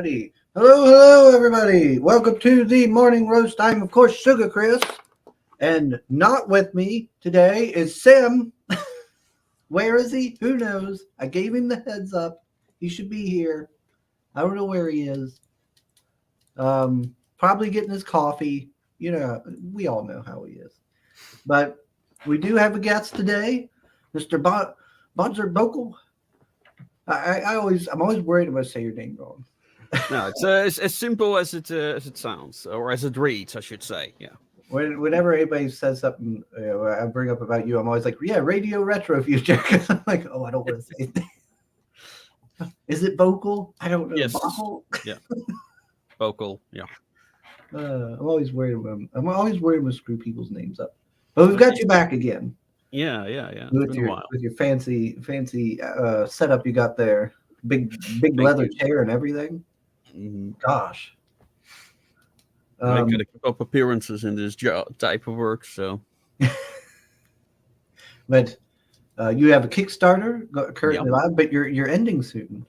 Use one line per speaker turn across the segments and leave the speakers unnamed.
Alrighty. Hello, everybody. Welcome to the morning roast. I'm, of course, Sugar Chris. And not with me today is Sim. Where is he? Who knows? I gave him the heads up. He should be here. I don't know where he is. Probably getting his coffee. You know, we all know how he is. But we do have a guest today, Mr. Bonzer Bokel. I'm always worried I'm going to say your name wrong.
No, it's as simple as it sounds, or as it reads, I should say. Yeah.
Whenever anybody says something, I bring up about you, I'm always like, yeah, Radio Retrofuture. I'm like, oh, I don't want to say it. Is it vocal? I don't know.
Yes.
Vocal?
Yeah. Vocal. Yeah.
I'm always worried when I screw people's names up. But we've got you back again.
Yeah.
With your fancy setup you got there, big leather chair and everything.
Mm-hmm.
Gosh.
I gotta keep up appearances in this type of work, so.
But you have a Kickstarter currently live, but you're ending soon.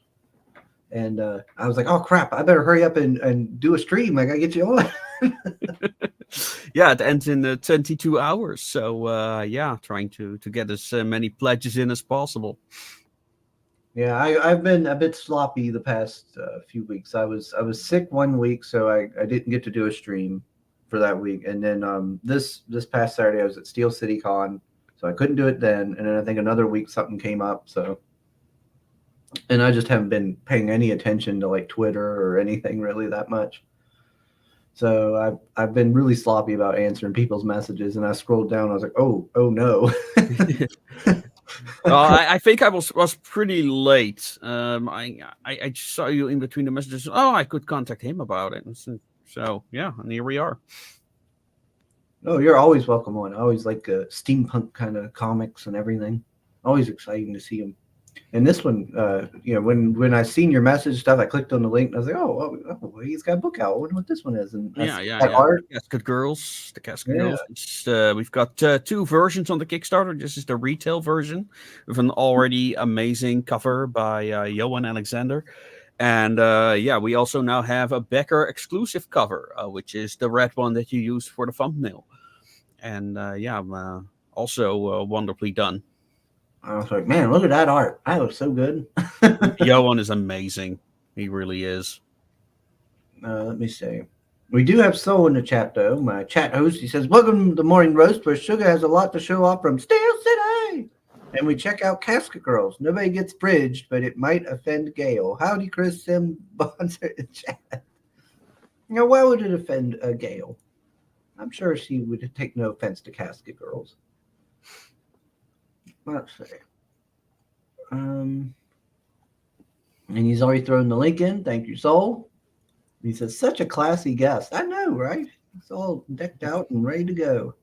And I was like, oh crap, I better hurry up and do a stream. I gotta get you on.
Yeah, it ends in 22 hours. So trying to get as many pledges in as possible.
Yeah, I've been a bit sloppy the past few weeks. I was sick 1 week, so I didn't get to do a stream for that week. And then this past Saturday I was at Steel City Con, so I couldn't do it then. And then I think another week something came up. So, and I just haven't been paying any attention to like Twitter or anything really that much. So I've been really sloppy about answering people's messages. And I scrolled down. I was like, oh no.
I think I was pretty late. I just saw you in between the messages. Oh, I could contact him about it. So yeah, and here we are.
Oh, you're always welcome on. I always like steampunk kind of comics and everything. Always exciting to see them. And this one, when I seen your message stuff, I clicked on the link and I was like, oh, he's got a book out. I wonder what this one is. And art.
The Casket Girls. We've got two versions on the Kickstarter. This is the retail version with an already amazing cover by Johan Alexander. And we also now have a Becker exclusive cover, which is the red one that you use for the thumbnail. And also wonderfully done.
I was like, man, look at that art. That looks so good.
Johan is amazing. He really is.
Let me see. We do have Soul in the chat, though. My chat host, he says, welcome to the morning roast where Sugar has a lot to show off from Steel City. And we check out Casket Girls. Nobody gets bridged, but it might offend Gail. Howdy, Chris, Sim, Bonzer in chat. Now, why would it offend Gail? I'm sure she would take no offense to Casket Girls. Let's see. And he's already thrown the link in. Thank you, Soul. He says, such a classy guest. I know, right? It's all decked out and ready to go.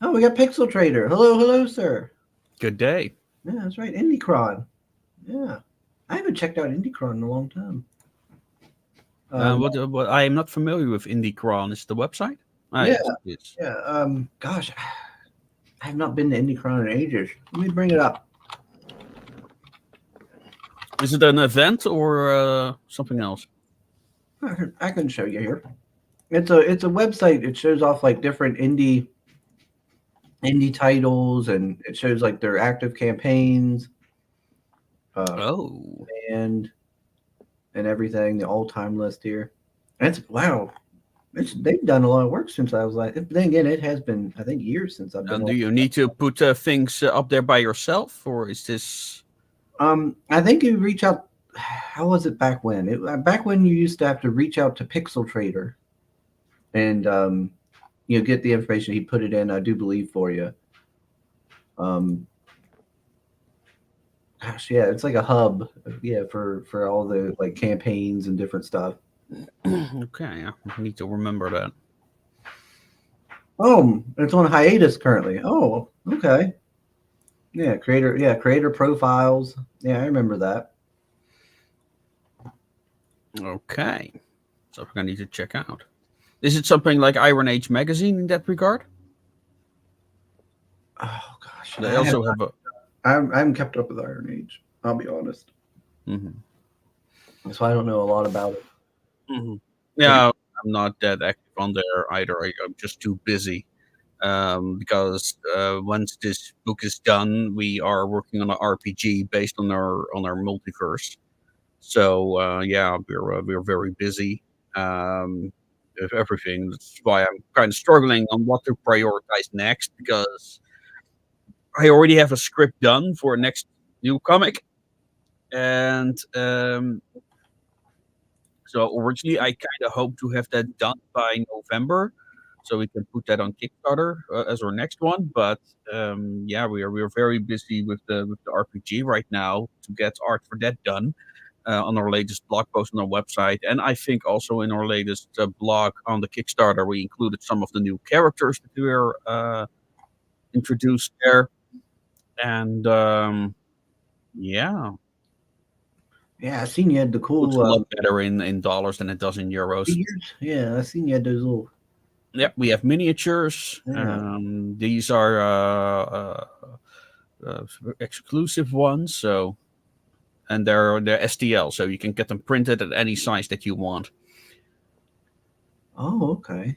Oh, we got Pixel Trader. Hello, sir.
Good day.
Yeah, that's right. Indicron. Yeah. I haven't checked out Indicron in a long time.
What I am not familiar with Indicron. Is the website?
Yeah. Gosh, I have not been to Indicron in ages. Let me bring it up.
Is it an event or something else?
I can show you here. It's a website. It shows off like different indie titles, and it shows like their active campaigns. And everything. The all-time list here. They've done a lot of work since I was like. Then again, it has been, I think, years since I've done.
And do you need to put things up there by yourself, or is this?
I think you reach out. How was it back when? Back when you used to have to reach out to Pixel Trader, and get the information. He put it in, I do believe, for you. It's like a hub, for all the like campaigns and different stuff.
Okay, I need to remember that.
Oh, it's on hiatus currently. Oh, okay. Yeah, creator profiles. Yeah, I remember that.
Okay, so I need to check out. Is it something like Iron Age magazine in that regard?
Oh gosh,
They also have a.
I haven't kept up with Iron Age. I'll be honest.
Mm-hmm.
so I don't know a lot about it.
Mhm. Yeah, I'm not that active on there either. I'm just too busy. Because once this book is done, we are working on an RPG based on our multiverse. So yeah, we're very busy with everything. That's why I'm kind of struggling on what to prioritize next because I already have a script done for a next new comic, and so originally I kind of hope to have that done by November, so we can put that on Kickstarter as our next one. But yeah, we are very busy with the RPG right now to get art for that done. On our latest blog post on our website. And I think also in our latest blog on the Kickstarter, we included some of the new characters that were introduced there. And yeah,
Yeah, I seen you had the
looks
cool
a lot better in dollars than it does in euros.
figures. Yeah, I seen you had those little.
Yeah, we have miniatures.
Yeah.
These are exclusive ones, so and they're STL, so you can get them printed at any size that you want.
Oh, okay.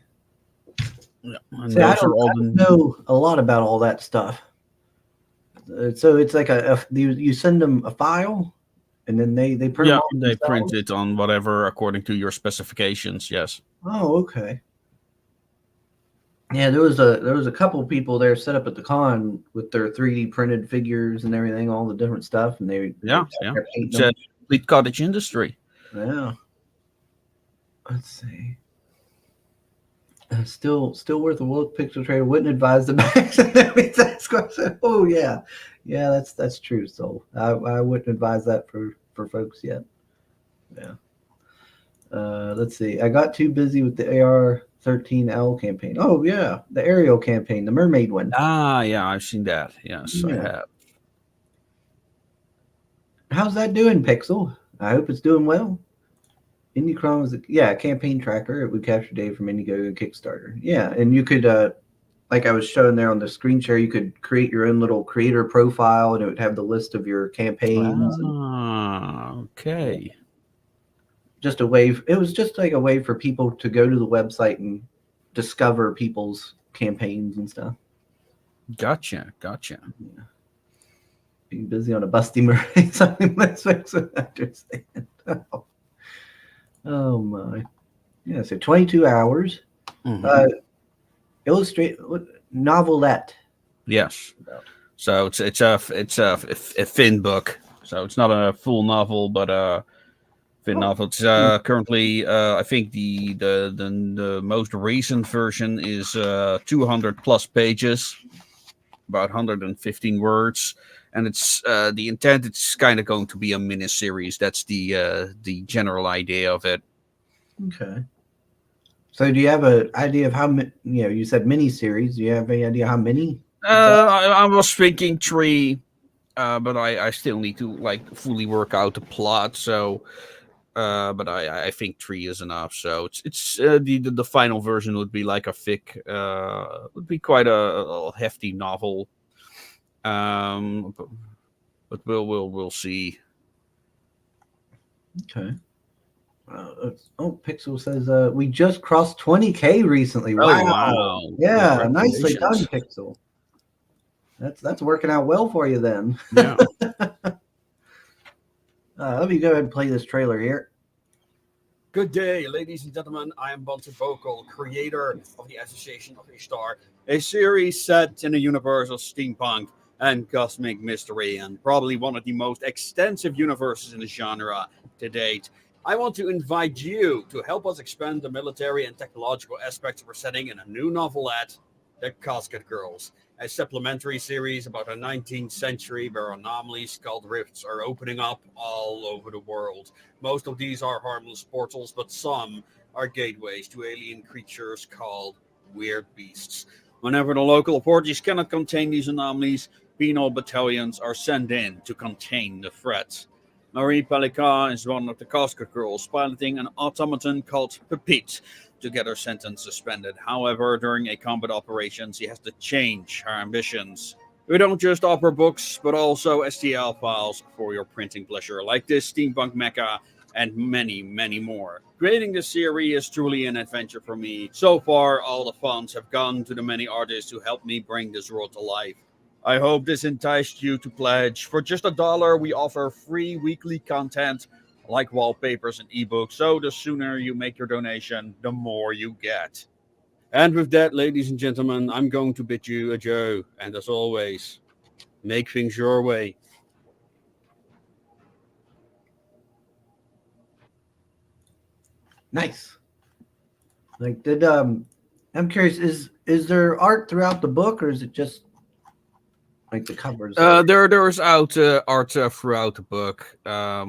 Yeah, and
See,
those are all
I don't
the
know a lot about all that stuff. So it's like you send them a file, and then they print them
yeah,
off
they print
themselves.
it on whatever according to your specifications. Yes.
Oh, okay. Yeah, there was a couple people there set up at the con with their 3D printed figures and everything, all the different stuff, and they
Yeah,
just
yeah.
kept painting
It's a
them.
complete cottage industry.
Yeah. Let's see. Still worth a look. Pixel Trader wouldn't advise the backs. That's question. Oh yeah, yeah. That's true. So I wouldn't advise that for folks yet. Yeah. Let's see. I got too busy with the AR-13L campaign. Oh yeah, the Ariel campaign, the mermaid one.
Ah, yeah, I've seen that. Yes, I
Yeah.
have.
How's that doing, Pixel? I hope it's doing well. IndieCron was a campaign tracker. It would capture data from Indiegogo and Kickstarter. Yeah, and you could like I was showing there on the screen share, you could create your own little creator profile, and it would have the list of your campaigns. And
Ah, okay.
just a way. It was just like a way for people to go to the website and discover people's campaigns and stuff.
Gotcha.
Being busy on a busty mermaid, something less makes it understand. Oh my. Yeah, so 22 hours.
Mhm.
Illustrate novelette.
Yes. So it's a thin book. So it's not a full novel, but a thin novel. It's currently I think the most recent version is 200 plus pages, about 115 words, and it's the intent. It's kind of going to be a mini series. That's the general idea of it.
Okay. So do you have an idea of how many? You said mini series. Do you have any idea how many?
I was thinking 3, but I still need to like fully work out the plot. So, but I think 3 is enough. So it's the final version would be like a thick, would be quite a hefty novel. But we'll see.
Okay. Pixel says we just crossed 20K recently.
Oh
Wow.
wow!
Yeah, nicely done,
Congratulations.
Pixel. That's working out well for you then.
Yeah.
Let me go ahead and play this trailer here.
Good day, ladies and gentlemen. I am Bunter Bokal, creator of the Association of Ishtar, a series set in a universe of steampunk and cosmic mystery, and probably one of the most extensive universes in the genre to date. I want to invite you to help us expand the military and technological aspects of our setting in a new novelette, The Casket Girls, a supplementary series about a 19th century where anomalies called rifts are opening up all over the world. Most of these are harmless portals, but some are gateways to alien creatures called weird beasts. Whenever the local authorities cannot contain these anomalies, penal battalions are sent in to contain the threat. Marie Pelican is one of the Casket Girls, piloting an automaton called Pepite to get her sentence suspended. However, during a combat operation, she has to change her ambitions. We don't just offer books, but also STL files for your printing pleasure, like this steampunk mecha and many, many more. Creating this series is truly an adventure for me. So far, all the funds have gone to the many artists who helped me bring this world to life. I hope this enticed you to pledge. For just $1, we offer free weekly content like wallpapers and ebooks. So the sooner you make your donation, the more you get. And with that, ladies and gentlemen, I'm going to bid you adieu. And as always, make things your way.
Nice. Like, I'm curious, is there art throughout the book, or is it just like the covers?
There's art throughout the book.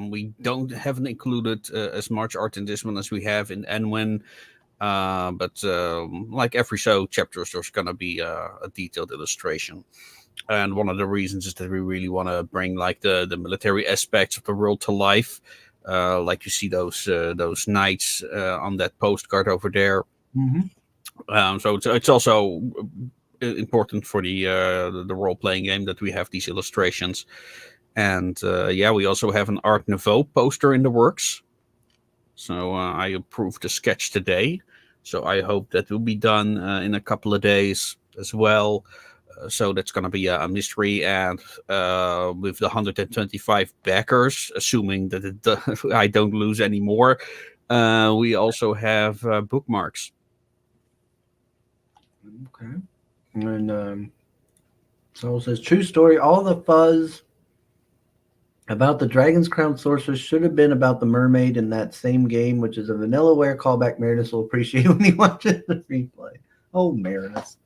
We haven't included as much art in this one as we have in Enwin. But like every chapters, there's gonna be a detailed illustration. And one of the reasons is that we really want to bring like the military aspects of the world to life. Like you see those knights on that postcard over there.
Mm-hmm.
So it's also important for the role playing game that we have these illustrations. And we also have an Art Nouveau poster in the works. So I approved the sketch today. So I hope that will be done in a couple of days as well. So that's going to be a mystery. And with the 125 backers, assuming that I don't lose any more, we also have bookmarks.
Okay. And so it says, true story, all the fuzz about the Dragon's Crown sorceress should have been about the mermaid in that same game, which is a vanillaware callback Marinus will appreciate when he watches the replay. Oh, Marinus.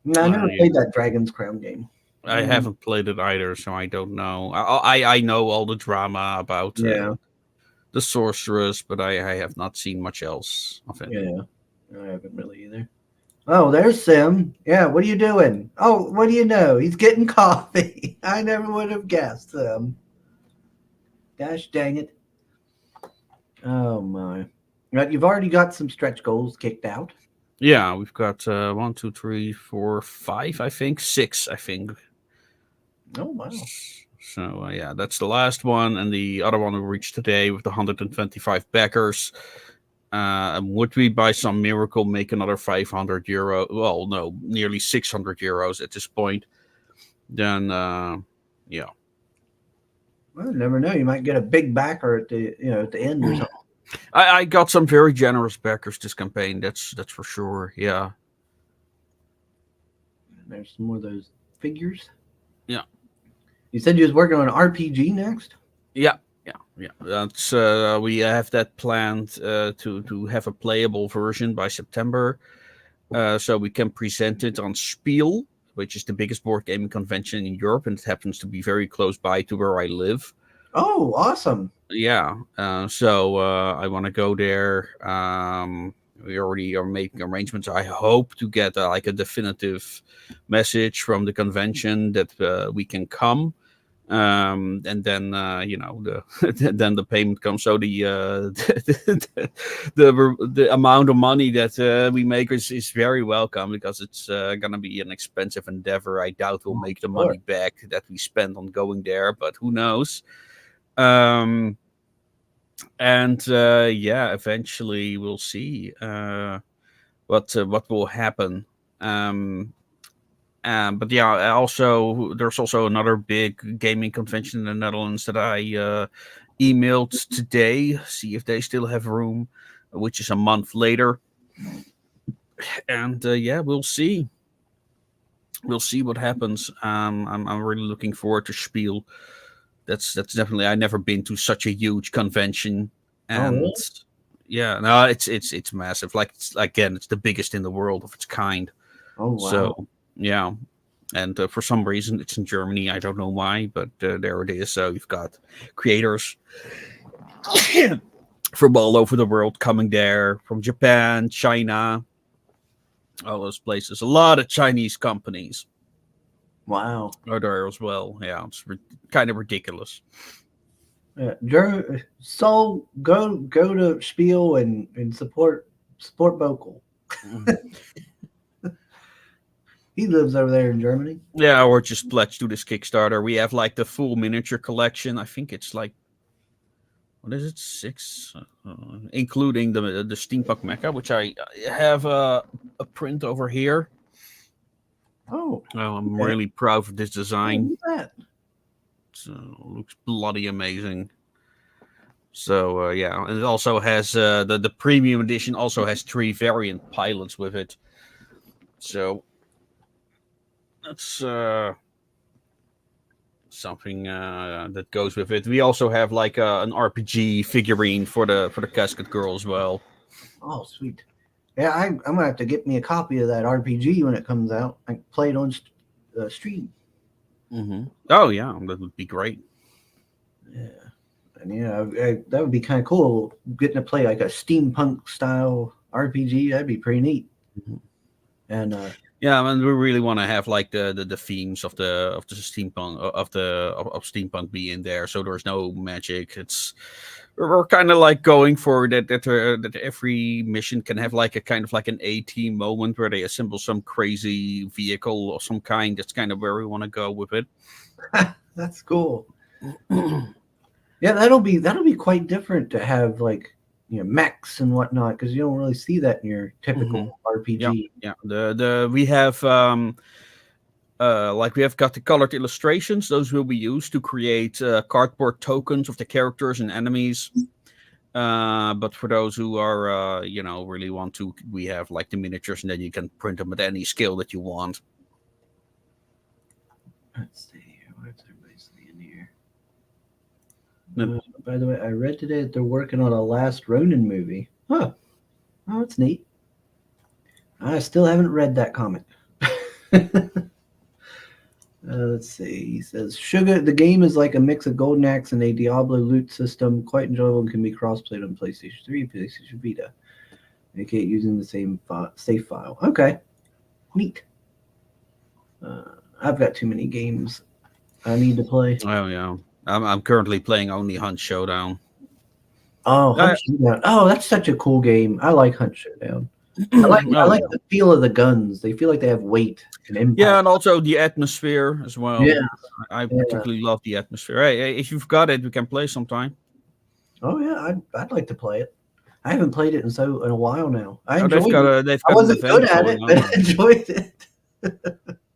No, I never played that Dragon's Crown game.
I haven't played it either, so I don't know. I know all the drama about the sorceress, but I have not seen much else of it.
Yeah, I haven't really either. Oh, there's Sim. Yeah, what are you doing? Oh, what do you know? He's getting coffee. I never would have guessed Sim. Gosh dang it. Oh, my. You've already got some stretch goals kicked out.
Yeah, we've got 1, 2, 3, 4, 5, I think. 6, I think.
Oh, wow.
So, that's the last one. And the other one we reached today with the 125 backers. Would we, by some miracle, make another 500 euro? Well, no, nearly 600 euros at this point. Then, yeah.
Well, you never know. You might get a big backer at the end or something.
I got some very generous backers this campaign. That's for sure. Yeah.
There's some more of those figures.
Yeah.
You said you was working on an RPG next?
Yeah. That's we have that planned to have a playable version by September, so we can present it on Spiel, which is the biggest board gaming convention in Europe, and it happens to be very close by to where I live.
Oh, awesome!
Yeah, so I want to go there. We already are making arrangements. I hope to get like a definitive message from the convention that we can come. And then then the payment comes. So the amount of money that we make is very welcome, because it's gonna be an expensive endeavor. I doubt we'll make the money back that we spend on going there, but who knows? Eventually we'll see what will happen. But yeah, also there's also another big gaming convention in the Netherlands that I emailed today, see if they still have room, which is a month later. And we'll see. We'll see what happens. I'm really looking forward to Spiel. That's definitely, I've never been to such a huge convention, and
really?
Yeah, no, it's massive. Like it's the biggest in the world of its kind.
Oh wow!
So yeah, and for some reason it's in Germany. I don't know why, but there it is. So you've got creators from all over the world coming there, from Japan, China, all those places. A lot of Chinese companies.
Wow.
Are there as well. Yeah, it's kind of ridiculous.
Yeah, so go to Spiel and support Vocal. He lives over there in Germany.
Yeah, or just pledge to this Kickstarter. We have like the full miniature collection. I think it's like what is it? 6, including the steampunk mecha, which I have a print over here.
Oh,
I'm
okay.
really proud of this
Oh,
design.
look at that.
So looks bloody amazing. So yeah, and it also has the premium edition also has 3 variant pilots with it. So that's something that goes with it. We also have like an RPG figurine for the Casket Girl as well.
Oh, sweet. Yeah, I'm gonna have to get me a copy of that RPG when it comes out. I can play it on stream.
Mm-hmm. Oh yeah, that would be great.
Yeah, and that would be kind of cool. Getting to play like a steampunk style RPG, that'd be pretty neat.
Mm-hmm.
And
yeah, I mean, we really want to have like the themes of the steampunk of steampunk be in there. So there's no magic. We're kind of like going for that every mission can have like a kind of like an A-team moment where they assemble some crazy vehicle of some kind. That's kind of where we want to go with it.
that's cool. Yeah, that'll be quite different to have like mechs and whatnot because you don't really see that in your typical RPG.
Yeah. We have like we have got the colored illustrations. Those will be used to create cardboard tokens of the characters and enemies. But for those who are really want to, we have like the miniatures, and then you can print them at any scale that you want.
Let's see. What's everybody saying here? By the way, I read today that they're working on a Last Ronin movie. Huh. Oh, that's neat. I still haven't read that comic. Let's see. He says, Sugar, the game is like a mix of Golden Axe and a Diablo loot system. Quite enjoyable and can be cross-played on PlayStation 3 and PlayStation Vita. Okay, using the same save file. Okay. Neat. I've got too many games I need to play.
Oh, yeah. I'm currently playing only Hunt Showdown.
Oh, Hunt Showdown. Oh, that's such a cool game. I like Hunt Showdown. I like the feel of the guns. They feel like they have weight and impact.
Yeah, and also the atmosphere as well.
Yeah.
I particularly love the atmosphere. Hey, if you've got it, we can play sometime.
Oh yeah, I'd like to play it. I haven't played it in a while now. I
wasn't
good at it, but I enjoyed it.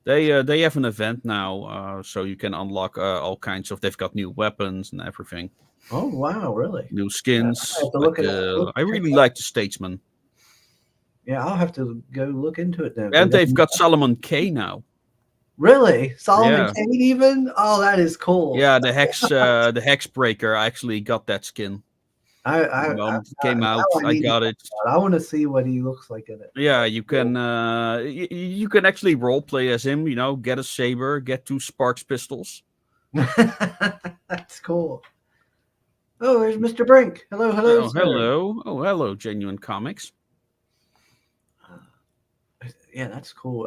They have an event now, so you can unlock all kinds of. They've got new weapons and everything.
Oh wow, really?
New skins.
Yeah,
I really like the Statesman.
Yeah, I'll have to go look into it then.
And they've got Solomon K now.
Really, Solomon K even? Oh, that is cool.
Yeah, the hex breaker. I actually got that skin.
I
came out. I got it.
I want to see what he looks like in it.
Yeah, you can. You can actually role play as him. Get a saber, get 2 Sparks pistols.
That's cool. Oh, there's Mr. Brink. Hello.
Hello, Genuine Comics.
Yeah, that's cool.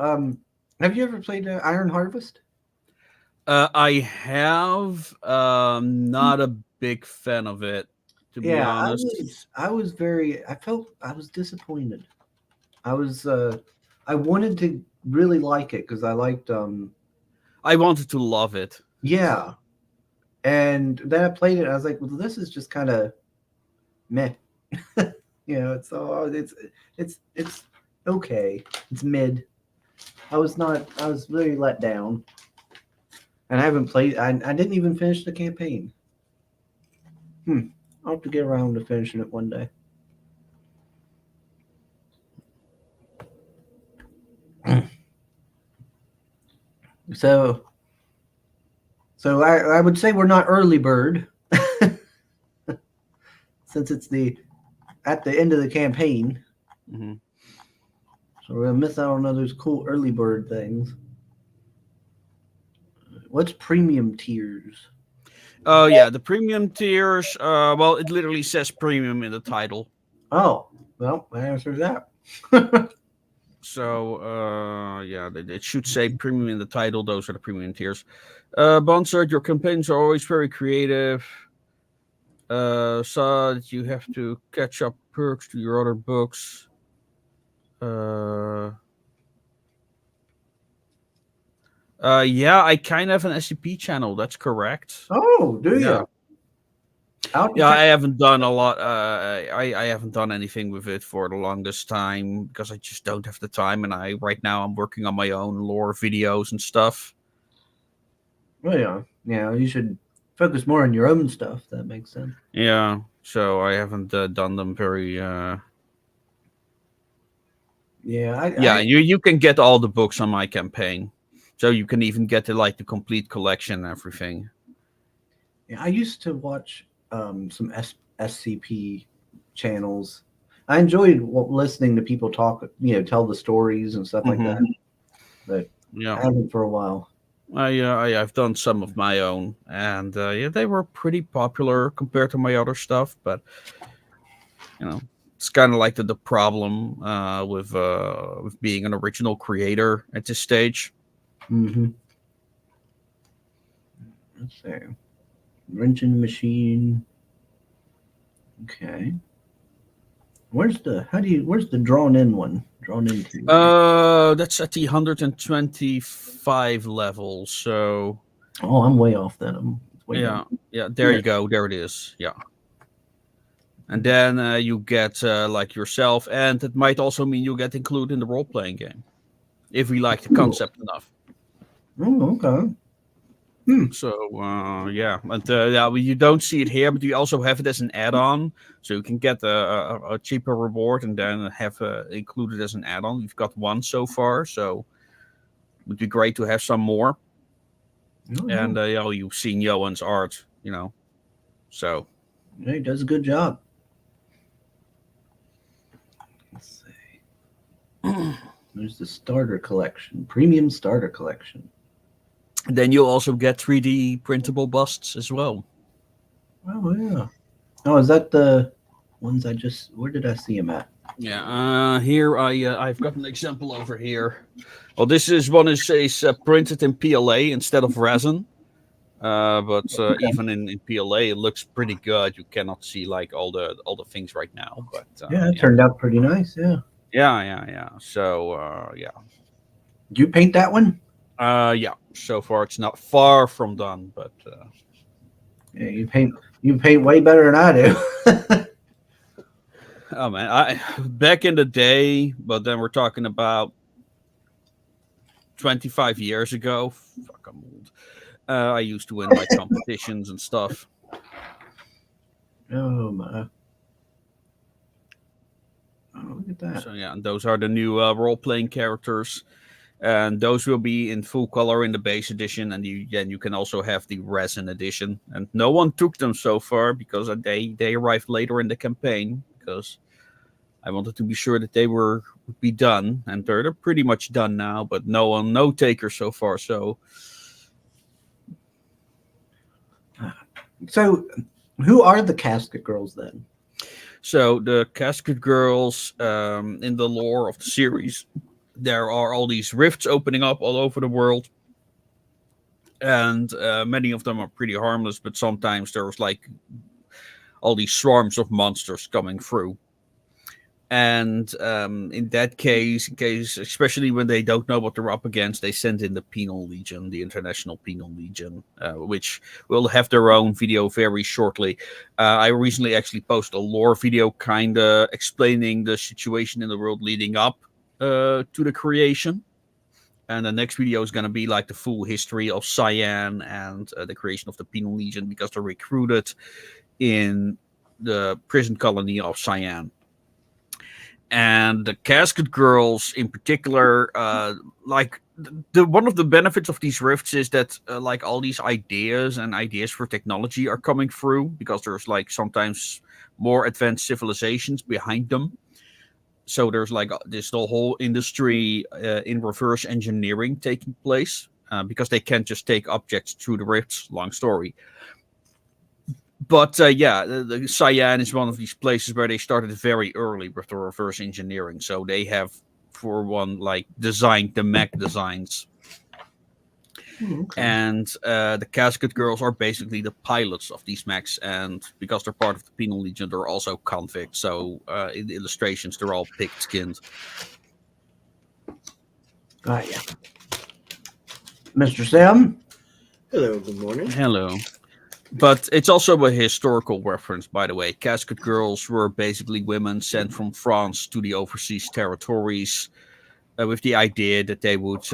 Have you ever played Iron Harvest?
I have. Not a big fan of it, to be honest.
I was disappointed. I wanted to really like it because I liked.
I wanted to love it.
Yeah, and then I played it. And I was like, well, this is just kind of meh. It's okay. It's mid. I was really let down. And I haven't played. I didn't even finish the campaign. I'll have to get around to finishing it one day. So I would say we're not early bird, since it's at the end of the campaign.
Mm-hmm.
So we're gonna miss out on those cool early bird things. What's premium tiers?
Oh yeah, the premium tiers. Well, it literally says premium in the title.
Oh, well, that answers that.
So yeah, it should say premium in the title. Those are the premium tiers. Bonsard, your campaigns are always very creative. So that you have to catch up perks to your other books. Yeah, I kind of have an SCP channel. That's correct.
Oh, do you?
Yeah, I haven't done a lot. I haven't done anything with it for the longest time because I just don't have the time. And right now I'm working on my own lore videos and stuff.
Well, yeah. You should focus more on your own stuff. That makes sense.
Yeah, so I haven't done them very.
Yeah,
You can get all the books on my campaign, so you can even get the complete collection and everything.
I used to watch some SCP channels. I enjoyed listening to people talk, tell the stories and stuff like that. But
Yeah,
I haven't for a while.
I've done some of my own, and they were pretty popular compared to my other stuff. But it's kind of like the problem with being an original creator at this stage.
Mm-hmm. Let's see. Wrenching machine. Okay. Where's the drawn in one? Drawn into?
That's at the 125 level. So.
Oh, I'm way off then. I'm way
down. Yeah. There you go. There it is. Yeah. And then you get like yourself, and it might also mean you get included in the role playing game if we like the concept enough.
Oh, okay.
So you don't see it here, but you also have it as an add-on, so you can get a cheaper reward and then have included as an add-on. We've got one so far, so it would be great to have some more. Oh, and you've seen Johan's art, so
he does a good job. Let's see. There's the starter collection, premium starter collection.
Then you'll also get 3D printable busts as well.
Oh, yeah. Oh, is that the ones where did I see them at?
Yeah, here I've got an example over here. Well, this is one is printed in PLA instead of resin. But even in PLA, it looks pretty good. You cannot see like all the things right now. But
it turned out pretty nice. Yeah.
Yeah. So
Did you paint that one?
Yeah. So far, it's not far from done, but
yeah, you paint way better than I do.
Oh man, back in the day, but then we're talking about 25 years ago. Fuck, I'm old. I used to win like competitions and stuff.
Oh my! Oh, look at that.
So yeah, and those are the new role-playing characters. And those will be in full color in the base edition, and you can also have the resin edition. And no one took them so far because they arrived later in the campaign because I wanted to be sure that they would be done, and they're pretty much done now. But no takers so far. So
who are the Casket Girls then?
So the Casket Girls in the lore of the series. There are all these rifts opening up all over the world. And many of them are pretty harmless, but sometimes there's like all these swarms of monsters coming through. And in that case, especially when they don't know what they're up against, they send in the Penal Legion, the International Penal Legion, which will have their own video very shortly. I recently actually posted a lore video kind of explaining the situation in the world leading up to the creation, and the next video is going to be like the full history of Cyan and the creation of the Penal Legion, because they're recruited in the prison colony of Cyan. And the Casket Girls in particular, like one of the benefits of these rifts is that like all these ideas for technology are coming through, because there's like sometimes more advanced civilizations behind them. So there's like this whole industry in reverse engineering taking place, because they can't just take objects through the rifts. Long story. But the Cyan is one of these places where they started very early with the reverse engineering. So they have, for one, like designed the mech designs. Okay. And the Casket Girls are basically the pilots of these mechs, and because they're part of the Penal Legion, they're also convicts. So in the illustrations, they're all pig-skinned.
Yeah. Mr. Sam?
Hello, good morning.
Hello. But it's also a historical reference, by the way. Casket girls were basically women sent from France to the overseas territories with the idea that they would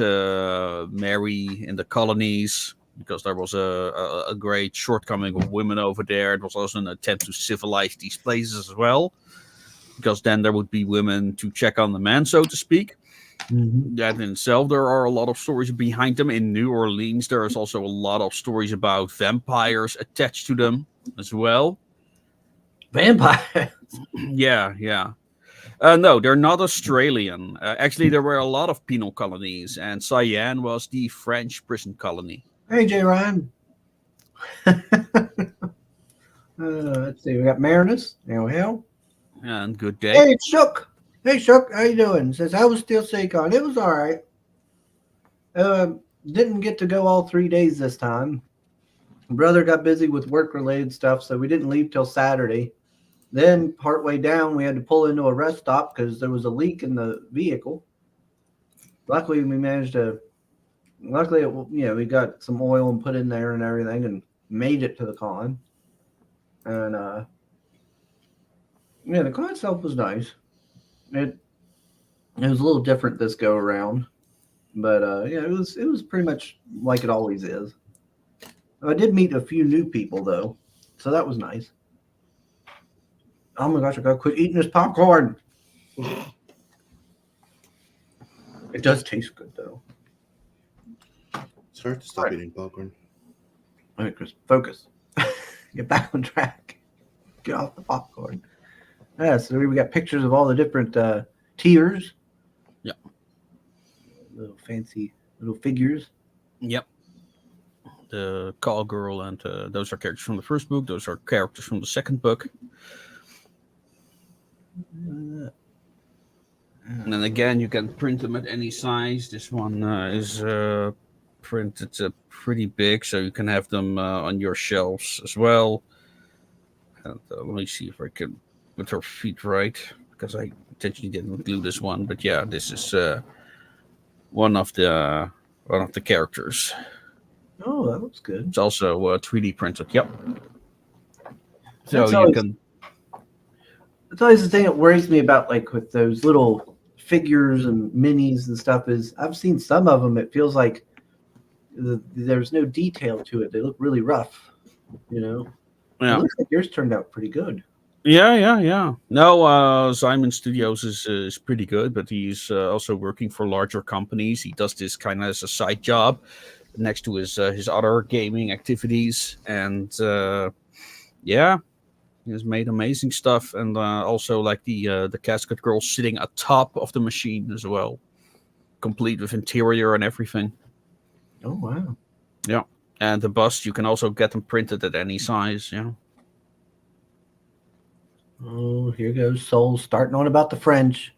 marry in the colonies because there was a great shortcoming of women over there. It was also an attempt to civilize these places as well, because then there would be women to check on the man, so to speak.
Mm-hmm.
That in itself, there are a lot of stories behind them. In New Orleans, there is also a lot of stories about vampires attached to them as well.
Vampire.
Yeah, yeah. No, they're not Australian. Actually, there were a lot of penal colonies, and Cayenne was the French prison colony.
Hey, Jay Ryan. Let's see. We got Marinus. Hell.
And good day.
Hey, it's Shook. Hey, Shook. How you doing? Says, how was Steel Seacon? It was all right. Didn't get to go all 3 days this time. Brother got busy with work-related stuff, so we didn't leave till Saturday. Then, partway down, we had to pull into a rest stop because there was a leak in the vehicle. Luckily, we managed to. Luckily, we got some oil and put in there and everything, and made it to the con. And the con itself was nice. It was a little different this go around, but it was pretty much like it always is. I did meet a few new people though, so that was nice. Oh my gosh, I gotta quit eating this popcorn. It does taste good though.
It's hard to stop eating popcorn.
All right, Chris, focus. Get back on track. Get off the popcorn. Yeah, so we got pictures of all the different tiers.
Yeah.
Little fancy little figures.
Yep. The call girl and those are characters from the first book. Those are characters from the second book. And then again, you can print them at any size. This one is printed pretty big, so you can have them on your shelves as well. And let me see if I can put her feet right, because I intentionally didn't glue this one. But yeah, this is one of the characters.
Oh, that looks good.
It's also 3D printed. Yep. So
That's
you
always,
can.
That's always the thing that worries me about, like with those little figures and minis and stuff. Is I've seen some of them. It feels like there's no detail to it. They look really rough.
Yeah.
It looks like yours turned out pretty good.
Yeah. No, Simon Studios is pretty good, but he's also working for larger companies. He does this kind of as a side job next to his other gaming activities, and he has made amazing stuff, and also like the casket girl sitting atop of the machine as well, complete with interior and everything.
Oh wow!
Yeah, and the bust you can also get them printed at any size. Yeah.
Oh, here goes Soul starting on about the French.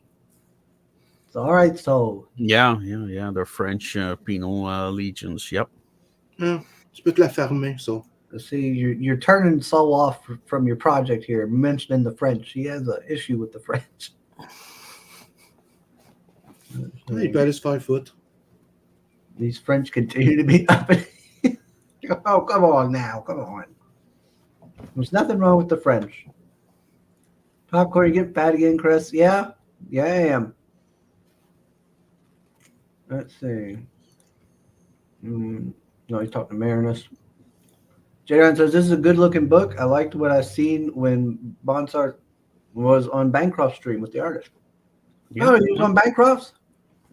It's all right, Soul.
Yeah. They're French penal legions. Yep.
Yeah, tu peux te la fermer, so.
See, you're turning Soul off from your project here, mentioning the French. He has an issue with the French.
He bet his 5 foot.
These French continue to be up. Oh, come on now. Come on. There's nothing wrong with the French. Popcorn, you get fat again, Chris? Yeah, I am. Let's see. No, he's talking to Marinus. Jadon says, this is a good-looking book. I liked what I seen when Bonsart was on Bancroft's stream with the artist.
Yeah.
Oh, he was on Bancroft's?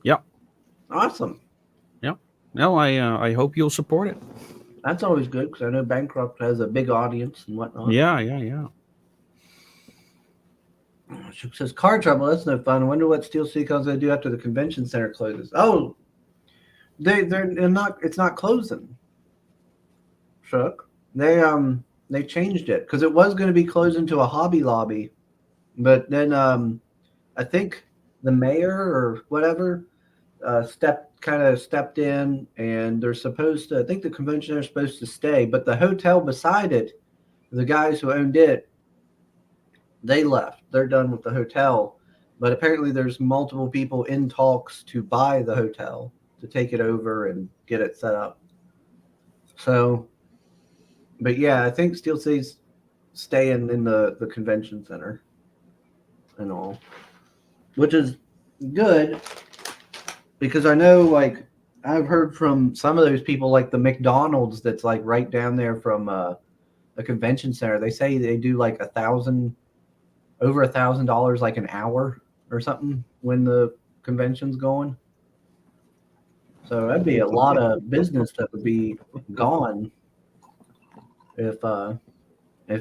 Yep.
Awesome.
Yep. No, I hope you'll support it.
That's always good, because I know Bancroft has a big audience and whatnot.
Yeah.
She says, car trouble, that's no fun. I wonder what Steel Seacon's going to do after the convention center closes. Oh, they're not, it's not closing. Shook. They changed it because it was going to be closed into a Hobby Lobby, but then I think the mayor or whatever stepped in, and they're supposed to. I think the convention are supposed to stay, but the hotel beside it, the guys who owned it, they left. They're done with the hotel, but apparently there's multiple people in talks to buy the hotel to take it over and get it set up. So. But yeah, I think Steel City's staying in the convention center and all, which is good because I know, like, I've heard from some of those people, like the McDonald's that's like right down there from the convention center. They say they do like over $1,000 like an hour or something when the convention's going. So that'd be a lot of business that would be gone if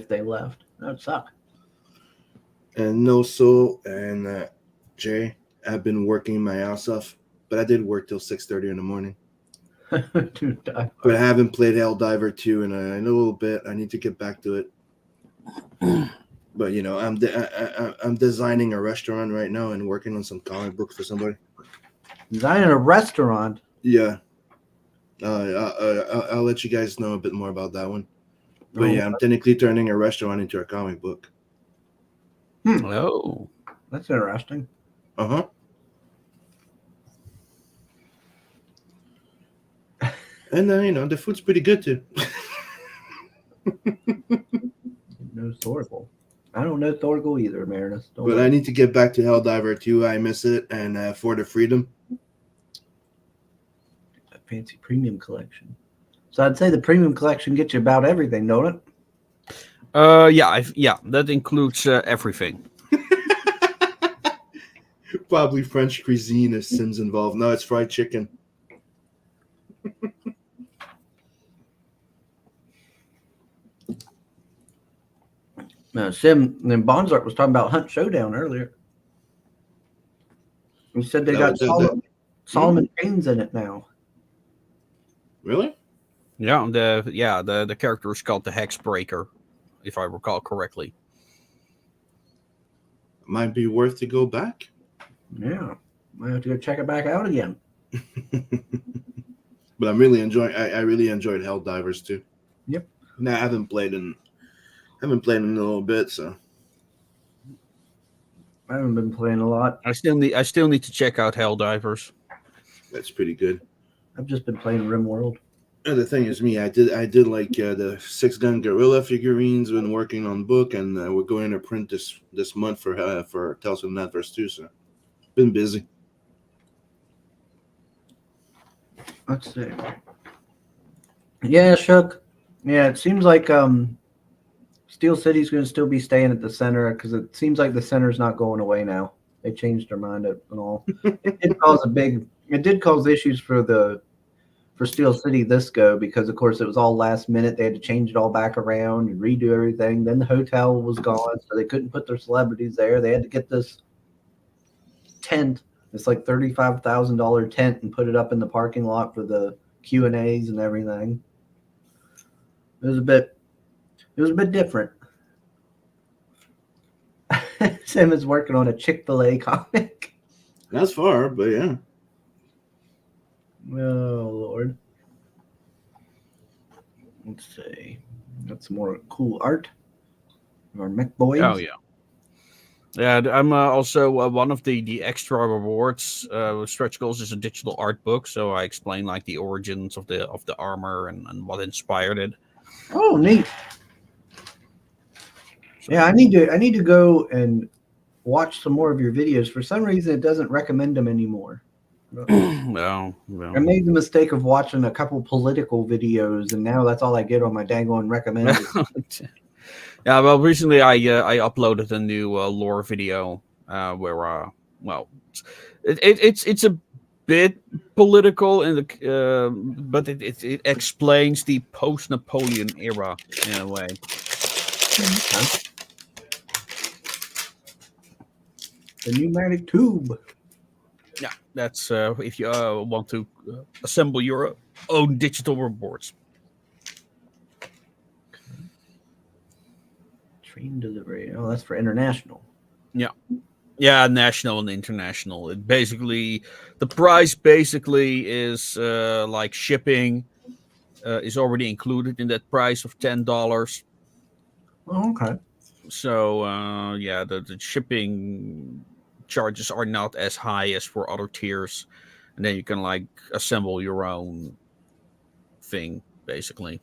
they left. That'd suck.
And no, so and Jay, I've been working my ass off, but I did work till 6:30 in the morning.
Dude,
But I haven't played Helldiver 2 in a little bit. I need to get back to it. But you know, I'm designing a restaurant right now and working on some comic books for somebody.
designing a restaurant.
Yeah. I'll let you guys know a bit more about that one. But yeah, I'm technically turning a restaurant into a comic book.
Oh,
That's interesting.
Uh-huh. And then, you know, the food's pretty good too.
No Thorgal. I don't know Thorgal either, Marinus. Don't
But
worry.
I need to get back to Helldiver 2. I miss it. And For the Freedom.
A fancy premium collection. So I'd say the premium collection gets you about everything, don't it?
yeah, that includes everything.
Probably French cuisine if Sim's involved. No, it's fried chicken.
Sim and Bonzart was talking about Hunt Showdown earlier. He said they got Solomon Kane's in it now.
Really?
Yeah, the character is called the Hexbreaker, if I recall correctly.
Might be worth to go back.
Yeah. Might have to go check it back out again.
But I'm really enjoying. I really enjoyed Helldivers too.
Yep.
No, I haven't played in a little bit, so
I haven't been playing a lot.
I still need to check out Helldivers.
that's pretty good.
I've just been playing RimWorld.
And the thing is, I did like the 6-gun gorilla figurines. Been working on book, and we're going to print this month for Tales of Netverse too. So, been busy.
Let's see. Yeah, Shook. Yeah, it seems like Steel City's going to still be staying at the center because it seems like the center's not going away now. They changed their mind and all. It did cause issues for Steel City this go because of course it was all last minute. They had to change it all back around and redo everything. Then the hotel was gone, so they couldn't put their celebrities there. They had to get this tent. It's like $35,000 tent and put it up in the parking lot for the Q&As and everything. It was a bit different. Sam is working on a Chick-fil-A comic.
That's far, but yeah.
Oh, Lord. Let's see. Got some more cool art. Our mech boys.
Oh, yeah. Yeah, I'm also one of the extra rewards. Stretch Goals is a digital art book, so I explain like the origins of the armor and what inspired it.
Oh, neat. Yeah, I need to go and watch some more of your videos. For some reason, it doesn't recommend them anymore.
No.
I made the mistake of watching a couple political videos, and now that's all I get on my dang on recommended.
Yeah, well, recently I uploaded a new lore video where it's a bit political but it explains the post-Napoleon era in a way.
The pneumatic tube.
Yeah, that's if you want to assemble your own digital rewards.
Train delivery. Oh, that's for international.
Yeah, national and international. It basically, the price basically is like shipping is already included in that price of $10.
Oh, okay.
So the shipping charges are not as high as for other tiers, and then you can like assemble your own thing basically.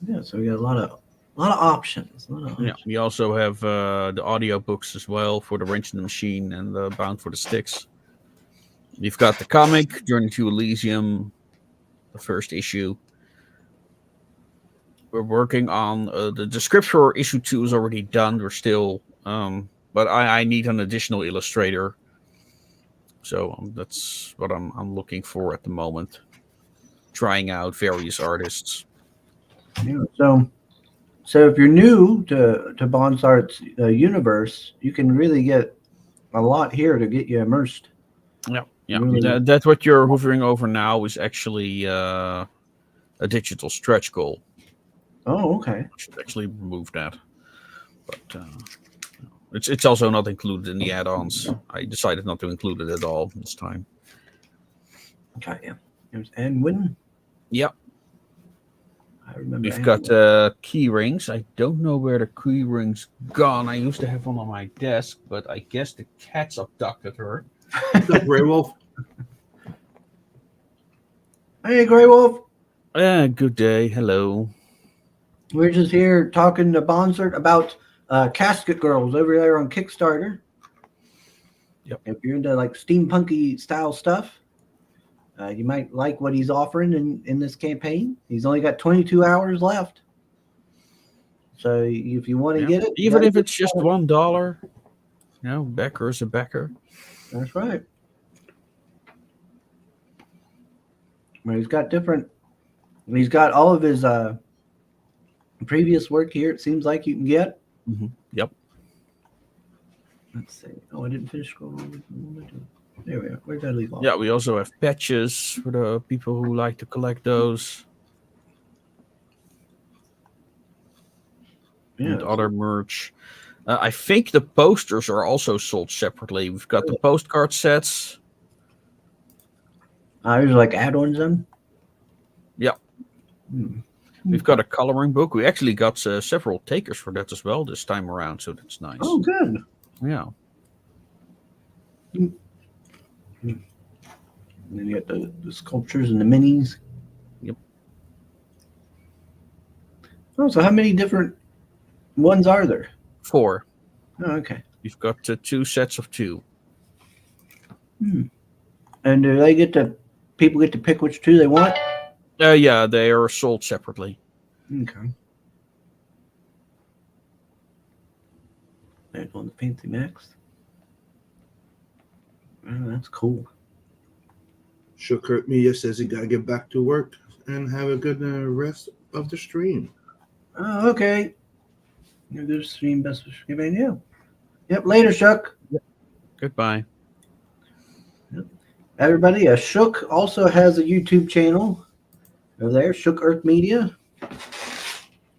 Yeah, so we got a lot of options.
Yeah, we also have the audiobooks as well for the Wrench in the Machine and the Bound for the Sticks. You've got the comic, Journey to Elysium, the first issue. We're working on the script for issue 2 is already done. We're still, but I need an additional illustrator. So that's what I'm looking for at the moment. Trying out various artists.
Yeah, so if you're new to Bonsart's universe, you can really get a lot here to get you immersed.
Yeah.
Really.
That's what you're hovering over now is actually a digital stretch goal.
Oh, okay.
I should actually remove that. But it's also not included in the add-ons. I decided not to include it at all this time.
Okay, yeah. There's Edwin.
Yep.
I remember.
We've got key rings. I don't know where the key rings gone. I used to have one on my desk, but I guess the cats abducted her.
What's up, Grey Wolf?
Hey, Grey Wolf.
Good day. Hello.
We're just here talking to Bonsart about Casket Girls over there on Kickstarter.
Yep.
If you're into like steampunky style stuff, you might like what he's offering in this campaign. He's only got 22 hours left. So if you want to get it,
even if it's just $1, Becker's a Becker.
That's right. Well, he's got all of his previous work here. It seems like you can get.
Mm-hmm. Yep.
Let's see. Oh, I didn't finish scrolling. There we are. Where did I leave off?
Yeah, we also have patches for the people who like to collect those.
Yeah.
And other merch. I think the posters are also sold separately. We've got the postcard sets.
There's like add-ons then?
Yeah. We've got a coloring book. We actually got several takers for that as well this time around, so that's nice.
Oh, good.
Yeah.
And then you got the sculptures and the minis.
Yep.
Oh, so how many different ones are there?
4.
Oh, okay.
We've got 2 sets of 2.
And do people get to pick which 2 they want?
Yeah, they are sold separately.
Okay. There's on the Fancy Max. Oh, that's cool.
Shook Hurt Media says he got to get back to work and have a good rest of the stream.
Oh, okay. You're good stream, best of stream, and you. Yep, later, Shook.
Yep. Goodbye.
Yep. Everybody, Shook also has a YouTube channel over there, Shook Earth Media.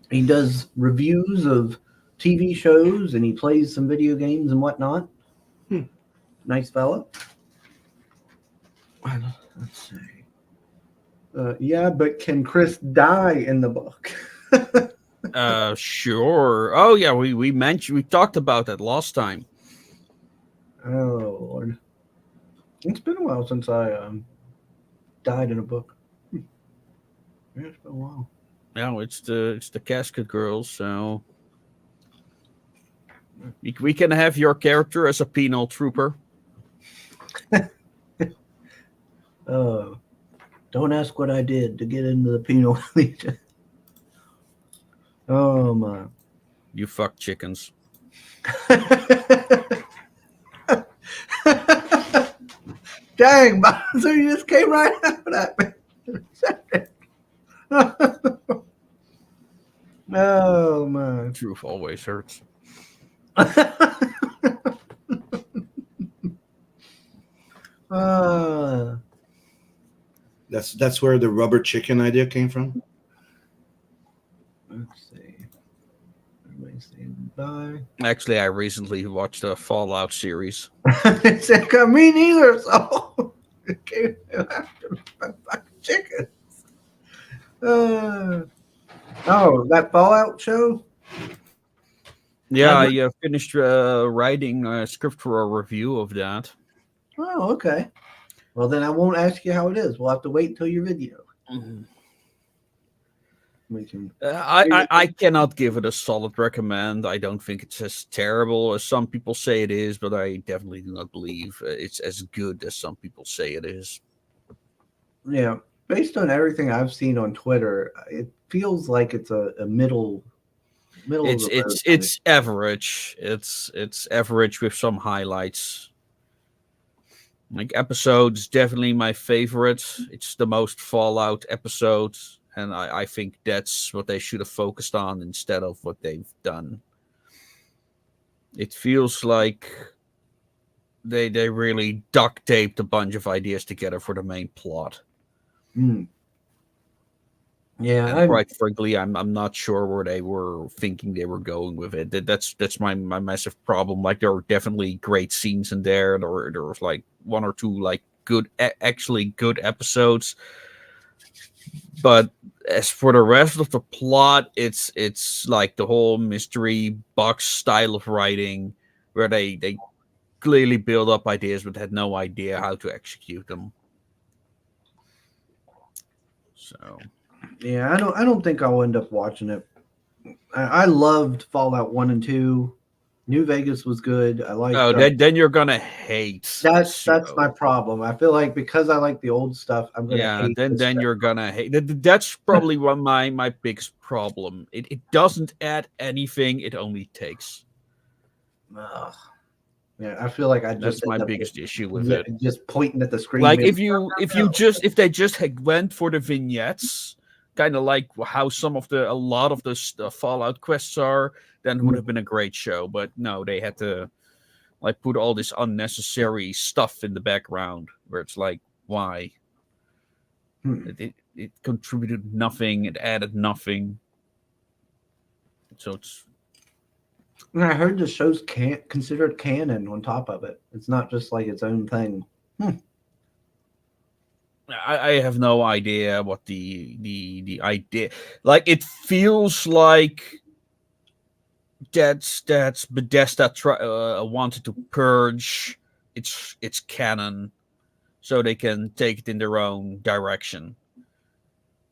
He does reviews of TV shows and he plays some video games and whatnot. Nice fella. Let's see. Yeah, but can Chris die in the book?
Sure. Oh yeah, we talked about that last time.
Oh Lord. It's been a while since I died in a book. Yeah, it's been a while.
Yeah, it's the Casket Girls, so we can have your character as a penal trooper.
Don't ask what I did to get into the penal legion. Oh my!
You fuck chickens.
Dang, so you just came right out at me. Oh my!
Truth always hurts.
That's where the rubber chicken idea came from.
Let's see. Everybody saying bye.
Actually, I recently watched a Fallout series.
It's like, me neither. So it came after my fucking chickens. Oh, that Fallout show?
Yeah, I finished writing a script for a review of that.
Oh, okay. Well, then I won't ask you how it is. We'll have to wait until your video.
Mhm.
We can.
I cannot give it a solid recommend. I don't think it's as terrible as some people say it is, but I definitely do not believe it's as good as some people say it is.
Yeah, based on everything I've seen on Twitter, it feels like it's a middle of
It's
the road
it's
kind of.
it's average. It's average with some highlights. Like episodes, definitely my favorite. It's the most Fallout episode, and I think that's what they should have focused on instead of what they've done. It feels like they really duct taped a bunch of ideas together for the main plot.
Mm. Yeah,
And quite frankly, I'm not sure where they were thinking they were going with it. That's my massive problem. Like there were definitely great scenes in there. There was like one or two like good, actually good episodes. But as for the rest of the plot, it's like the whole mystery box style of writing, where they clearly build up ideas but had no idea how to execute them. So
yeah, I don't think I'll end up watching it. I loved Fallout 1 and 2. New Vegas was good. I liked
oh, then you're gonna hate this
that's my
show.
problem. I feel like because I like the old stuff, I'm gonna
Yeah,
hate
then
this
then
stuff.
you're gonna hate. That's probably one my biggest problem. It doesn't add anything. It only takes.
Ugh. Yeah, I feel like I
That's
just
my
end up
biggest issue with it.
just pointing at the screen.
Like
Being,
if they just had went for the vignettes, kind of like how a lot of the Fallout quests are, then it would have been a great show. But no, they had to like put all this unnecessary stuff in the background where it's like, why? It contributed nothing. It added nothing. So it's
And I heard the show's considered canon on top of it. It's not just like its own thing.
I have no idea what the idea. Like it feels like that's Bethesda wanted to purge its canon so they can take it in their own direction.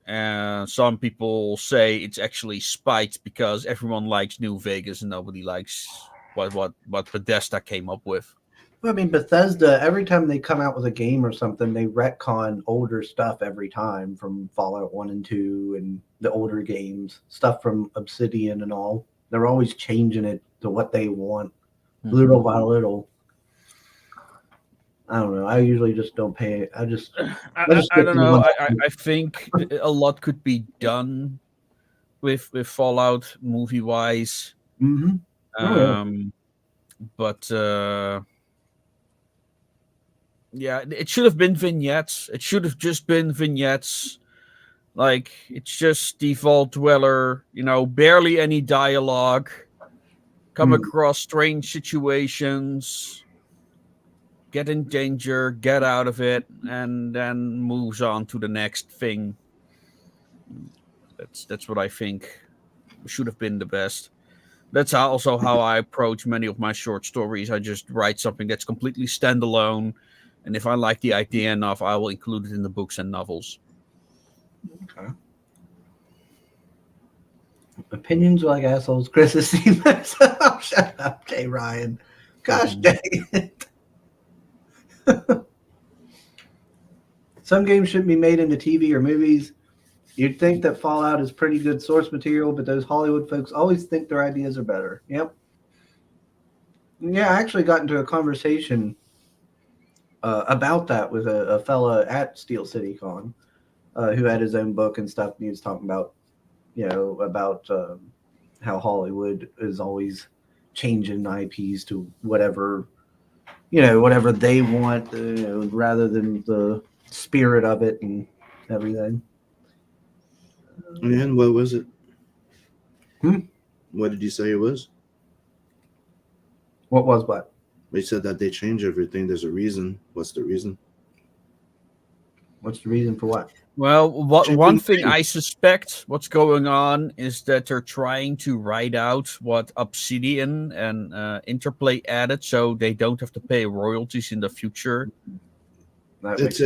And some people say it's actually spite because everyone likes New Vegas and nobody likes what Bethesda came up with.
Well, I mean, Bethesda, every time they come out with a game or something, they retcon older stuff every time from Fallout 1 and 2 and the older games, stuff from Obsidian and all. They're always changing it to what they want, little by little. I don't know. I usually just don't pay. I just
I don't know. I think a lot could be done with Fallout movie wise.
Mm-hmm.
But yeah, it should have been vignettes. It should have just been vignettes. Like it's just the Vault Dweller, barely any dialogue, come across strange situations, get in danger, get out of it, and then moves on to the next thing. That's what I think should have been the best. That's also how I approach many of my short stories. I just write something that's completely standalone, and if I like the idea enough, I will include it in the books and novels.
Okay. Opinions are like assholes. Chris has seen myself. Shut up, Jay Ryan. Gosh dang it. Some games shouldn't be made into TV or movies. You'd think that Fallout is pretty good source material, but those Hollywood folks always think their ideas are better. Yep. Yeah, I actually got into a conversation about that with a fella at Steel City Con who had his own book and stuff. And he was talking about, about how Hollywood is always changing IPs to whatever, whatever they want, rather than the spirit of it and everything.
And what was it?
Hmm?
What did you say it was?
What was what?
They said that they change everything. There's a reason. What's the reason?
What's the reason for what?
Well, one thing I suspect what's going on is that they're trying to write out what Obsidian and Interplay added so they don't have to pay royalties in the future.
That's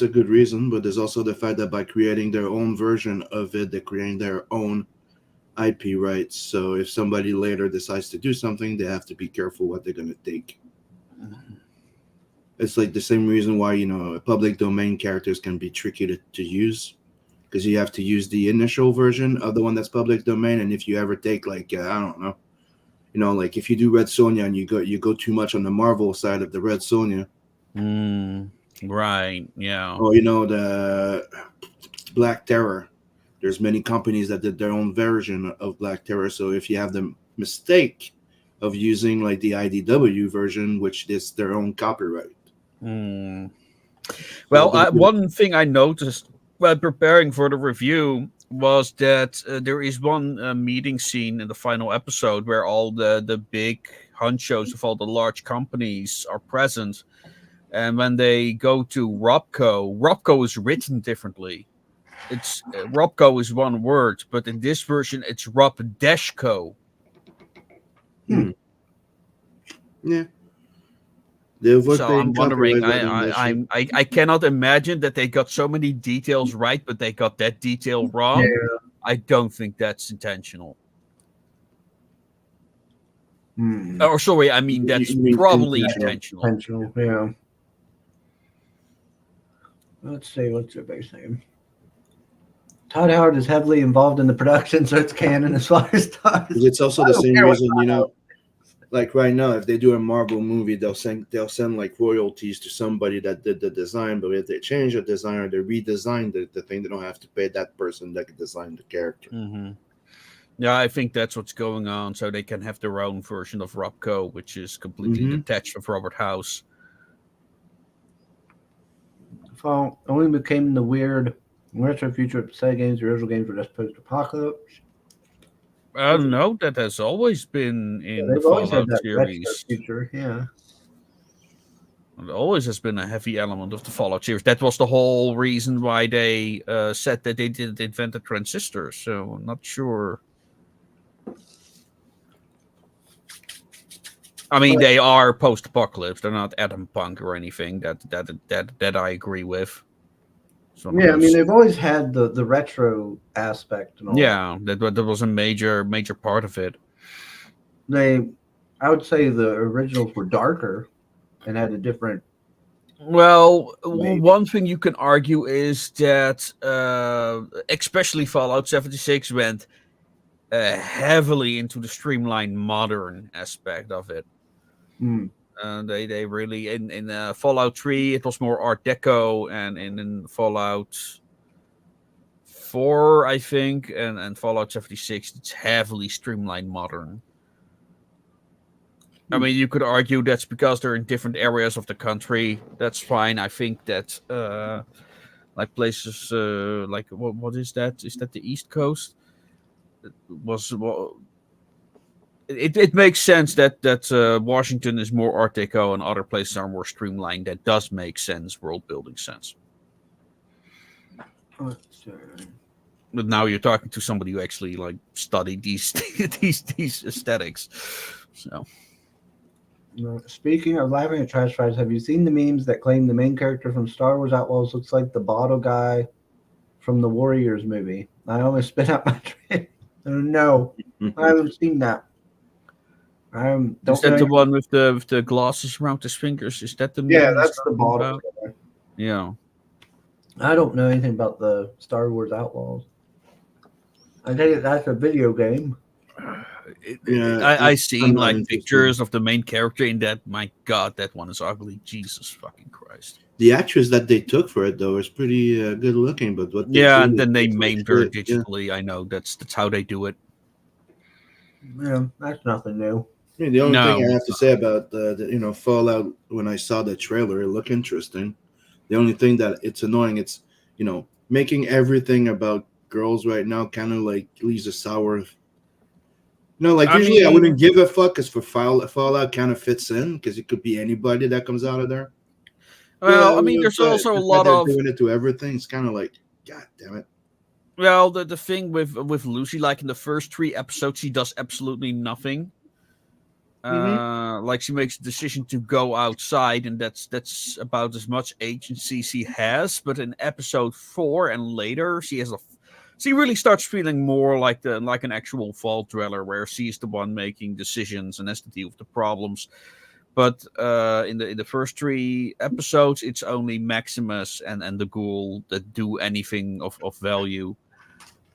a good reason, but there's also the fact that by creating their own version of it, they're creating their own IP rights. So if somebody later decides to do something, they have to be careful what they're going to take. It's like the same reason why, public domain characters can be tricky to use, because you have to use the initial version of the one that's public domain. And if you ever take like, I don't know, like if you do Red Sonja and you go too much on the Marvel side of the Red Sonja.
Right. Yeah.
Or, the Black Terror. There's many companies that did their own version of Black Terror. So if you have the mistake of using like the IDW version, which is their own copyright.
Well, one thing I noticed while preparing for the review was that there is one meeting scene in the final episode where all the big honchos of all the large companies are present. And when they go to Robco is written differently. It's Robco is one word, but in this version it's Rob-Co.
Yeah.
So I'm wondering. I cannot imagine that they got so many details right, but they got that detail wrong.
Yeah.
I don't think that's intentional. Or sorry, I mean that's probably intentional.
Intentional, yeah. Let's see, what's everybody's name? Todd Howard is heavily involved in the production, so it's canon as far as Todd.
It's also the same reason, like right now, if they do a Marvel movie, they'll send like royalties to somebody that did the design. But if they change the design or they redesign the thing, they don't have to pay that person that could design the character.
Yeah, I think that's what's going on, so they can have their own version of Robco, which is completely detached of Robert House.
So only became the weird retro future episode games. The original games were just post-apocalypse.
I don't know. That has always been in the Fallout series.
Future, yeah.
It always has been a heavy element of the Fallout series. That was the whole reason why they said that they didn't invent the transistor. So I'm not sure. I mean, they are post-apocalypse. They're not atom punk or anything. That I agree with.
Yeah, I mean, they've always had the retro aspect. And all
that was a major part of it.
I would say the originals were darker and had a different.
Well, one thing you can argue is that, especially Fallout 76 went heavily into the streamlined modern aspect of it. They really in Fallout 3 it was more Art Deco, and in Fallout 4 I think, and Fallout 76 it's heavily streamlined modern. I mean, you could argue that's because they're in different areas of the country. That's fine. I think that like places like what is that? Is that the East Coast? It makes sense that Washington is more Art Deco and other places are more streamlined. That does make sense, world building sense. But now you're talking to somebody who actually like studied these these aesthetics. So,
speaking of laughing at trash fries, have you seen the memes that claim the main character from Star Wars Outlaws looks like the bottle guy from the Warriors movie? I almost spit out my drink. No, I haven't seen that.
Is that the one with the glasses around his fingers? Is that the movie?
Yeah, that's the bottle.
Yeah.
I don't know anything about the Star Wars Outlaws. I think that's a video game.
I seen like pictures of the main character in that. My God, that one is ugly. Jesus fucking Christ.
The actress that they took for it though is pretty good looking, but what?
And then they maimed her digitally. Yeah. I know that's how they do it.
Yeah, that's nothing new.
Yeah, the only thing I have to say about the Fallout, when I saw the trailer, it looked interesting. The only thing that it's annoying, it's making everything about girls right now kind of like leaves a sour. Usually I wouldn't give a fuck because for Fallout kind of fits in because it could be anybody that comes out of there.
Well, there's also a lot of
doing it to everything. It's kind of like, God damn it.
Well, the thing with Lucy, like in the first 3 episodes, she does absolutely nothing. Like she makes a decision to go outside, and that's about as much agency she has. But in episode 4 and later, she really starts feeling more like an actual vault dweller, where she's the one making decisions and has to deal with the problems. But in the first 3 episodes, it's only Maximus and the ghoul that do anything of value.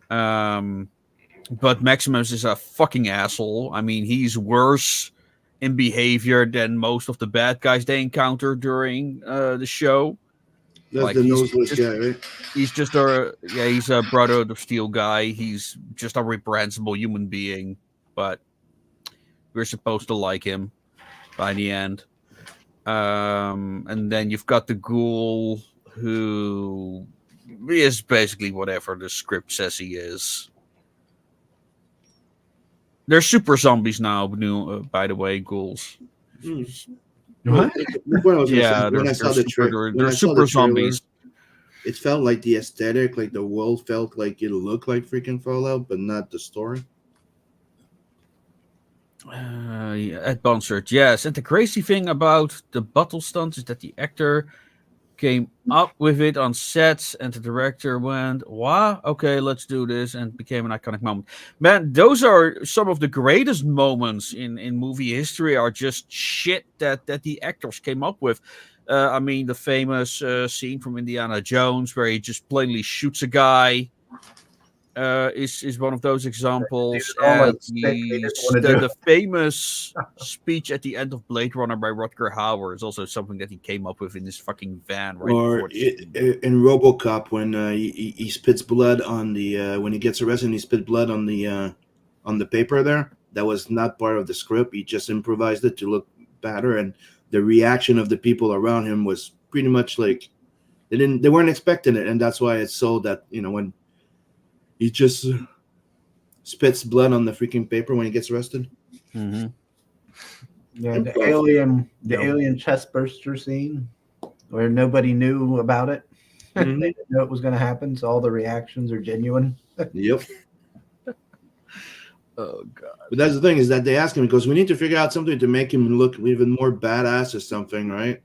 But Maximus is a fucking asshole. I mean, he's worse in behavior than most of the bad guys they encounter during the show.
That's
Like
the noseless guy, right?
He's a Brotherhood of Steel guy. He's just a reprehensible human being, but we're supposed to like him by the end. And then you've got the ghoul, who is basically whatever the script says he is. They're super zombies now, by the way, ghouls.
What?
Yeah,
when I saw the trailer,
they're super zombies.
It felt like the aesthetic, like the world felt like it looked like freaking Fallout, but not the story.
At Bonsert, yes. And the crazy thing about the bottle stunts is that the actor came up with it on sets, and the director went, "Wow, okay, let's do this," and became an iconic moment. Man, those are some of the greatest moments in movie history. Are just shit that the actors came up with. I mean, the famous scene from Indiana Jones where he just plainly shoots a guy is one of those examples. And the famous speech at the end of Blade Runner by Rutger Hauer is also something that he came up with in his fucking van. Right
or in RoboCop, when he spits blood on the when he gets arrested, and he spit blood on the paper there. That was not part of the script. He just improvised it to look better, and the reaction of the people around him was pretty much like they weren't expecting it, and that's why it's so that when he just spits blood on the freaking paper when he gets arrested.
Mm-hmm.
Yeah, the alien chest burster scene where nobody knew about it.
Mm-hmm.
They didn't know it was going to happen, so all the reactions are genuine.
Yep.
Oh god!
But that's the thing, is that they ask him, because we need to figure out something to make him look even more badass or something, right?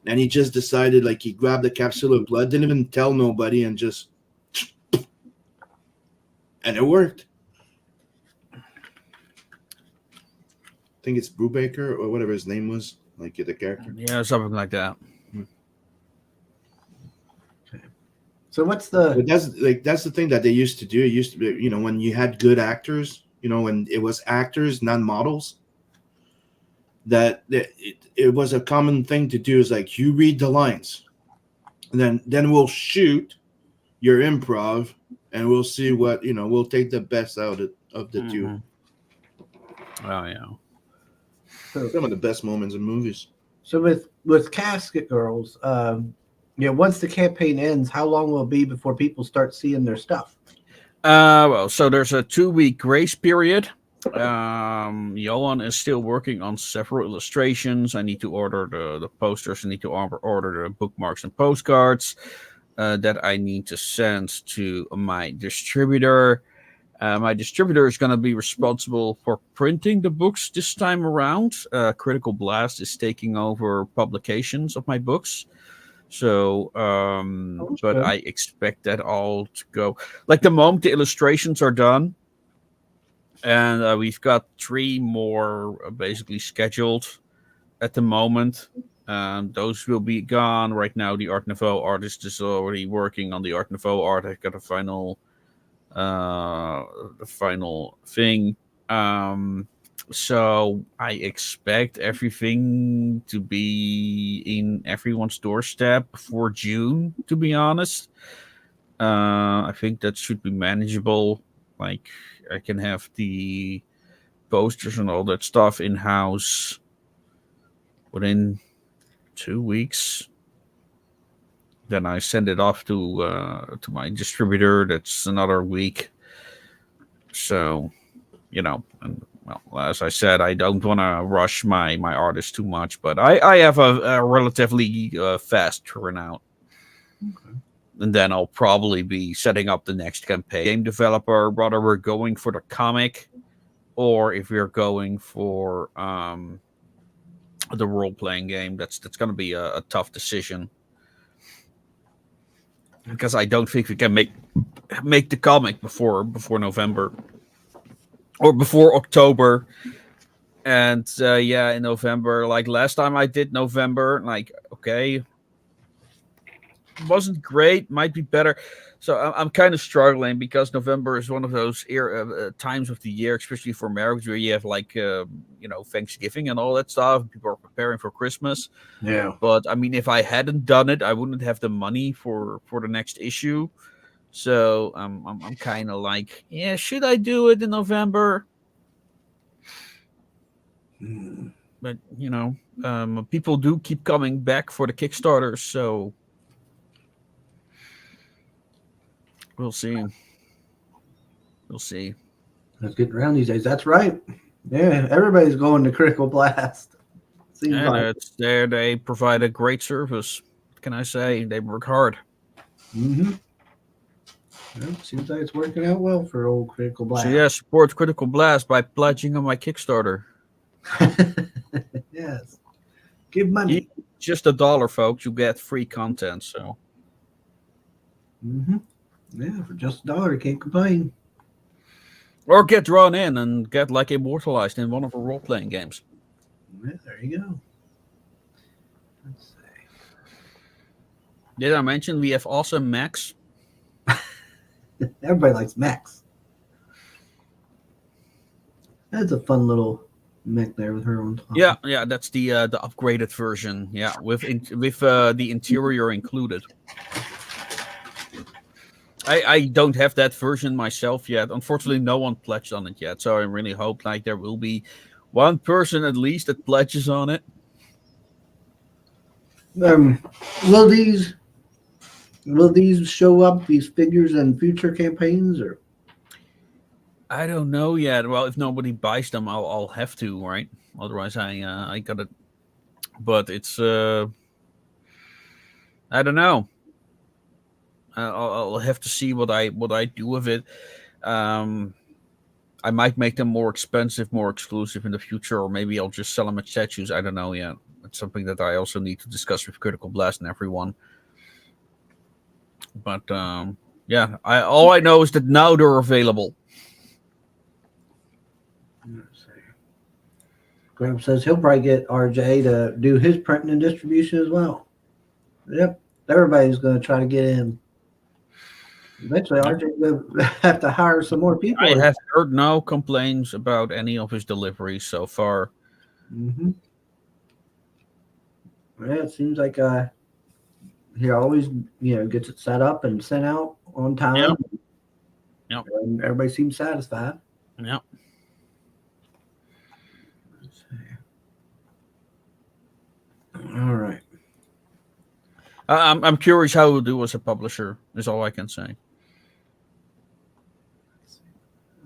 And he just decided, like, he grabbed the capsule of blood, didn't even tell nobody, and just. And it worked. I think it's Brubaker or whatever his name was, like the character.
Yeah, something like that.
So what's the?
But that's the thing that they used to do. It used to be, when you had good actors, when it was actors, not models. That it was a common thing to do. Is like, you read the lines, and then we'll shoot your improv. And we'll see what we'll take the best out of the two.
Oh yeah.
So,
some of the best moments in movies.
So with Casket Girls, once the campaign ends, how long will it be before people start seeing their stuff?
Well, so there's a 2-week grace period. Johan is still working on several illustrations. I need to order the posters. I need to order the bookmarks and postcards that I need to send to my distributor. My distributor is going to be responsible for printing the books this time around. Critical Blast is taking over publications of my books. So, but I expect that all to go. Like, the moment the illustrations are done, and we've got 3 more basically scheduled at the moment. Those will be gone. Right now, the Art Nouveau artist is already working on the Art Nouveau art. I got the final thing. So I expect everything to be in everyone's doorstep before June, to be honest. I think that should be manageable. Like, I can have the posters and all that stuff in-house within 2 weeks. Then I send it off to my distributor. That's another week. So, and, well, as I said, I don't want to rush my artist too much, but I have a relatively fast turnout. Okay. And then I'll probably be setting up the next campaign. Game developer, rather, we're going for the comic. or if we're going for the role-playing game. That's going to be a tough decision, because I don't think we can make the comic before November or before October. And in November, like last time I did November, like, okay, wasn't great, might be better. So I'm kind of struggling, because November is one of those times of the year, especially for Americans, where you have like Thanksgiving and all that stuff. People are preparing for Christmas.
Yeah.
But I mean, if I hadn't done it, I wouldn't have the money for the next issue. So I'm kind of like, yeah, should I do it in November? But people do keep coming back for the Kickstarter, so we'll see. We'll see.
Let's get around these days. That's right. Yeah, everybody's going to Critical Blast.
Seems like it's there. They provide a great service. What can I say? They work hard.
Mm-hmm. Well, seems like it's working out well for old Critical Blast.
So yeah, support Critical Blast by pledging on my Kickstarter.
Yes. Give money.
Just $1, folks. You get free content. So.
Mm-hmm. Yeah, for just $1, you can't complain.
Or get drawn in and get like immortalized in one of our role-playing games.
Yeah, there you go. Let's see.
Did I mention we have awesome mechs?
Everybody likes mechs. That's a fun little mech there with her on top.
Yeah, that's the upgraded version. Yeah, with the interior included. I don't have that version myself yet. Unfortunately, no one pledged on it yet. So I really hope like there will be one person at least that pledges on it.
Will these show up, these figures, in future campaigns, or?
I don't know yet. Well, if nobody buys them, I'll have to, right? Otherwise, I gotta. But it's I don't know. I'll have to see what I do with it. I might make them more expensive, more exclusive in the future, or maybe I'll just sell them as statues. I don't know yet. It's something that I also need to discuss with Critical Blast and everyone. But all I know is that now they're available.
Let's see. Graham says he'll probably get RJ to do his printing and distribution as well. Yep, everybody's going to try to get in. Eventually, RJ will have to hire some more people.
I have heard no complaints about any of his deliveries so far.
Mm-hmm. Yeah, it seems like he always gets it set up and sent out on time.
Yep.
And everybody seems satisfied.
Yep.
Let's see. All right.
I'm curious how he'll do as a publisher. Is all I can say.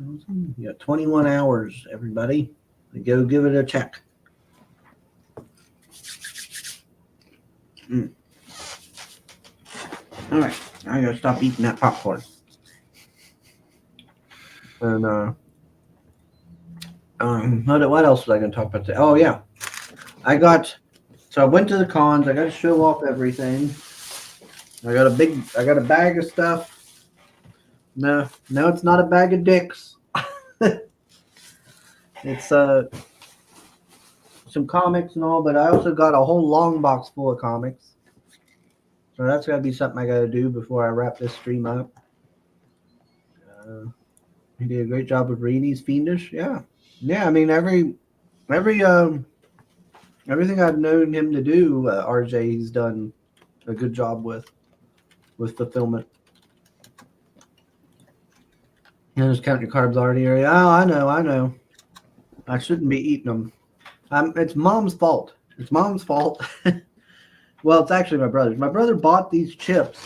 You got 21 hours, everybody. Go give it a check. All right, I gotta stop eating that popcorn. And what else was I gonna talk about today? Oh yeah, I went to the cons. I got to show off everything. I got a bag of stuff. No, it's not a bag of dicks. It's some comics and all, but I also got a whole long box full of comics. So that's got to be something I got to do before I wrap this stream up. He did a great job with reading. He's fiendish. Yeah. I mean, everything I've known him to do, RJ, he's done a good job with fulfillment. Just counting your carbs already. Oh, I know. I shouldn't be eating them. It's Mom's fault. Well, it's actually my brother's. My brother bought these chips,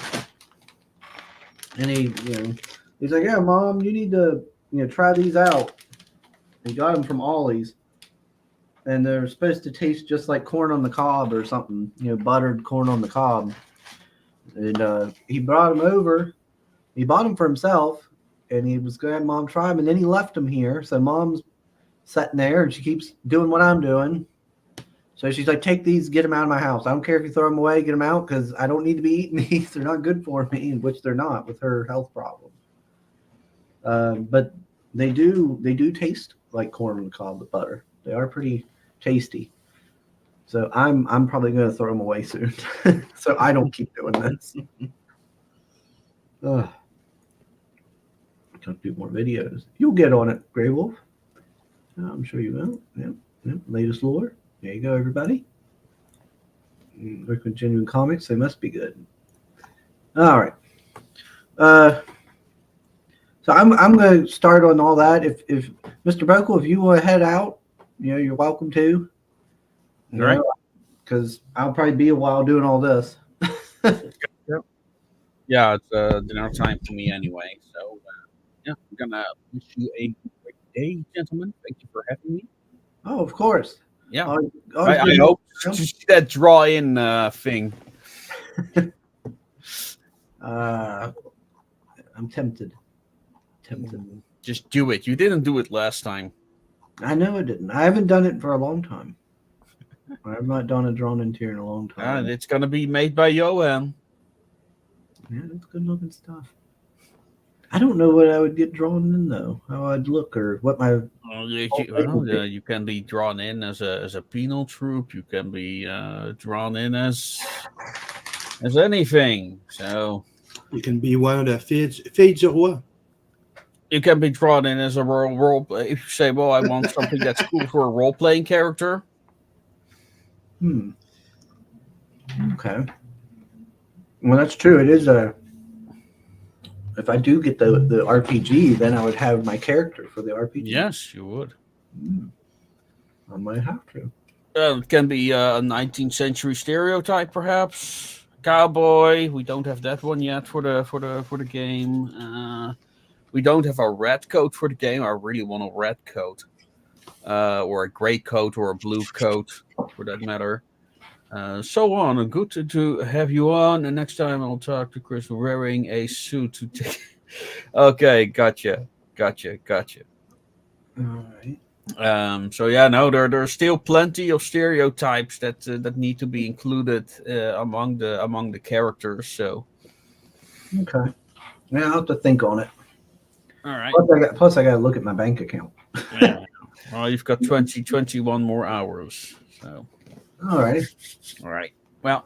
and he's like, "Yeah, Mom, you need to try these out." He got them from Ollie's, and they're supposed to taste just like corn on the cob or something, buttered corn on the cob. And he brought them over. He bought them for himself, and he was going to have Mom try them, and then he left them here. So Mom's sitting there, and she keeps doing what I'm doing. So she's like, take these, get them out of my house. I don't care if you throw them away, get them out, because I don't need to be eating these. They're not good for me, which they're not with her health problem. But they do taste like corn on the cob with butter. They are pretty tasty. So I'm probably going to throw them away soon, so I don't keep doing this. Ugh. I can't do more videos. You'll get on it, Grey Wolf. I'm sure you will. Yep. Latest lore. There you go, everybody. Work with genuine comics. They must be good. All right. So I'm going to start on all that. If Mr. Bokel, if you want to head out, you're welcome to.
All right.
Because I'll probably be a while doing all this.
Yep. Yeah, it's dinner time for me anyway. So yeah, I'm gonna wish you a great day, gentlemen. Thank you for having me.
Oh, of course.
Yeah. I hope to see that draw in thing.
I'm tempted.
Just do it. You didn't do it last time.
I know I didn't. I haven't done it for a long time. I've not done a drawn in tier in a long time.
It's gonna be made by Johan.
Yeah, that's good looking stuff. I don't know what I would get drawn in though. How I'd look or what my.
You can be drawn in as a penal troop. You can be drawn in as anything. So
you can be one of the Fades du Roi.
You can be drawn in as a role. If you say, "Well, I want something that's cool for a role playing character."
Okay. Well, that's true. It is a. If I do get the RPG, then I would have my character for the RPG.
Yes, you would.
I might have to.
It can be a 19th century stereotype, perhaps. Cowboy. We don't have that one yet for the game. We don't have a red coat for the game. I really want a red coat, or a gray coat, or a blue coat, for that matter. So on. Good to have you on. And next time I'll talk to Chris wearing a suit to take. Okay, gotcha.
All right.
So yeah, no, there's still plenty of stereotypes that need to be included among the characters. So.
Okay. Yeah, I'll have to think on it.
All right.
Plus, I got to look at my bank account.
Yeah. Well, you've got 21 more hours. So.
All right.
All right. Well,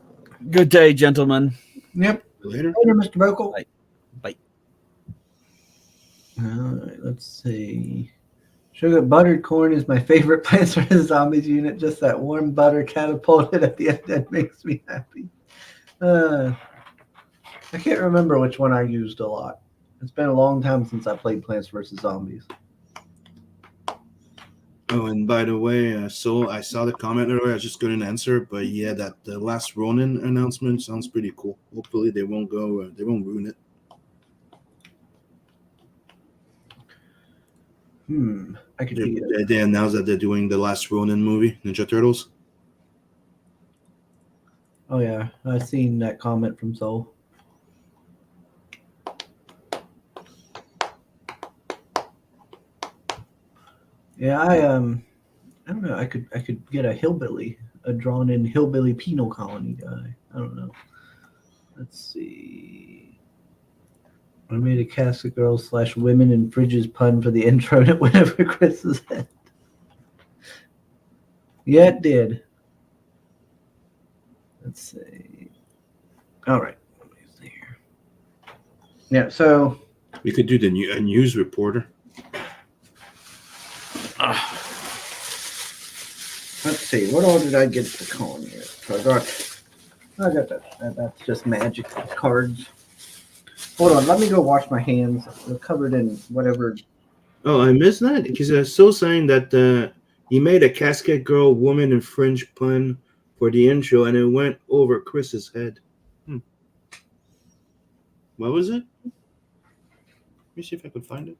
good day, gentlemen.
Yep.
Later,
Mr. Bokel.
Bye.
All right. Let's see. Sugar buttered corn is my favorite Plants vs. Zombies unit. Just that warm butter catapulted at the end that makes me happy. I can't remember which one I used a lot. It's been a long time since I played Plants vs. Zombies.
Oh, and by the way, so I saw the comment earlier. I just couldn't answer, but yeah, that the last Ronin announcement sounds pretty cool. Hopefully, they won't ruin it.
I could see it.
They announced that they're doing the last Ronin movie, Ninja Turtles.
Oh yeah, I've seen that comment from Soul. Yeah, I don't know. I could get a drawn in hillbilly penal colony guy. I don't know. Let's see. I made a casket girl / women in fridges pun for the intro that went over Chris's head. Yeah, it did. Let's see. All right. Let me see here. Yeah, so
We could do a news reporter.
Let's see. What all did I get to colony here? So I got that. That's just magic cards. Hold on. Let me go wash my hands. They're covered in whatever.
Oh, I missed that because I was still saying that he made a casket girl woman in fringe pun for the intro, and it went over Chris's head. What was it? Let me see if I can find it.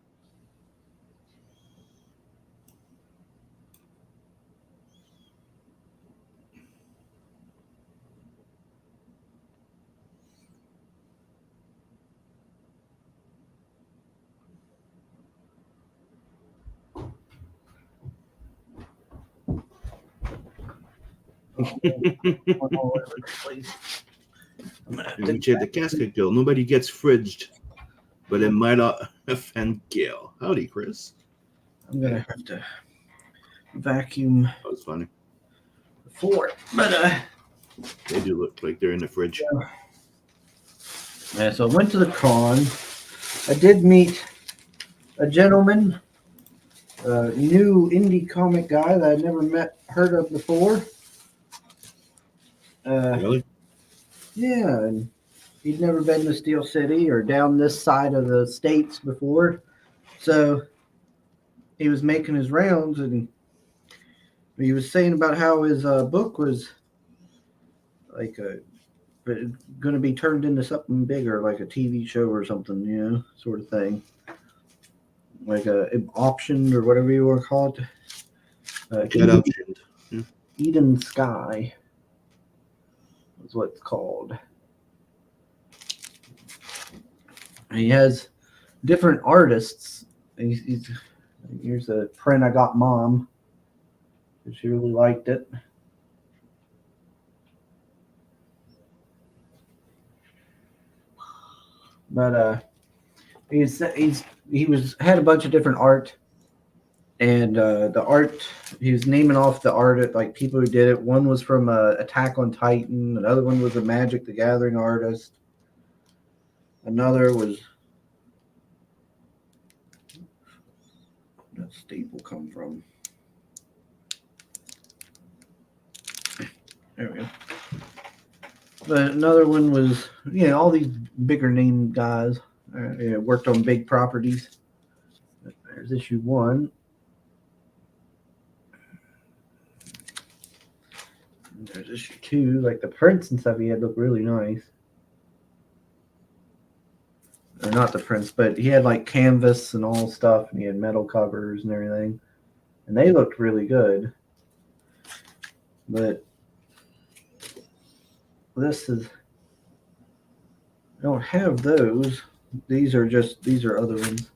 all over the place.
And we check the casket girl. Nobody gets fridged, but it might offend Gail. Howdy, Chris.
I'm gonna have to vacuum
That was funny.
the floor, but
They do look like they're in the fridge.
yeah. So I went to the con. I did meet a gentleman, a new indie comic guy that I'd never heard of before.
Really?
Yeah, and he'd never been to Steel City or down this side of the states before. So he was making his rounds, and he was saying about how his book was like going to be turned into something bigger, like a TV show or something, sort of thing. Like optioned or whatever you want to call it.
Get optioned. Yeah.
Eden Sky is what it's called. And he has different artists. Here's a print I got Mom. She really liked it. But he had a bunch of different art, and the art he was naming off the art like people who did it. One was from Attack on Titan. Another one was a Magic the Gathering artist. Another was where does staple come from? There we go. But another one was, all these bigger name guys worked on big properties. There's issue 1. And there's issue 2. Like the prints and stuff he had looked really nice. Or not the prints, but he had like canvas and all stuff, and he had metal covers and everything. And they looked really good. But this is, I don't have those. These are other ones.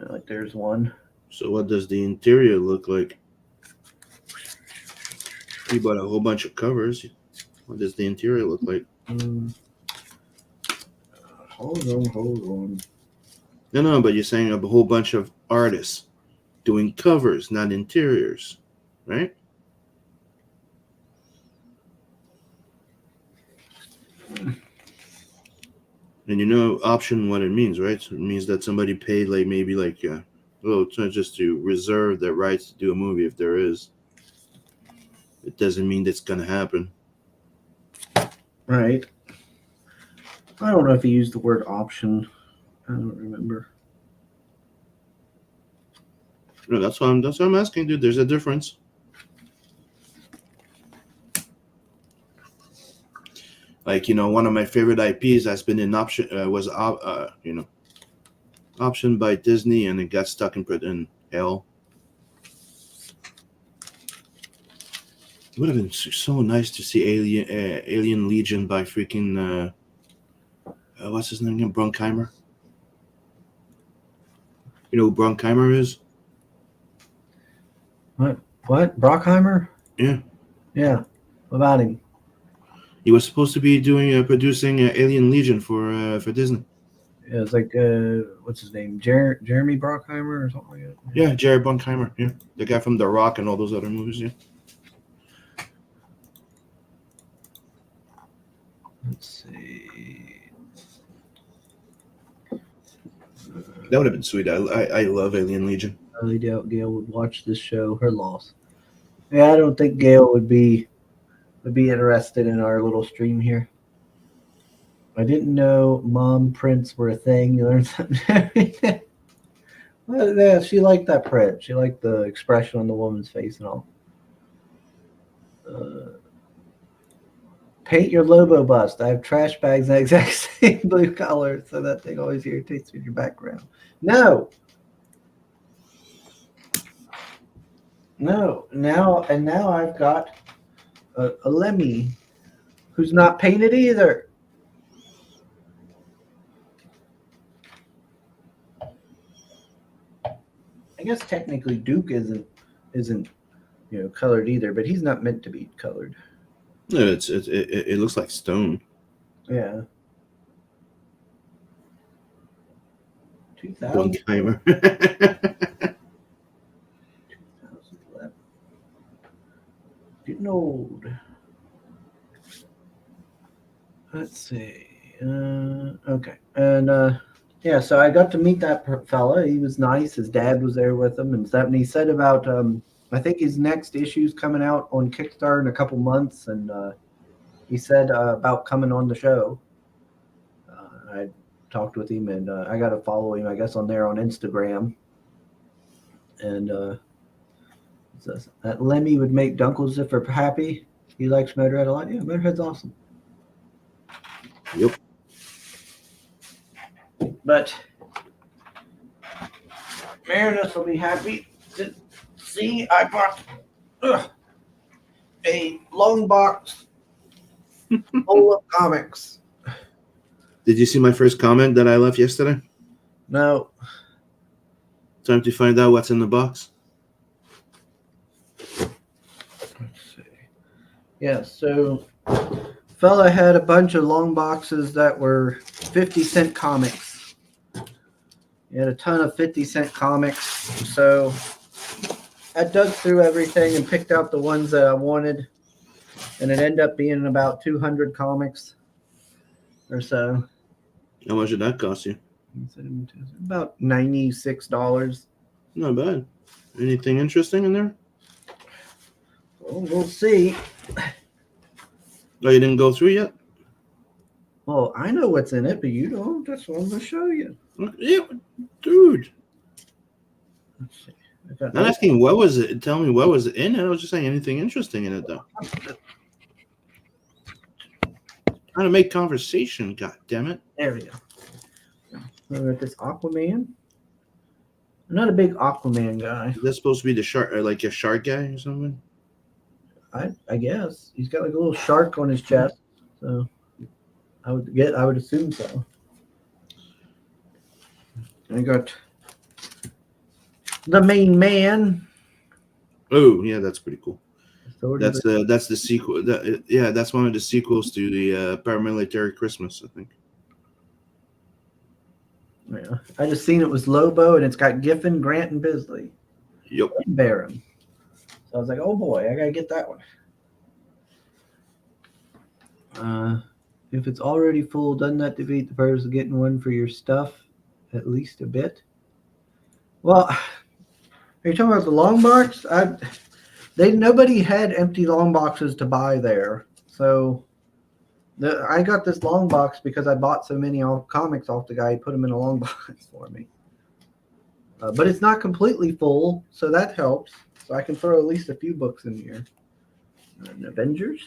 Like there's one.
So what does the interior look like? You bought a whole bunch of covers. What does the interior look like?
Hold on.
No, but you're saying a whole bunch of artists doing covers, not interiors, right? And option what it means, right? So it means that somebody paid it's not just to reserve the rights to do a movie if there is. It doesn't mean that's going to happen.
Right. I don't know if he used the word option. I don't remember.
No, that's what I'm asking, dude. There's a difference. Like, one of my favorite IPs has been in option optioned by Disney, and it got stuck in hell. It would have been so nice to see Alien Legion by freaking what's his name again? Brunkheimer. You know who Brunkheimer is?
What? Brockheimer?
Yeah.
Yeah. What about him?
He was supposed to be producing Alien Legion for Disney.
Yeah, it's like what's his name? Jeremy Brockheimer or something like that.
Yeah, Jerry Brunkheimer. Yeah, the guy from The Rock and all those other movies. Yeah.
Let's see.
That would have been sweet. I love Alien Legion.
I really doubt Gail would watch this show. Her loss. Yeah, I don't think Gail would be interested in our little stream here. I didn't know mom prints were a thing. You learned something. Well, yeah, she liked that print. She liked the expression on the woman's face and all. Paint your Lobo bust. I have trash bags in the exact same blue color, so that thing always irritates me in your background. No. Now I've got a Lemmy who's not painted either. I guess technically Duke isn't colored either, but he's not meant to be colored.
No, it looks like stone.
Yeah. 2000.
One timer.
2011. Getting old. Let's see. Okay. And yeah, so I got to meet that fella. He was nice. His dad was there with him and stuff. And he said about, I think his next issue's coming out on Kickstarter in a couple months. And he said about coming on the show. I talked with him, and I got to follow him, I guess, on there on Instagram. And that Lemmy would make Dunkelziffer happy. He likes Motorhead a lot. Yeah, Motorhead's awesome.
Yep.
But Meredith will be happy to see I bought a long box full of comics.
Did you see my first comment that I left yesterday?
No.
Time to find out what's in the box.
Let's see. Yeah, so fella had a bunch of long boxes that were 50-cent comics. He had a ton of 50-cent comics. So I dug through everything and picked out the ones that I wanted. And it ended up being about 200 comics or so.
How much did that cost you?
About $96.
Not bad. Anything interesting in there?
Well, we'll see.
Oh, you didn't go through yet?
Well, I know what's in it, but you don't. That's what I'm going to show you.
Yeah, dude.
Let's see.
Not asking what was it. Tell me what was in it. I was just saying anything interesting in it, though. Trying to make conversation. God damn it.
There we go. So we got this Aquaman. I'm not a big Aquaman guy.
Is that supposed to be the shark, or like a shark guy or something?
I guess he's got like a little shark on his chest, so I would assume so. I got the main man.
Oh, yeah, that's pretty cool. That's
the
the sequel. That's one of the sequels to the Paramilitary Christmas, I think.
Yeah, I just seen it was Lobo, and it's got Giffen, Grant, and Bisley.
Yep.
And Baron. So I was like, oh boy, I gotta get that one. If it's already full, doesn't that defeat the purpose of getting one for your stuff at least a bit? Well, are you talking about the long box? Nobody had empty long boxes to buy there, so I got this long box because I bought so many comics off the guy. He put them in a long box for me. But it's not completely full, so that helps. So I can throw at least a few books in here. Avengers,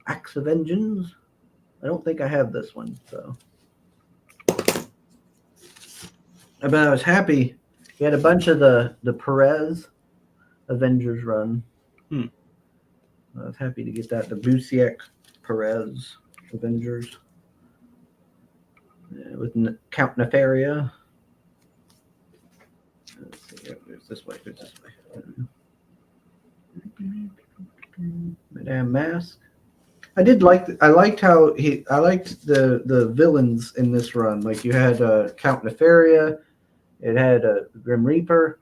Acts of Vengeance. I don't think I have this one, so. But I was happy. He had a bunch of the Perez Avengers run. I was happy to get that. The Busiek Perez Avengers. With Count Nefaria. Let's see. It's this way. It's this way. Madame Mask. I liked the villains in this run. Like you had Count Nefaria. It had Grim Reaper.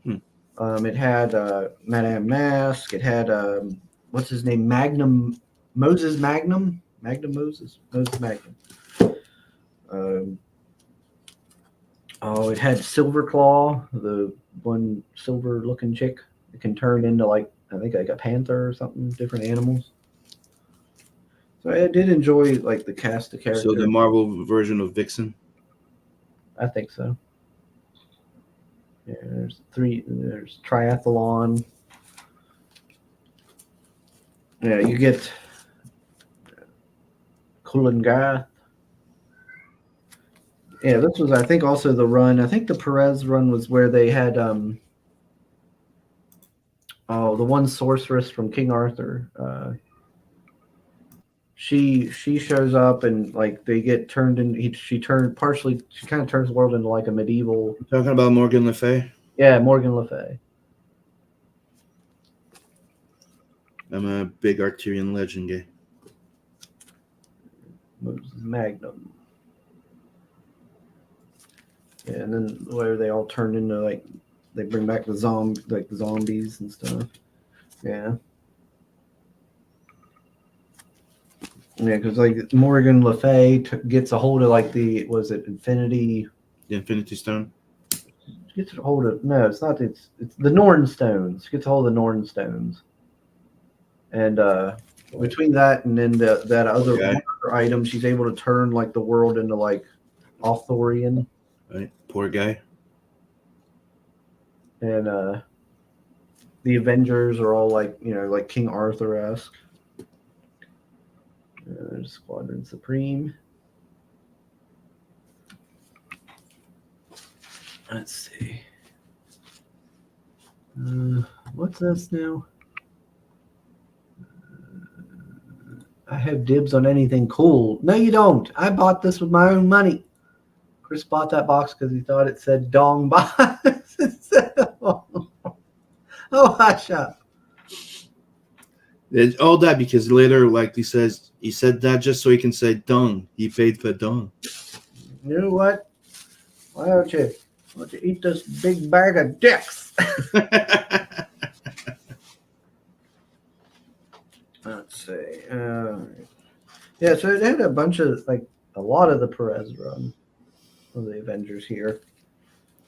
It had Madame Mask. It had what's his name? Moses Magnum. Moses Magnum. It had Silverclaw, the one silver-looking chick. It can turn into I think like a panther or something, different animals. So I did enjoy the cast of characters.
So the Marvel version of Vixen.
I think so. Yeah, there's Triathlon. Yeah, you get Kulangath. Yeah, this was, I think, also the run. I think the Perez run was where they had the one sorceress from King Arthur. she shows up and like they get turned in. She kind of turns the world into like a medieval.
Talking about Morgan Le Fay.
Yeah, Morgan Le Fay.
I'm a big Arthurian legend guy.
Moses Magnum. Yeah, and then where they all turned into like they bring back the zombies and stuff. Yeah. Yeah, because like Morgan Le Fay gets a hold of like was it Infinity?
The Infinity Stone.
Gets a hold of it's not it's the Norn Stones. Gets a hold of the Norn Stones, and between that and then that other item, she's able to turn like the world into like Arthurian.
Right, poor guy.
And the Avengers are all like like King Arthur-esque. There's Squadron Supreme. Let's see. What's this now? I have dibs on anything cool. No, you don't. I bought this with my own money. Chris bought that box because he thought it said Dong Box. Oh, hush up.
It's all that because later, like he says, he said that just so he can say dung. He paid for dung.
You know what? Why don't you eat this big bag of dicks? Let's see. Yeah, so they had a lot of the Perez run of the Avengers here.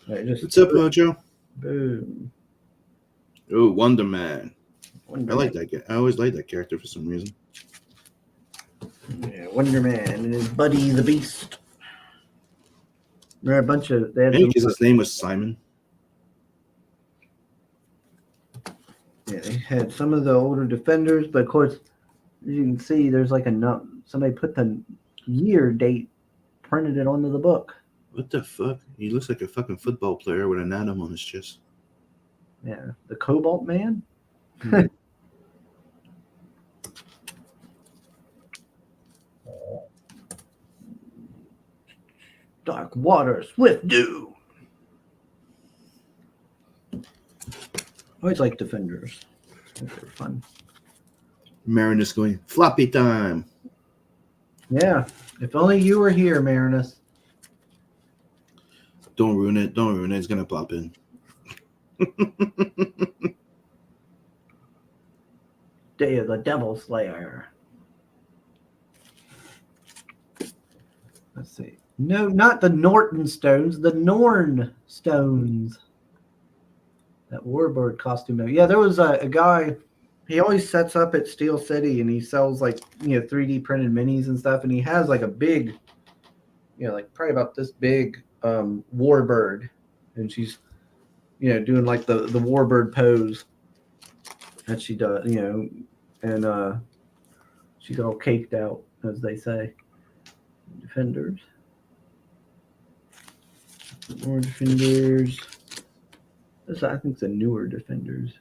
What's up, Mojo?
Boom.
Oh, Wonder Man. I like that guy. I always liked that character for some reason.
Yeah, Wonder Man and his buddy the Beast. There are a bunch of.
Maybe because his name was Simon.
Yeah, they had some of the older Defenders, but of course, as you can see, there's like somebody put the year date, printed it onto the book.
What the fuck? He looks like a fucking football player with an atom on his chest.
Yeah, the Cobalt Man. Dark water, swift dew. Always like Defenders. They're fun.
Marinus going, floppy time.
Yeah. If only you were here, Marinus.
Don't ruin it. Don't ruin it. It's going to pop in.
Day of the Devil Slayer. Let's see. No, not the Norton Stones, the Norn Stones. That Warbird costume. Yeah, there was a guy. He always sets up at Steel City and he sells like 3D printed minis and stuff. And he has like a big, like probably about this big Warbird, and she's doing like the Warbird pose that she does, and she's all caked out, as they say. Defenders. More Defenders. This, I think, is a newer Defenders.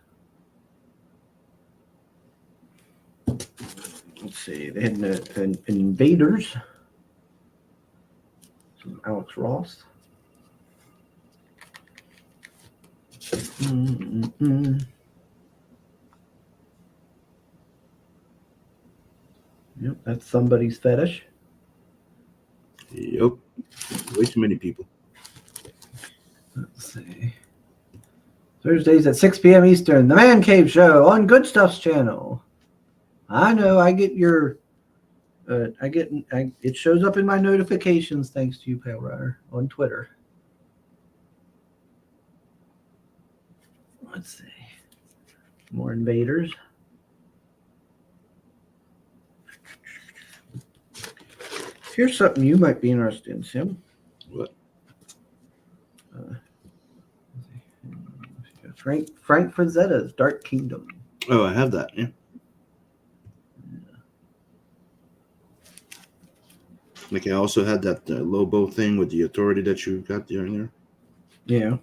Let's see. They had an Invaders. Some Alex Ross. Yep, that's somebody's fetish.
Yep. Way too many people.
Let's see. Thursdays at 6 p.m. Eastern, the Man Cave Show on Good Stuff's channel. I know. I get your. It shows up in my notifications thanks to you, Pale Rider, on Twitter. Let's see. More Invaders. Here's something you might be interested in, Sim.
What?
Frank Frazetta's Dark Kingdom.
Oh, I have that. Yeah. Like I also had that Lobo thing with the authority that you got there in there.
Yeah.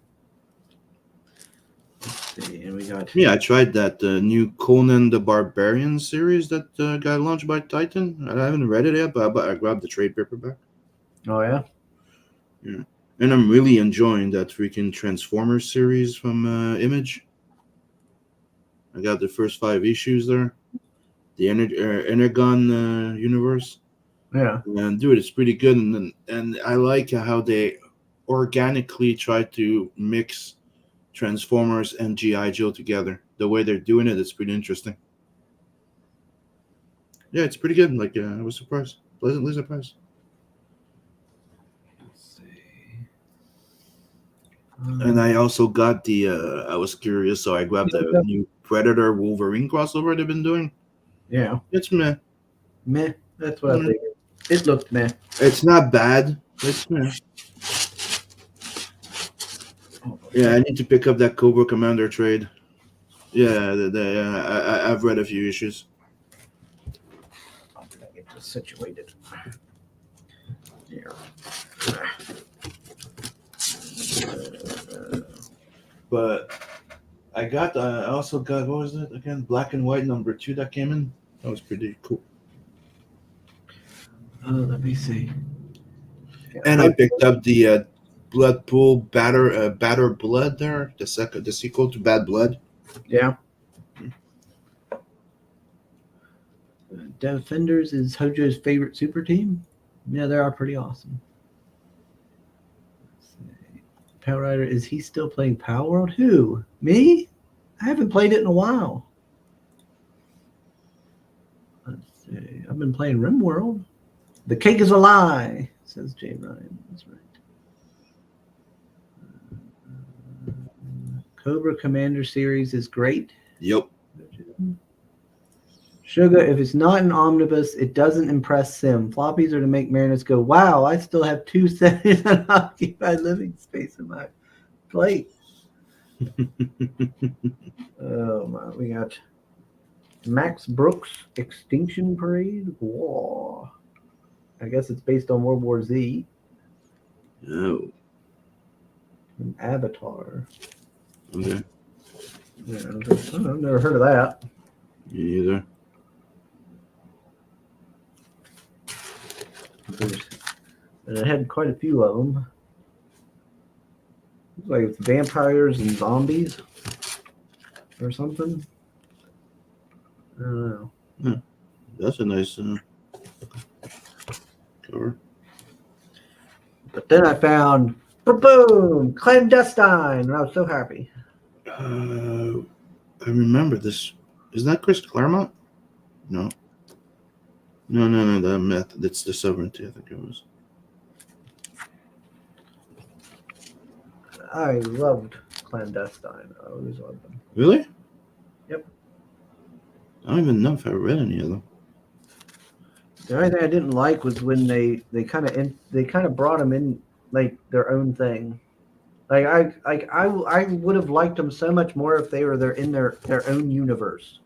Let's see, and we got God.
Yeah, I tried that new Conan the Barbarian series that got launched by Titan. I haven't read it yet, but I grabbed the trade paperback.
Oh yeah.
Yeah, and I'm really enjoying that freaking Transformers series from Image. I got the first 5 issues there. The Energon universe.
Yeah.
And dude, it's pretty good, and I like how they organically try to mix Transformers and GI Joe together. The way they're doing it, it's pretty interesting. Yeah, it's pretty good. Like I was surprised, pleasantly surprised.
Let's see.
And I also got the. I was curious, so I grabbed the new Predator Wolverine crossover they've been doing.
Yeah.
It's meh.
Meh. That's what I figured. It looked meh.
It's not bad. It's meh. Yeah, I need to pick up that Cobra Commander trade. Yeah, I've read a few issues.
I'm gonna get this situated. Here.
But I also got, what was it again? Black and White #2 that came in. That was pretty cool.
Let me see. Yeah,
And I picked up the Bloodpool Batter Blood there, the sequel to Bad Blood.
Yeah. Defenders is Hojo's favorite super team. Yeah, they are pretty awesome. Let's see. Power Rider, is he still playing Power World? Who? Me? I haven't played it in a while. Let's see. I've been playing RimWorld. The cake is a lie, says Jay Ryan. That's right. Cobra Commander series is great.
Yep.
Sugar, if it's not an omnibus, it doesn't impress Sim. Floppies are to make Marinus go, wow, I still have 2 settings on occupied living space in my plate. Oh, my. We got Max Brooks Extinction Parade. Whoa. I guess it's based on World War Z.
Oh.
And Avatar.
Okay.
Yeah, I've never heard of that.
Me either.
And I had quite a few of them. Looks like it's vampires and zombies or something. I don't know.
That's a nice cover.
But then I found, boom, Clandestine, and I was so happy.
I remember this. Is that Chris Claremont? No. No. The Myth. That's the Sovereignty, I think it was.
I loved Clandestine. I always loved them.
Really?
Yep.
I don't even know if I read any of them.
The only thing I didn't like was when they kind of brought them in like their own thing. Like I would have liked them so much more if they were in their own universe.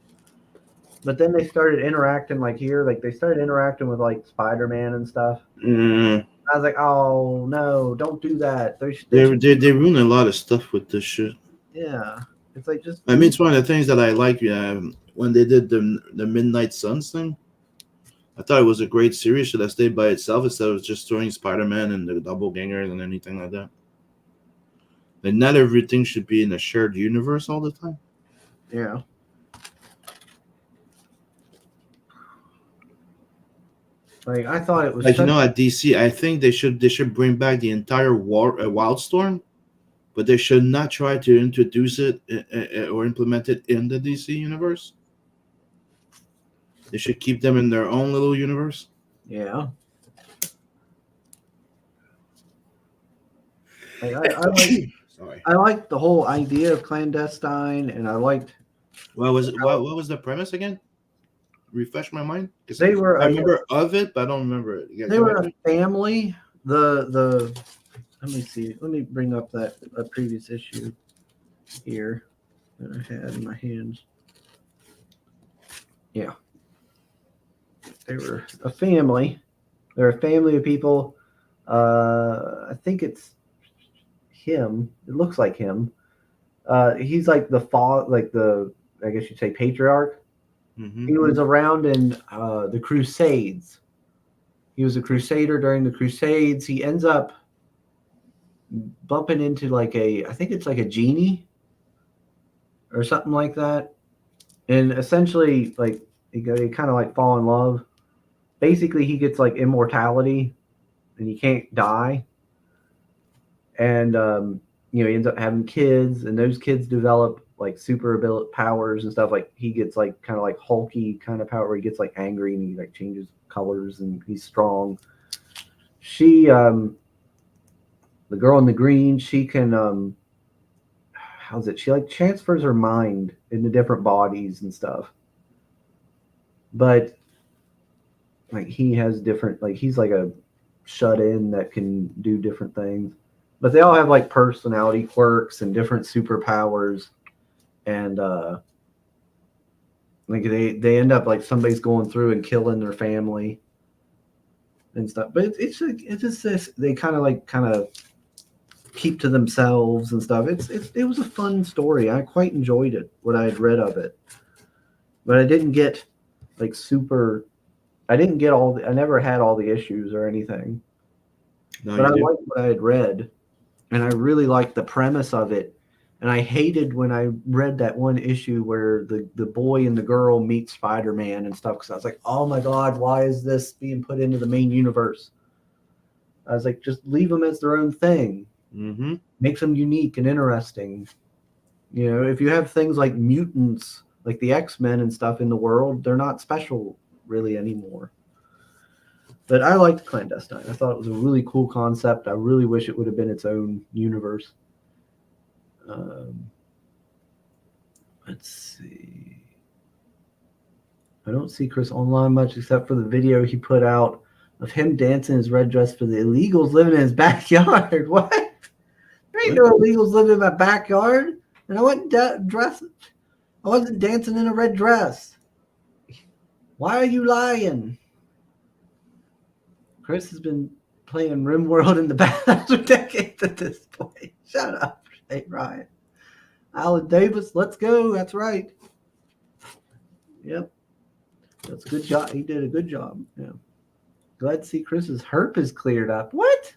But then they started interacting like here, like they started interacting with like Spider-Man and stuff.
Mm.
I was like, oh no, don't do that.
They ruin a lot of stuff with this shit.
Yeah, it's like just.
I mean, it's one of the things that I like. When they did the Midnight Suns thing, I thought it was a great series. Should have stayed by itself instead of just throwing Spider-Man and the Doppelgangers and anything like that. Like, not everything should be in a shared universe all the time.
Yeah. Like I thought it was
like at DC, I think they should bring back the entire Wildstorm, but they should not try to introduce it or implement it in the DC universe. They should keep them in their own little universe.
Yeah. I liked the whole idea of Clandestine, and I liked.
What was the premise again? Refresh my mind.
They were.
I remember of it, but I don't remember it.
They were a family. The let me see. Let me bring up that previous issue here that I had in my hands. Yeah. They were a family. They're a family of people. I think it's him. It looks like him. He's like I guess you'd say patriarch.
Mm-hmm.
He was around in the Crusades. He was a crusader during the Crusades. He ends up bumping into I think it's like a genie or something like that, and essentially they kind of like fall in love. Basically, he gets like immortality, and he can't die, and he ends up having kids, and those kids develop like super ability powers and stuff. Like he gets like kind of like hulky kind of power where he gets like angry and he like changes colors and he's strong. She the girl in the green, she can how's it? She like transfers her mind into different bodies and stuff. But like he has different he's like a shut in that can do different things. But they all have like personality quirks and different superpowers. And like they end up like somebody's going through and killing their family and stuff. But it's just this they kind of keep to themselves and stuff. It was a fun story. I quite enjoyed it, what I had read of it. But I didn't get like super I didn't get I never had all the issues or anything.
No,
but I
you
liked what I had read, and I really liked the premise of it. And I hated when I read that one issue where the boy and the girl meet Spider-Man and stuff, because I was like, oh my God, why is this being put into the main universe? I was like, just leave them as their own thing.
Mm-hmm.
Makes them unique and interesting. If you have things like mutants, like the X-Men and stuff in the world, they're not special really anymore. But I liked Clandestine. I thought it was a really cool concept. I really wish it would have been its own universe. Let's see. I don't see Chris online much except for the video he put out of him dancing his red dress for the illegals living in his backyard. What? There ain't no illegals living in my backyard. And I wasn't I wasn't dancing in a red dress. Why are you lying? Chris has been playing RimWorld in the bathhouse for decades at this point. Shut up, hey Ryan. Alan Davis, let's go. That's right. Yep. That's a good job. He did a good job. Yeah. Glad to see Chris's herp is cleared up. What?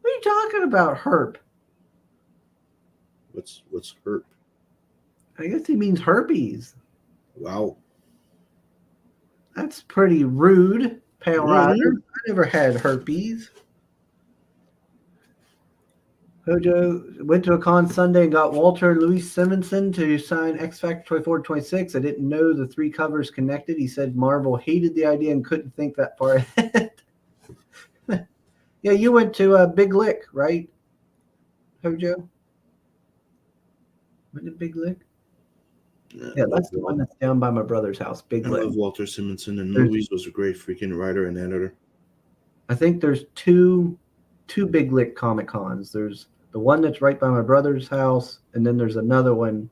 What are you talking about, herp?
What's herp?
I guess he means herpes.
Wow.
That's pretty rude, Pale Rider.
Mm-hmm.
I never had herpes. Hojo went to a con Sunday and got Walter and Louise Simonson to sign X Factor 24-26. I didn't know the 3 covers connected. He said Marvel hated the idea and couldn't think that far ahead. Yeah, you went to a Big Lick, right, Hojo? Went to Big Lick? Yeah, that's the one that's down by my brother's house, Big Lick.
I love Walter Simonson, and Louise was a great freaking writer and editor.
I think there's two Big Lick Comic Cons. There's the one that's right by my brother's house, and then there's another one,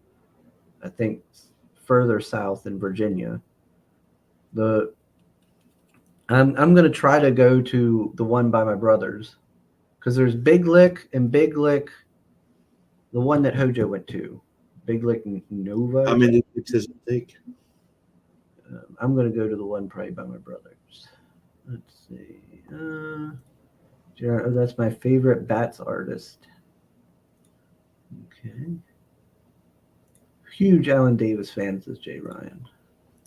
I think, further south in Virginia. I'm going to try to go to the one by my brother's, because there's Big Lick and Big Lick, the one that Hojo went to, Big Lick Nova.
How many licks does it take?
I'm going to go to the one probably by my brother's. Let's see. That's my favorite Bats artist. Okay. Huge Alan Davis fan, says Jay Ryan.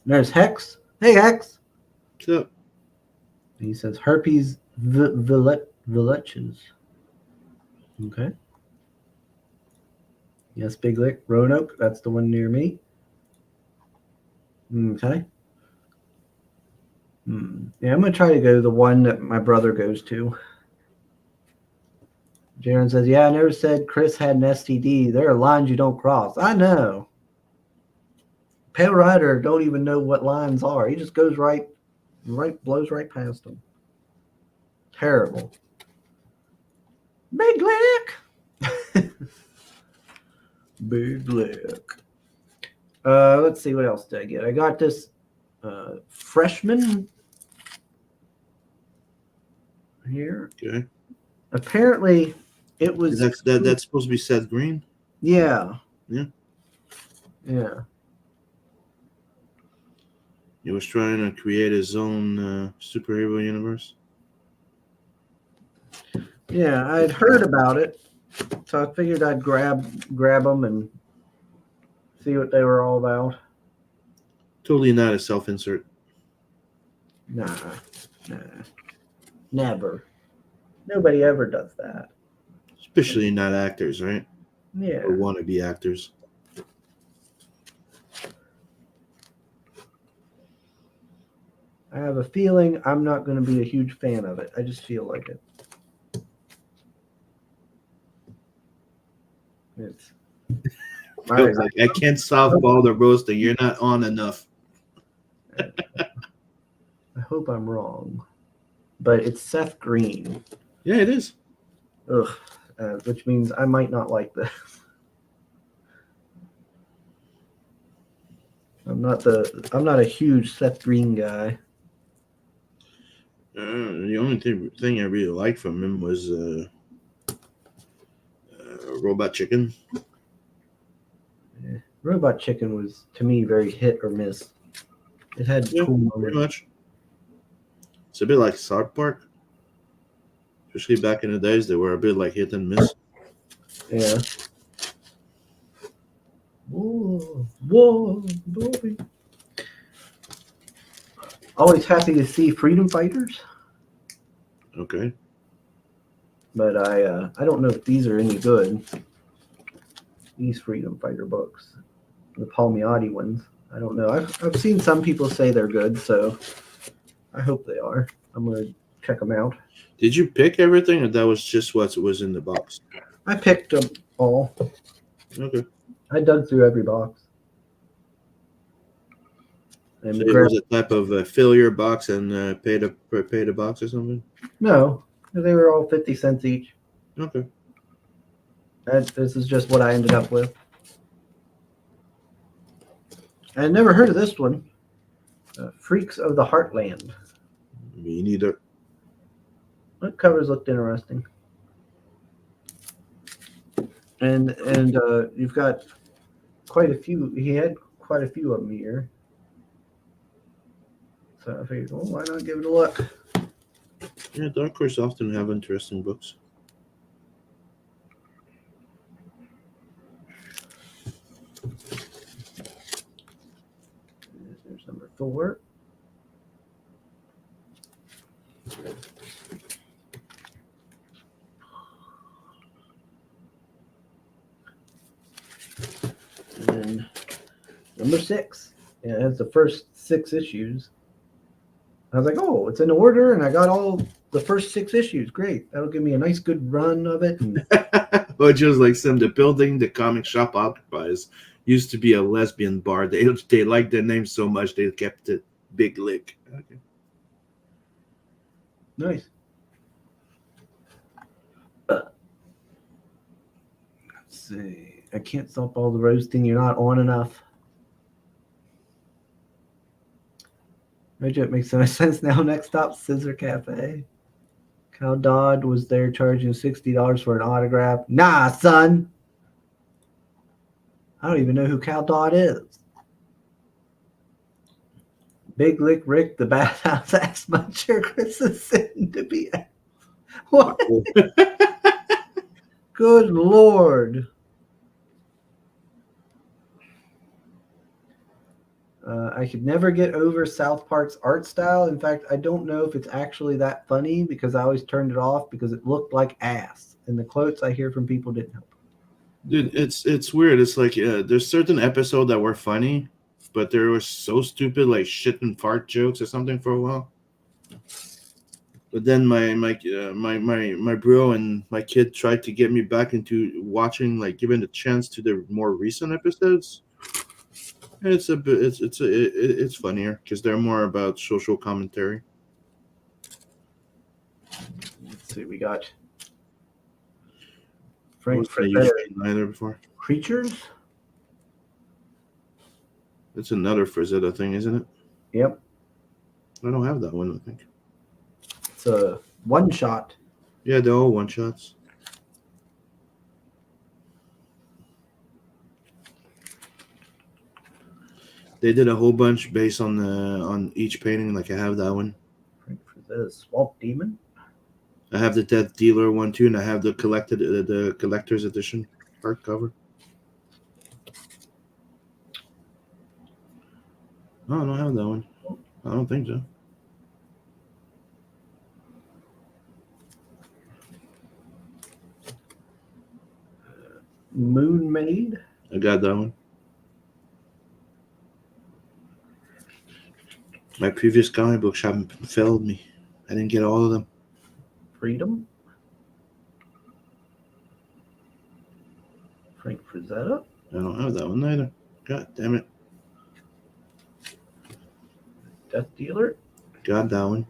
There's Hex. Hey, Hex.
What's up?
He says herpes villages. Okay. Yes, Big Lick. Roanoke. That's the one near me. Okay. Yeah, I'm going to try to go to the one that my brother goes to. Jaron says, yeah, I never said Chris had an STD. There are lines you don't cross. I know. Pale Rider don't even know what lines are. He just goes blows right past them. Terrible. Big Lick. Big Lick. Let's see, what else did I get? I got this freshman here.
Okay.
Apparently, it was
That's supposed to be Seth Green.
Yeah,
Yeah.
Yeah.
He was trying to create his own superhero universe.
Yeah, I'd heard about it, so I figured I'd grab them and see what they were all about.
Totally not a self-insert.
Nah, never. Nobody ever does that.
Especially not actors, right?
Yeah.
Or wannabe actors.
I have a feeling I'm not going to be a huge fan of it. I just feel like it. It's.
I can't softball the roasting. You're not on enough.
I hope I'm wrong, but it's Seth Green.
Yeah, it is.
Ugh, which means I might not like this. I'm not a huge Seth Green guy.
The only thing I really liked from him was Robot Chicken.
Yeah. Robot Chicken was, to me, very hit or miss. It had cool moments.
Pretty much. It's a bit like South Park. Especially back in the days, they were a bit like hit and miss.
Yeah. Whoa, boy. Always happy to see freedom fighters.
Okay.
But I don't know if these are any good. These freedom fighter books, the Palmiotti ones. I don't know. I've seen some people say they're good, so I hope they are. I'm gonna check them out.
Did you pick everything, or that was just what was in the box?
I picked them all.
Okay.
I dug through every box. And
So it was a type of failure box and pay the box or something?
No, they were all 50 cents each.
Okay.
This is just what I ended up with. I had never heard of this one. Freaks of the Heartland.
Me neither.
The covers looked interesting. And you've got quite a few. He had quite a few of them here. So I figured, well, why not give it a look?
Yeah, Dark Horse often have interesting books.
There's number 4. And then number 6. Yeah, it has the first 6 issues. I was like, oh, it's in order, and I got all the first 6 issues. Great. That'll give me a nice good run of it. And
Well, just like the building the comic shop occupies used to be a lesbian bar. They liked their name so much they kept it Big Lick. Okay.
Nice. Let's see. I can't stop all the roasting. You're not on enough. It makes so much sense now. Next stop, Scissor Cafe. Cal Dodd was there charging $60 for an autograph. Nah, son. I don't even know who Cal Dodd is. Big Lick Rick, the bathhouse ass muncher, Chris is sitting to be. What? Good Lord. I could never get over South Park's art style. In fact, I don't know if it's actually that funny because I always turned it off because it looked like ass. And the quotes I hear from people didn't help.
Dude, it's weird. It's like there's certain episodes that were funny, but they were so stupid, like shit and fart jokes or something for a while. But then my bro and my kid tried to get me back into watching, like giving a chance to the more recent episodes. It's a bit it's funnier because they're more about social commentary.
Let's see, we got
I
Frank
wasn't
Frazetta.
either before.
Creatures?
It's another Frazetta thing, isn't it?
Yep.
I don't have that one, I think.
It's a one shot.
Yeah, they're all one shots. They did a whole bunch based on each painting. Like I have that one.
Frank Frazetta, Swamp Demon.
I have the Death Dealer one too, and I have the collector's edition hardcover. No, I don't have that one. I don't think so.
Moon Maid.
I got that one. My previous comic book shop failed me. I didn't get all of them.
Freedom. Frank Frazetta.
I don't have that one either. God damn it.
Death Dealer.
Got that one.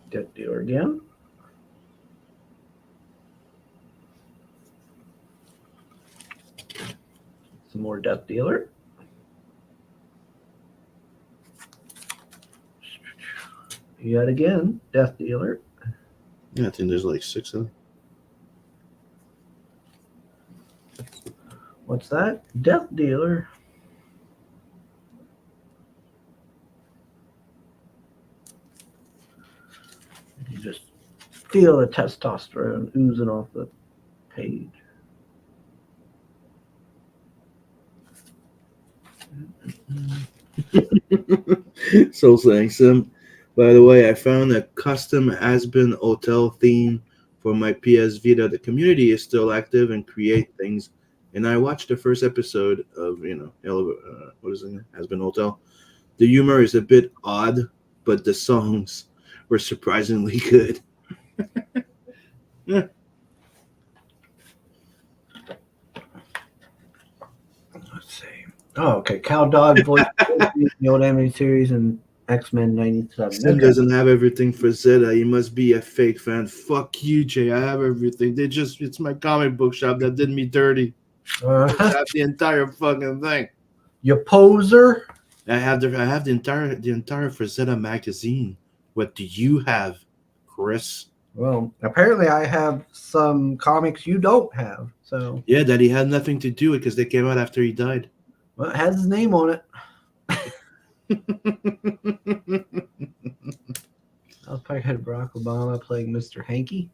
Death Dealer again. Some more Death Dealer. Yet again, Death Dealer.
Yeah, I think there's like 6 of them.
What's that? Death Dealer. You just feel the testosterone oozing off the page.
So saying, Sim. By the way, I found a custom Aspen hotel theme for my PS Vita. The community is still active and create things. And I watched the first episode of, what is it? Aspen Hotel. The humor is a bit odd, but the songs were surprisingly good. Yeah.
Let's see. Oh, okay. Cow Dog voice the old anime series and X-Men 97.
Sim doesn't have everything for Zeta. He must be a fake fan. Fuck you, Jay. I have everything. It's my comic book shop that did me dirty. I have the entire fucking thing.
You poser.
I have the entire Frazetta magazine. What do you have, Chris?
Well, apparently I have some comics you don't have. So
Yeah, that he had nothing to do with because they came out after he died.
well, it has his name on it. South Park had Barack Obama playing Mr. Hanky.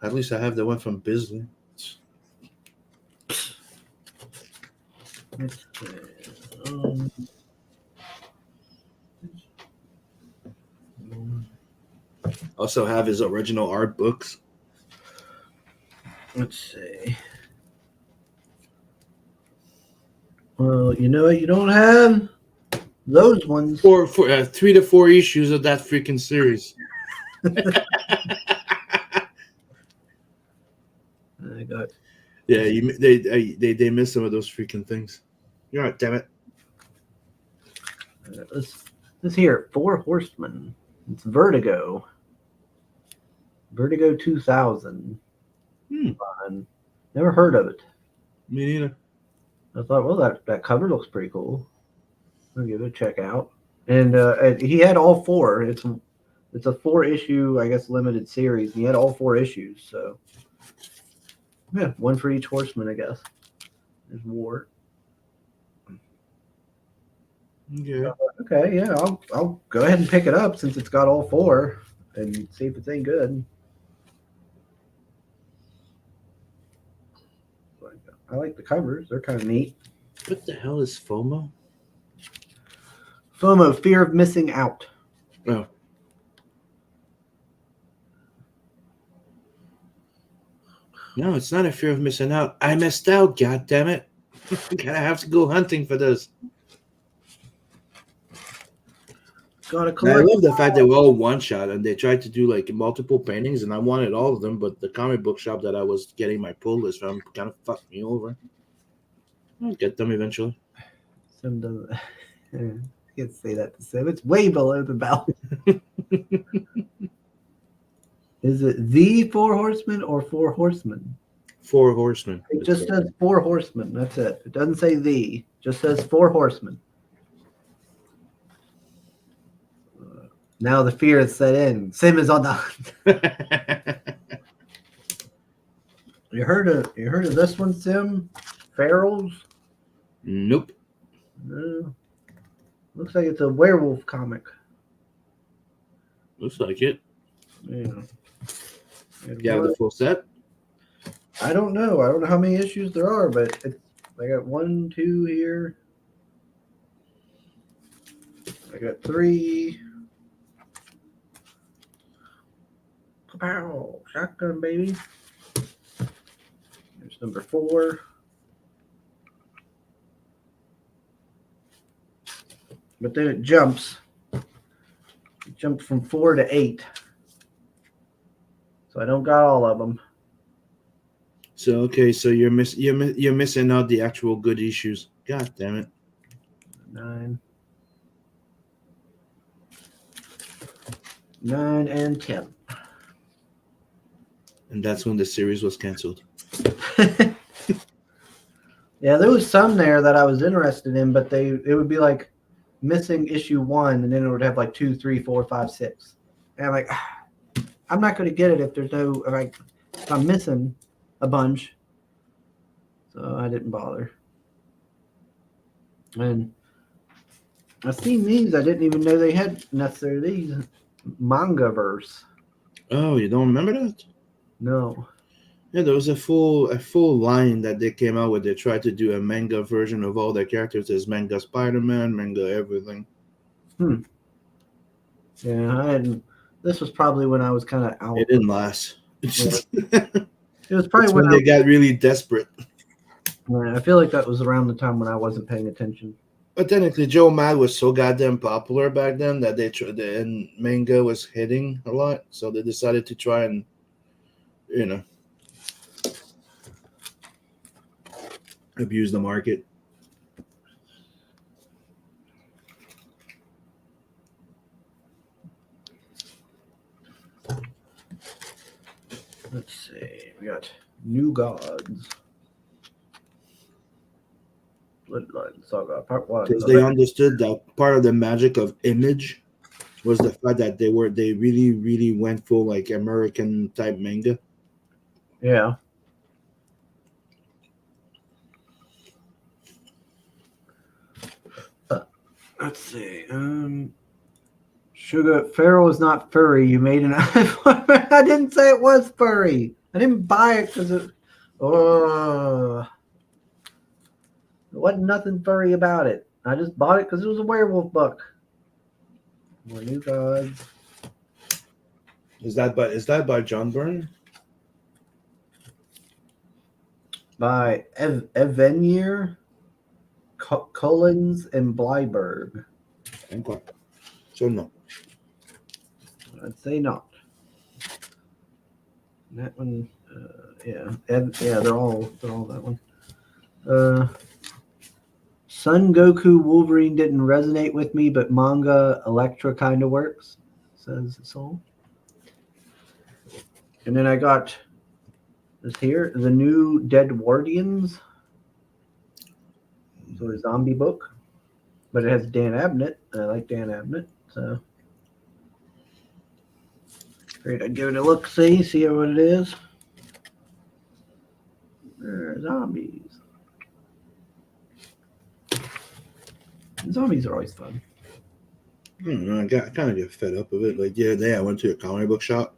At least I have the one from Bisley. Also have his original art books.
Let's see. Well, you know what you don't have? Those ones.
3 to 4 issues of that freaking series.
I got.
Yeah, they missed some of those freaking things. You're right, damn it.
This here, Four Horsemen. It's Vertigo. Vertigo 2000. Fun. Never heard of it.
Me neither.
I thought, well, that cover looks pretty cool. I'll give it a check out. And he had all 4. It's a 4-issue, I guess, limited series. And he had all 4 issues. So, yeah, one for each horseman, I guess. There's War.
Yeah.
Okay, yeah, I'll go ahead and pick it up since it's got all 4 and see if it's any good. I like the covers. They're kind of neat.
What the hell is FOMO?
FOMO, fear of missing out.
Oh. No, it's not a fear of missing out. I missed out, god damn it. I have to go hunting for this.
Gotta
I
collect.
love the fact they were all one shot and they tried to do like multiple paintings and I wanted all of them, but the comic book shop that I was getting my pull list from kind of fucked me over. I'll get them eventually.
Sim doesn't. I can't say that to Sim. It's way below the belt. Is it the 4 Horsemen or 4 Horsemen?
4 Horsemen.
It just says 4 Horsemen. That's it. It doesn't say the. It just says 4 Horsemen. Now the fear is set in. Sim is on the hunt. You heard of this one, Sim? Ferals?
Nope.
Looks like it's a werewolf comic.
Looks like it.
Yeah.
You have the full set?
I don't know. I don't know how many issues there are, but I got 1, 2 here. I got 3. Pow! Shotgun, baby. There's number 4. But then it jumps. It jumped from 4 to 8. So I don't got all of them.
So okay, so you're missing out the actual good issues. God damn it.
9 and 10.
And that's when the series was canceled.
Yeah, there was some there that I was interested in, but it would be like missing issue 1, and then it would have like 2, 3, 4, 5, 6. And I'm like, I'm not going to get it if there's no if I'm missing a bunch. So I didn't bother. And I've seen these. I didn't even know they had necessarily these manga verse.
Oh, you don't remember that?
No.
Yeah, there was a full line that they came out with. They tried to do a manga version of all the characters. There's manga Spider-Man, manga everything.
Yeah, I hadn't. This was probably when I was kind of out.
It didn't last.
Yeah. It was probably
when they got really desperate.
I feel like that was around the time when I wasn't paying attention.
But technically, Joe Mad was so goddamn popular back then that and manga was hitting a lot, so they decided to try and, abuse the market.
Let's see. We got New Gods. Bloodline Saga Part 1.
Because they understood that part of the magic of Image was the fact that they really, really went full like American type manga.
Yeah. Let's see. Sugar Pharaoh is not furry. You made an I didn't say it was furry. I didn't buy it because it. Oh. There wasn't nothing furry about it. I just bought it because it was a werewolf book. More New Gods.
Is that by John Byrne?
By Evenier, Collins, and Blyberg.
Okay. So no.
I'd say not. That one, yeah, they're all that one. Son Goku Wolverine didn't resonate with me, but manga Electra kind of works, says Soul. And then I got this here, the new Dead Guardians. So a zombie book, but it has Dan Abnett, and I like Dan Abnett, so great. I'd give it a look, see what it is. Zombies. Zombies are always fun.
I don't know. I kind of get fed up of it. Like the other day, I went to a comic book shop,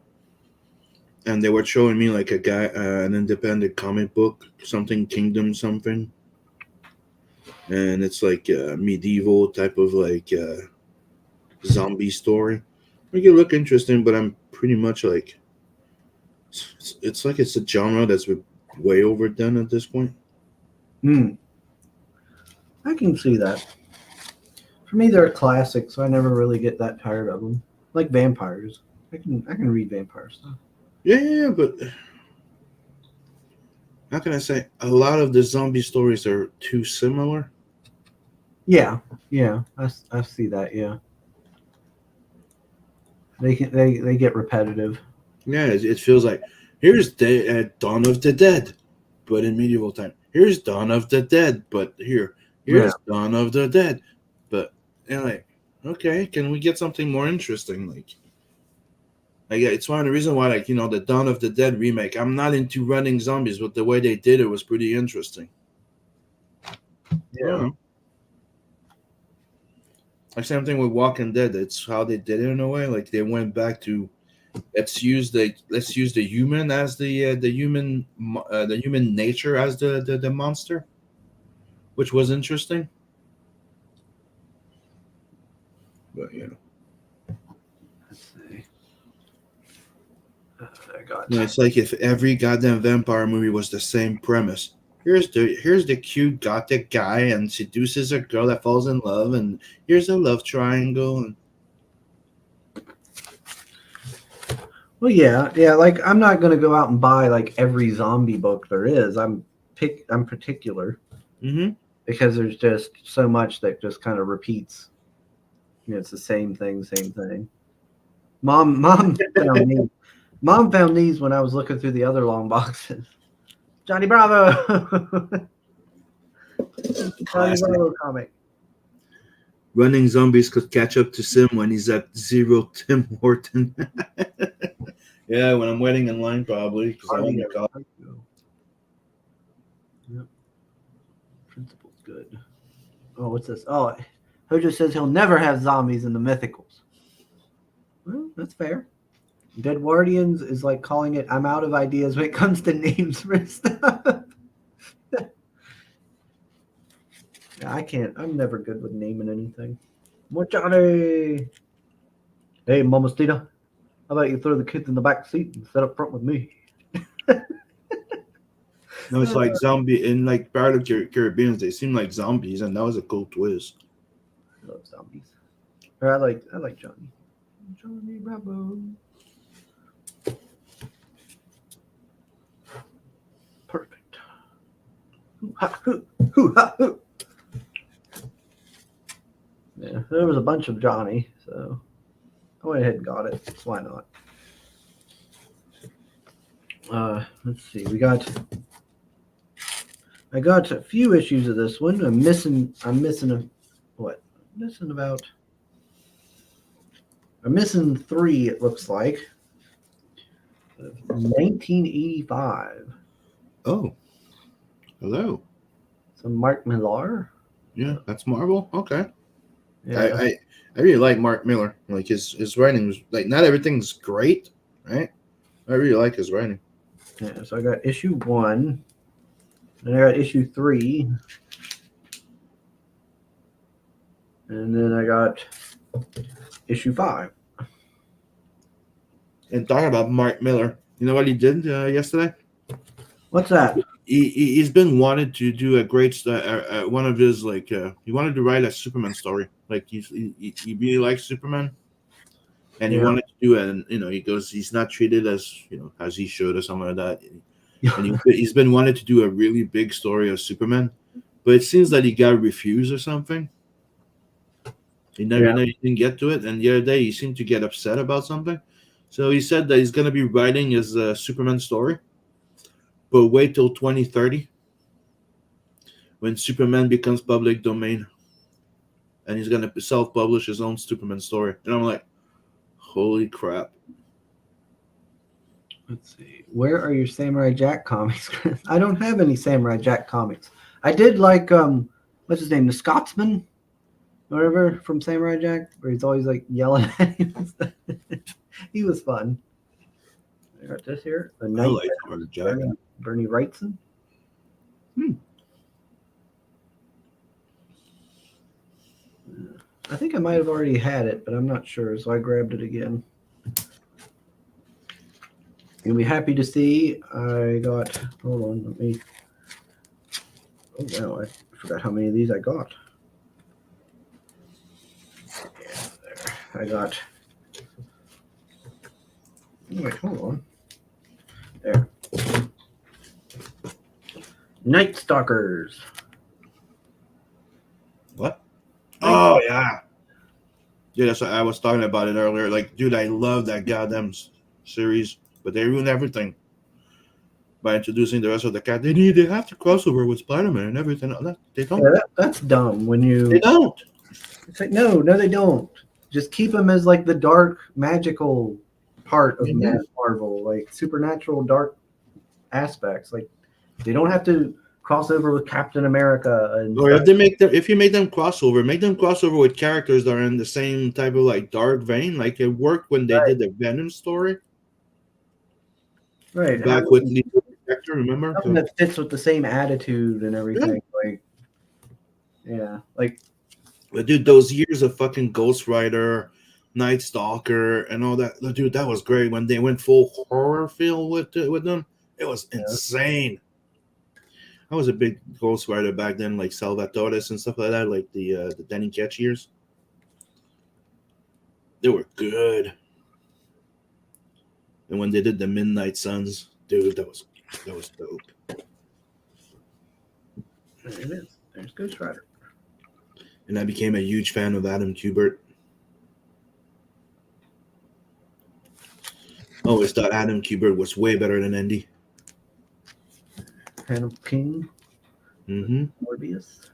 and they were showing me like a guy, an independent comic book, something Kingdom something, and it's like a medieval type of like zombie story. Make it look interesting, but I'm pretty much like, it's like it's a genre that's way overdone at this point.
I can see that. For me, they're classics, so I never really get that tired of them. Like vampires, I can read vampire stuff.
Yeah, but how can I say? A lot of the zombie stories are too similar.
Yeah, I see that. Yeah, they get repetitive.
Yeah, it feels like here's Dawn of the Dead, but in medieval time. Here's Dawn of the Dead, but here's Dawn of the Dead, but like, okay, can we get something more interesting? Like, It's one of the reasons why, like, the Dawn of the Dead remake. I'm not into running zombies, but the way they did it was pretty interesting.
Yeah.
Like same thing with Walking Dead. It's how they did it in a way. Like they went back to let's use the human as the human nature as the monster, which was interesting. But
Let's see. I got.
It's like if every goddamn vampire movie was the same premise. Here's the cute gothic guy and seduces a girl that falls in love, and here's a love triangle. And
Well, yeah. Like I'm not gonna go out and buy like every zombie book there is. I'm particular because there's just so much that just kind of repeats. It's the same thing. Mom found me. Mom found these when I was looking through the other long boxes. Johnny Bravo. Johnny Bravo comic.
Running zombies could catch up to Sim when he's at 0 Tim Horton. Yeah, when I'm waiting in line probably because I want to go.
Yep. Principle's good. Oh, what's this? Oh, Hojo says he'll never have zombies in the mythicals. Well, that's fair. Dead Guardians is like calling it, I'm out of ideas when it comes to names for stuff. Yeah, I can't. I'm never good with naming anything. More Johnny. Hey, Mama Stina. How about you throw the kids in the back seat and sit up front with me?
No, it's like zombie in like Pirates of the Caribbean. They seem like zombies, and that was a cool twist.
I love zombies. Or I like Johnny. Johnny Bravo. Perfect. Hoo-ha-hoo. Yeah, there was a bunch of Johnny, so I went ahead and got it. So why not? Let's see. I got a few issues of this one. I'm missing three, it looks like. 1985.
Oh, hello.
So Mark Millar.
Yeah, that's Marvel. Okay.
Yeah.
I really like Mark Miller. Like his writing was like not everything's great, right? I really like his writing.
Yeah, so I got issue 1, and I got issue 3, and then I got issue 5.
And talking about Mark Miller, you know what he did yesterday?
What's that?
He's been wanted to do a great one of his like he wanted to write a Superman story. Like he really likes Superman, and he wanted to do it. And he goes, he's not treated as as he should or something like that. And he's been wanted to do a really big story of Superman, but it seems that he got refused or something. He didn't get to it. And the other day he seemed to get upset about something. So he said that he's going to be writing his Superman story, but wait till 2030 when Superman becomes public domain, and he's going to self-publish his own Superman story. And I'm like, holy crap.
Let's see. Where are your Samurai Jack comics, Chris? I don't have any Samurai Jack comics. I did like what's his name, the Scotsman, whatever, from Samurai Jack, where he's always like yelling at him and stuff. He was fun. I got this here. The
I like Samurai Jack.
Bernie Wrightson. I think I might have already had it, but I'm not sure, so I grabbed it again. You'll be happy to see I got. Hold on, let me. Oh wow, I forgot how many of these I got. Yeah, there. I got. Oh, wait, hold on. There. Night Stalkers.
What? Oh yeah. Yeah, that's what I was talking about it earlier. Like, dude, I love that goddamn series, but they ruined everything by introducing the rest of the cat. They have to cross over with Spider-Man and everything. They don't.
Yeah, that's dumb. When you.
They don't.
It's like no, they don't. Just keep them as like the dark, magical part of Marvel, like supernatural dark aspects. Like they don't have to cross over with Captain America. And
or if you make them crossover with characters that are in the same type of like dark vein. Like it worked when they did the Venom story.
Right.
Back with Lee Spector, remember?
Something that fits with the same attitude and everything. Yeah. Like, yeah, like.
But dude, those years of fucking Ghost Rider, Night Stalker, and all that, dude, that was great. When they went full horror feel with them, it was insane. I was a big Ghost Rider back then, like Salvatoris and stuff like that, like the Danny Ketch years. They were good. And when they did the Midnight Suns, dude, that was dope.
There it is. There's Ghost Rider.
And I became a huge fan of Adam Kubert. I always thought Adam Kubert was way better than Andy.
Hand of King. Morbius.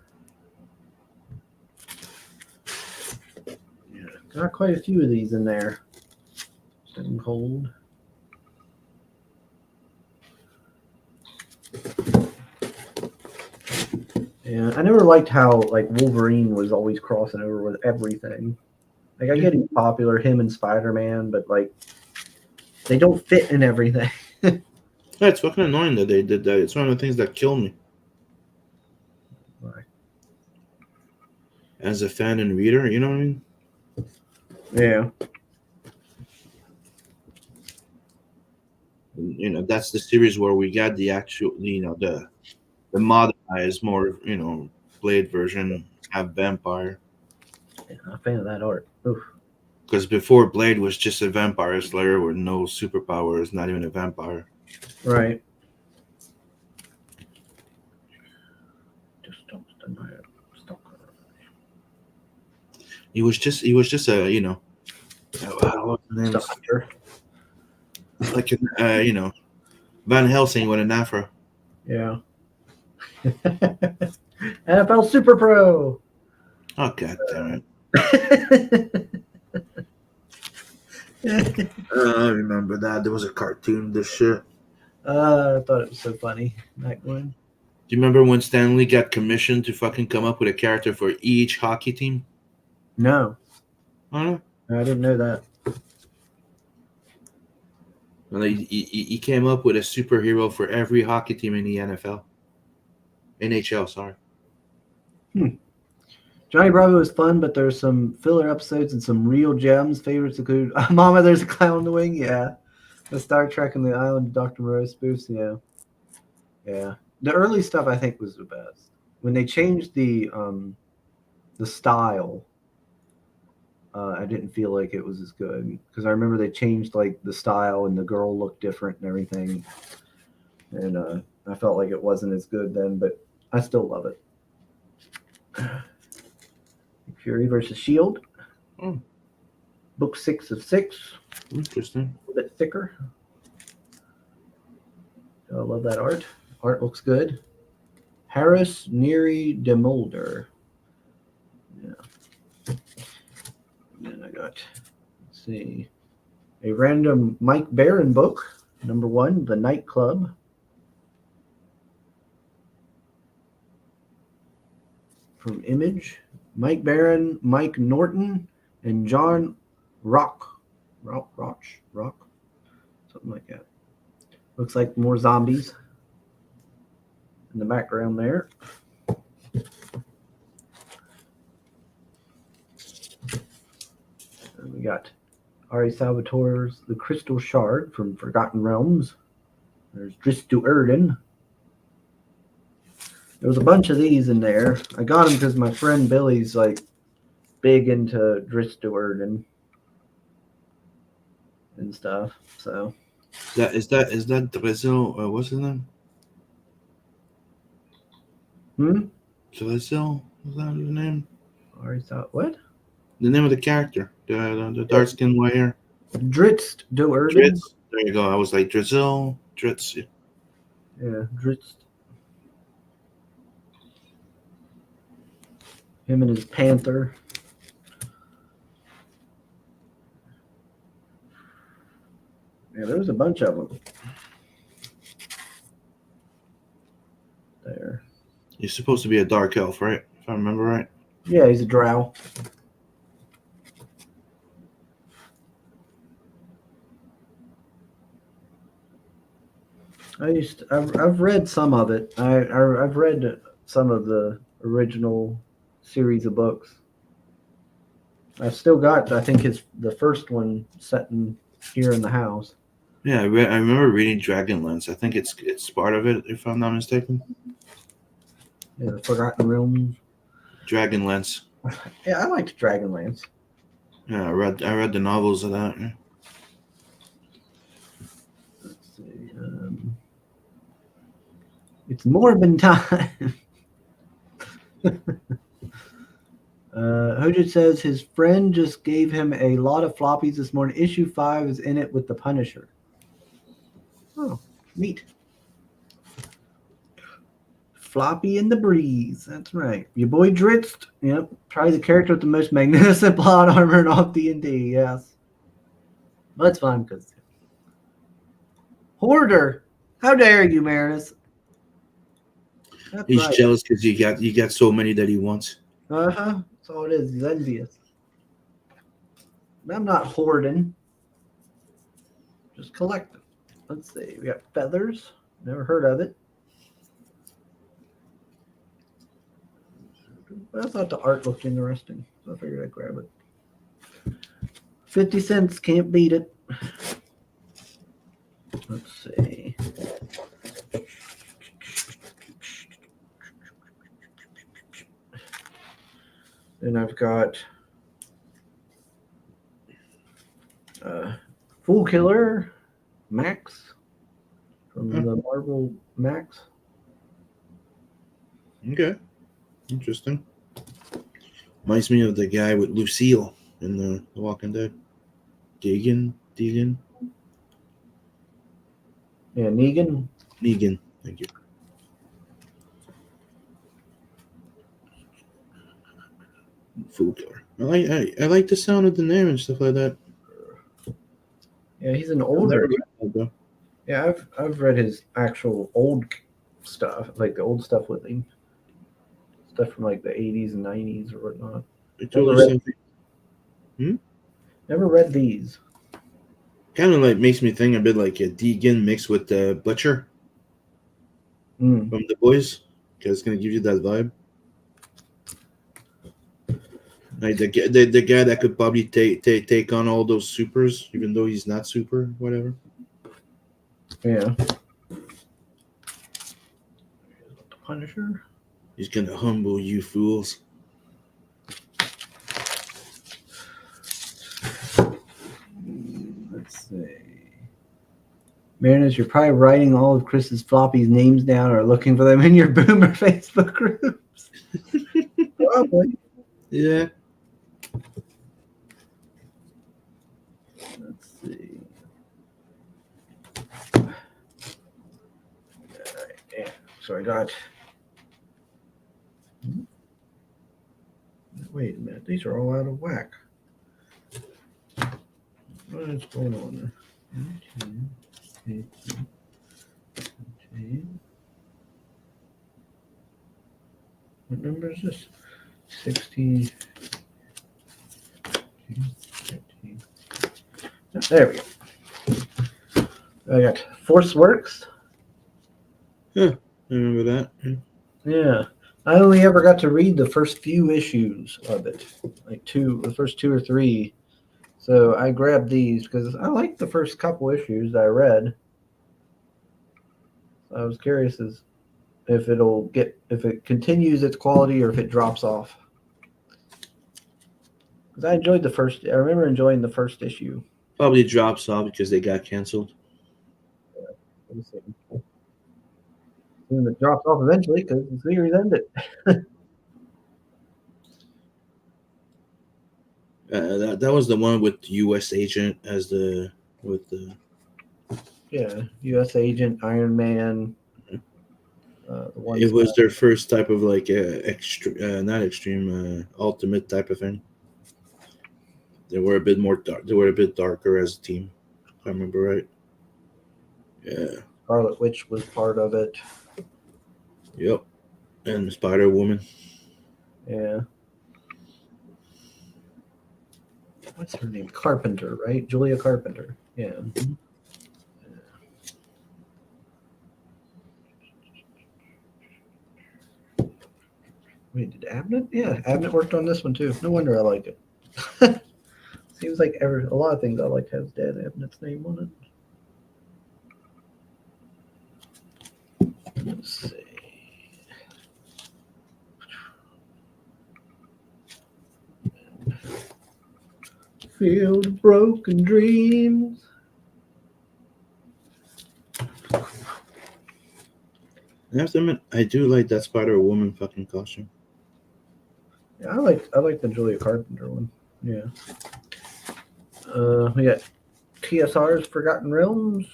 Yeah, got quite a few of these in there. Stone Cold. Yeah, I never liked how like Wolverine was always crossing over with everything. Like I get he's popular, him and Spider-Man, but like they don't fit in everything.
Yeah, it's fucking annoying that they did that. It's one of the things that kill me.
Why?
As a fan and reader, you know what I mean?
Yeah.
You know, that's the series where we got the actual, you know, the modernized, more, you know, Blade version, have vampire.
Yeah, I'm a fan of that art.
Because before Blade was just a vampire slayer with no superpowers, not even a vampire.
Right. Just don't deny it.
He was just a, you know, what's his name? Like you know, Van Helsing with an afro.
Yeah. NFL Super Pro.
Oh god damn it! I remember that there was a cartoon of this shit.
I thought it was so funny back when.
Do you remember when Stan Lee got commissioned to fucking come up with a character for each hockey team?
No.
I
didn't know that.
Well, he came up with a superhero for every hockey team in the NHL. NHL, sorry.
Johnny Bravo is fun, but there's some filler episodes and some real gems. Favorites include Mama, There's a Clown in the Wing. Yeah. The Star Trek and the Island of Dr. Moreau spoofs. Yeah. Yeah. The early stuff I think was the best. When they changed the style, I didn't feel like it was as good because I remember they changed like the style and the girl looked different and everything, and I felt like it wasn't as good then, but I still love it. Fury versus Shield. Book 6 of 6.
Interesting.
A little bit thicker. I love that art. Art looks good. Harris Neary DeMolder. Yeah. Then I got, let's see, a random Mike Barron book, number 1, The Nightclub. From Image, Mike Barron, Mike Norton, and John Rock, something like that. Looks like more zombies in the background there. And we got Ari Salvatore's The Crystal Shard from Forgotten Realms. There's Dris Duerden. There was a bunch of these in there. I got them because my friend Billy's like big into Dris Duerden and stuff. So
is that Drizzle? What's his name? Drizzle? Is that his name?
Ari what?
The name of the character, the dark skin white hair.
Dris Duerden.
Dritz. There you go. I was like Drizzle, Dritz.
Yeah, Dritz. Him and his panther. There's a bunch of them. There.
He's supposed to be a dark elf, right? If I remember right.
Yeah, he's a drow. I've read some of it. I've read some of the original series of books. I've still got, I think, the first one set in here in the house.
Yeah, I remember reading Dragonlance. I think it's part of it, if I'm not mistaken.
Yeah, the Forgotten Realms.
Dragonlance.
Yeah, I liked Dragonlance.
Yeah, I read the novels of that. Yeah.
Let's see. It's Morbin time. Hoja says his friend just gave him a lot of floppies this morning. Issue 5 is in it with the Punisher. Oh, neat. Floppy in the breeze. That's right. Your boy Dritz. Yep. Probably the character with the most magnificent plot armor in all of D&D. Yes. But that's fine because Hoarder. How dare you, Marinus? That's
He's
right.
jealous because you got so many that he wants.
Uh-huh. That's all it is. He's envious. I'm not hoarding. Just collecting. Let's see. We got feathers. Never heard of it. But I thought the art looked interesting, so I figured I'd grab it. 50 cents, can't beat it. Let's see. Then I've got Fool Killer Max from the Marvel Max.
Okay. Interesting. Reminds me of the guy with Lucille in the Walking Dead. Deegan?
Yeah, Negan.
Negan. Thank you. Fool Killer. I like the sound of the name and stuff like that.
Yeah, he's an older.
Though.
Yeah, I've read his actual old stuff, like the old stuff with him. Stuff from like the 80s and 90s or whatnot. Never read these.
Kind of like makes me think a bit like a Deegan mixed with the Butcher from The Boys, because it's gonna give you that vibe. Like the guy that could probably take on all those supers, even though he's not super, whatever.
Yeah. The Punisher.
He's gonna humble you fools.
Let's see. Marinus, you're probably writing all of Chris's floppy's names down or looking for them in your Boomer Facebook groups. Probably.
Yeah.
Let's see. Yeah. So I got. Wait a minute. These are all out of whack. What is going on there? What number is this? 16. 15. There we go. I got Force Works.
Yeah, I remember that.
Yeah. I only ever got to read the first few issues of it, like the first 2 or 3. So I grabbed these because I liked the first couple issues I read. I was curious as if it continues its quality or if it drops off. Because I remember enjoying the first issue.
Probably drops off because they got canceled.
Let me see. And it drops off eventually because the series ended.
That was the one with U.S. Agent
U.S. Agent, Iron Man.
It was their first type of like ultimate type of thing. They were a bit more dark. They were a bit darker as a team, if I remember right. Yeah.
Scarlet Witch was part of it.
Yep. And Spider Woman.
Yeah. What's her name? Carpenter, right? Julia Carpenter. Yeah. Wait, did Abnett? Yeah, Abnett worked on this one too. No wonder I like it. Seems like a lot of things I like has Dad Abnett's name on it. Let's see. Field of Broken Dreams.
I have to admit, I do like that Spider Woman fucking costume.
Yeah, I like the Julia Carpenter one. Yeah. We got TSR's Forgotten Realms.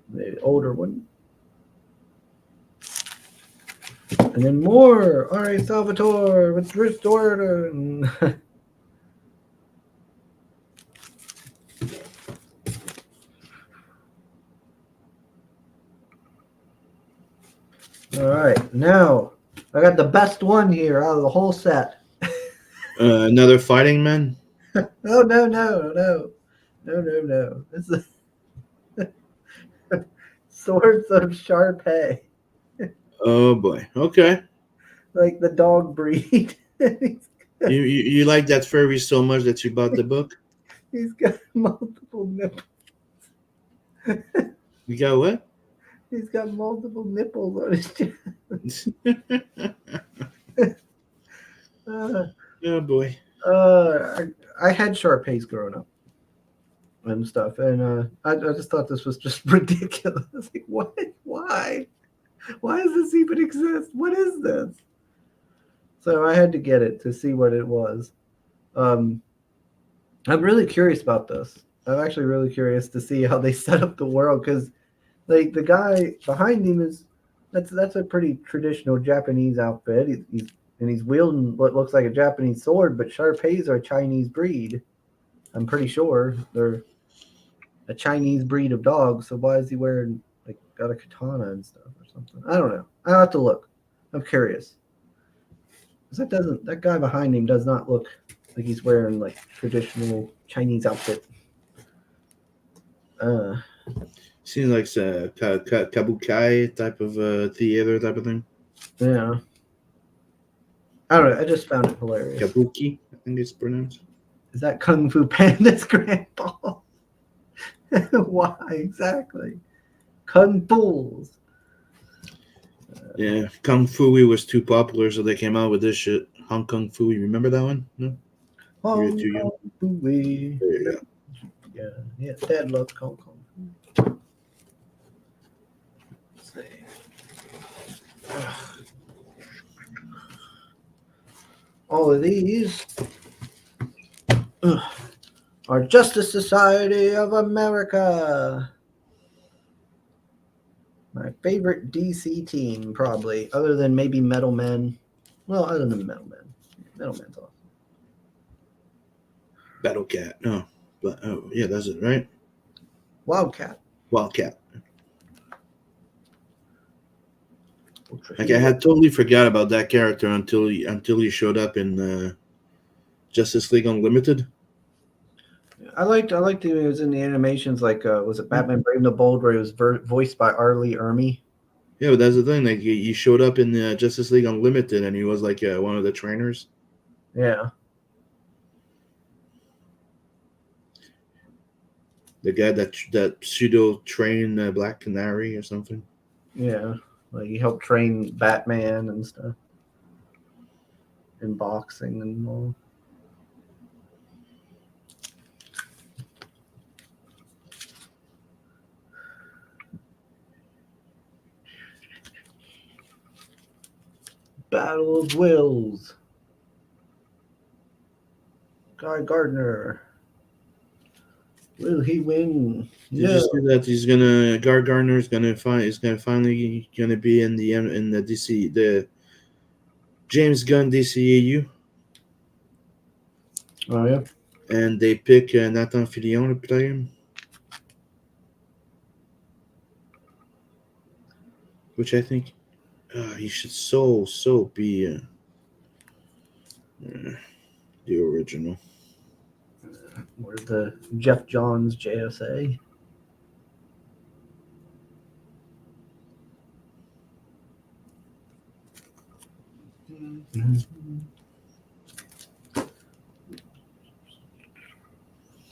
The older one. And then more R.A. Salvatore with Drift Order. All right, now I got the best one here out of the whole set.
Another Fighting Man.
Oh no! This is Swords of Sharpay,
Oh boy. Okay.
like the dog breed.
You like that furry so much that you bought the book?
He's got multiple nipples.
You got what?
He's got multiple nipples on his chest.
Oh boy.
I had Sharpays growing up and stuff, and I just thought this was just ridiculous. Like, what? Why? Why does this even exist? What is this? So I had to get it to see what it was. I'm really curious about this. I'm actually really curious to see how they set up the world, because like the guy behind him that's a pretty traditional Japanese outfit. He's wielding what looks like a Japanese sword, but Sharpays are a Chinese breed. I'm pretty sure they're a Chinese breed of dogs. So why is he wearing like got a katana and stuff or something? I don't know. I'll have to look. I'm curious. That guy behind him does not look like he's wearing like traditional Chinese outfit.
Seems like a kabukai type of theater type of thing.
Yeah. I don't know. I just found it hilarious.
Kabuki, I think it's pronounced.
Is that Kung Fu Panda's grandpa? Why exactly? Kung Fools.
Yeah, Kung Fu was too popular, so they came out with this shit. Hong Kong Fu, you remember that one? No?
Hong
too young.
Kong Fooey.
There you go.
Yeah. Dad loves Hong Kong Fooey. Let's see. All of these are Justice Society of America. My favorite DC team, probably, other than maybe Metal Men. Well, other than Metal Men. Metal Men's awesome.
Battle Cat. No. But oh yeah, that's it, right?
Wildcat.
Wildcat. Like I had totally forgot about that character until he showed up in Justice League Unlimited.
I liked it. It was in the animations, like was it Batman Brave and the Bold, where it was voiced by Arlie Ermey.
Yeah, but that's the thing. Like he showed up in Justice League Unlimited, and he was like one of the trainers.
Yeah.
The guy that pseudo trained Black Canary or something.
Yeah. Like he helped train Batman and stuff. In boxing and all. Battle of Wills. Guy Gardner. Will he win?
Did you see that he's gonna Gardner is finally gonna be in the DC the James Gunn DCEU?
Oh yeah.
And they pick Nathan Fillion to play him. which I think he should so be the original.
Or the Jeff Johns JSA. Looks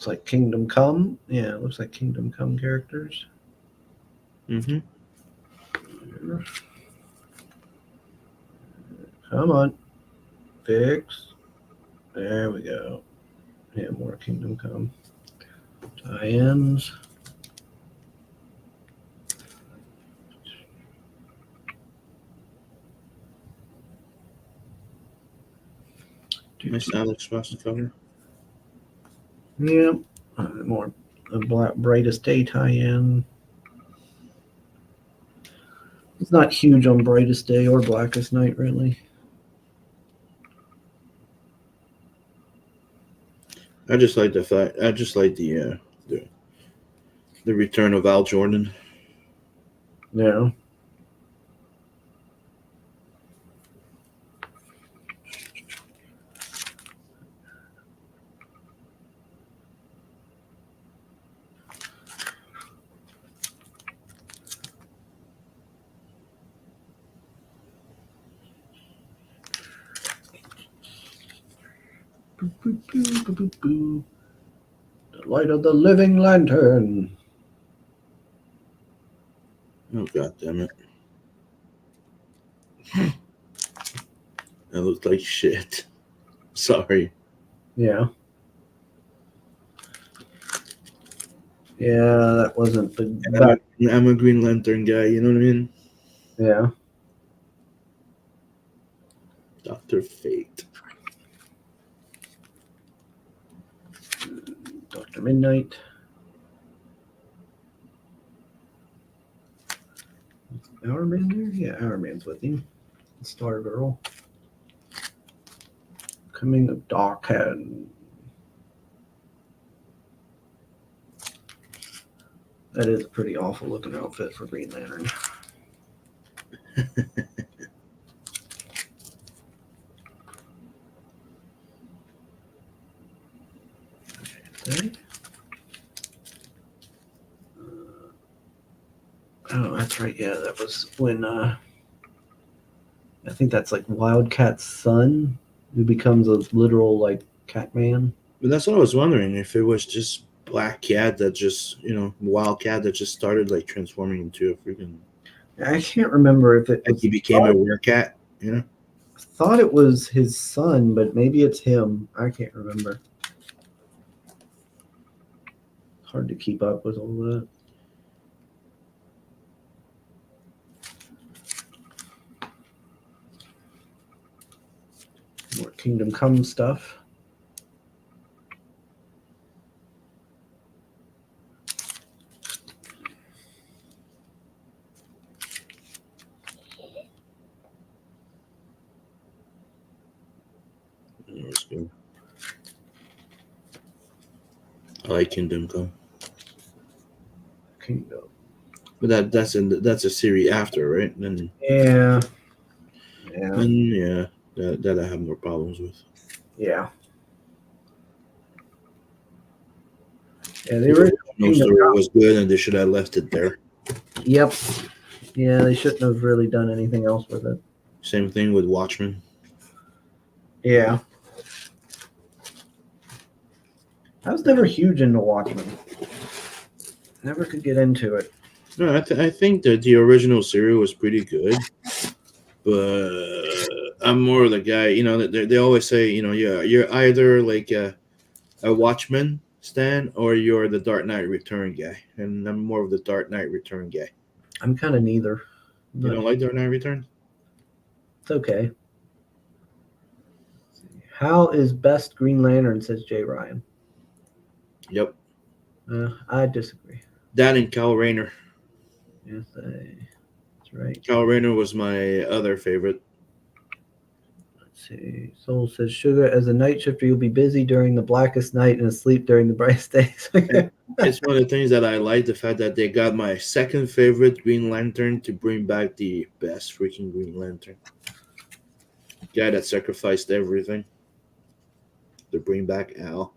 like Kingdom Come. Yeah, it looks like Kingdom Come characters.
Mm-hmm.
Come on. Fix. There we go. Yeah, more Kingdom Come. Tie-ins.
Nice Alex Ross cover.
Yeah. More a Brightest Day tie-in. It's not huge on Brightest Day or Blackest Night, really.
I just like the fact. I just like the return of Al Jordan.
Yeah. Boo, boo, boo, boo, boo, boo. The Light of the Living Lantern.
Oh, god damn it. That looks like shit. Sorry.
Yeah. Yeah, that wasn't the...
I'm a Green Lantern guy, you know what I mean?
Yeah.
Dr. Fate.
Dr. Midnight. Hourman there? Yeah, Hourman's with him. Star Girl. Coming of Darkhead. That is a pretty awful looking outfit for Green Lantern. Okay. Oh, that's right. Yeah, that was when I think that's like Wildcat's son who becomes a literal like cat man.
But that's what I was wondering, if it was just Black Cat that just, Wildcat that just started like transforming into a freaking...
I can't remember if it
Like
was,
he became a werecat,
I thought it was his son, but maybe it's him. I can't remember. Hard to keep up with all that. More Kingdom Come stuff.
That's good. I like Kingdom Come.
Kingdom.
But that's a series after, right? Then
Yeah.
that I have more problems with.
Yeah. Yeah, the original
No story was good, and they should have left it there.
Yep. Yeah, they shouldn't have really done anything else with it.
Same thing with Watchmen.
Yeah. I was never huge into Watchmen. Never could get into it.
No, I think that the original series was pretty good, but I'm more the guy. They always say, you're either like a Watchmen stan or you're the Dark Knight Return guy, and I'm more of the Dark Knight Return guy.
I'm kind of neither.
You don't like Dark Knight Return?
It's okay. Hal is best Green Lantern, says Jay Ryan.
Yep.
I disagree.
That and Kyle Rayner.
Yes, that's right.
Kyle Rayner was my other favorite.
Let's see. Soul says, Sugar, as a night shifter, you'll be busy during the blackest night and asleep during the brightest days.
It's one of the things that I like, the fact that they got my second favorite Green Lantern to bring back the best freaking Green Lantern. Guy that sacrificed everything to bring back Al.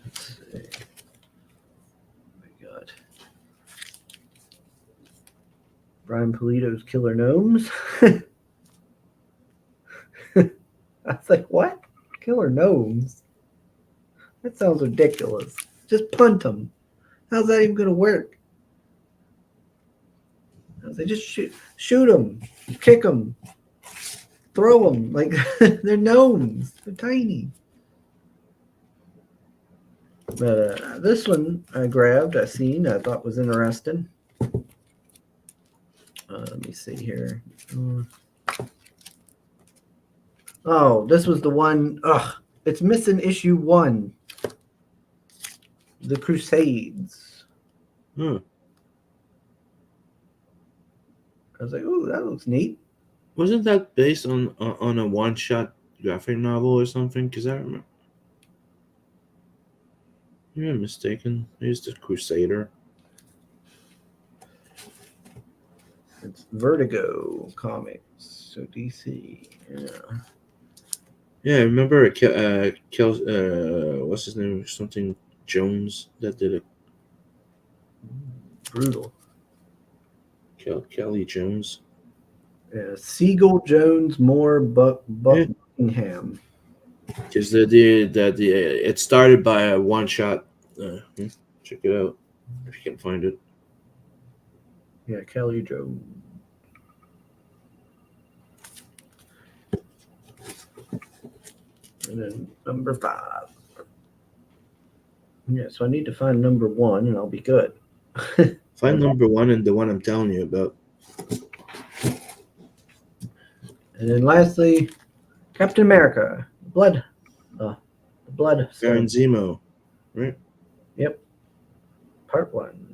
Let's see. Oh my God. Brian Polito's Killer Gnomes. I was like, what? Killer Gnomes? That sounds ridiculous. Just punt them. How's that even going to work? I was like, just shoot them, kick them, throw them. Like, they're gnomes. They're tiny. But this one I grabbed, I thought was interesting. Let me see here. Oh, this was the one. It's missing issue 1. The Crusades.
Hmm.
I was like, ooh, that looks neat.
Wasn't that based on a one-shot graphic novel or something? Because I remember. Maybe I'm mistaken. It's the Crusader.
It's Vertigo Comics. So DC. Yeah.
Yeah, I remember what's his name? Something Jones that did it.
Brutal.
Kelly Jones.
Yeah, Siegel, Jones, Moore, Buckingham.
Because it started by a one shot. Check it out if you can find it.
Yeah, Kelly Jones. And then number 5. Yeah, so I need to find number 1 and I'll be good.
Find number 1 and the one I'm telling you about.
And then lastly, Captain America. Blood. The Blood.
Baron Zemo, right?
Yep. Part 1.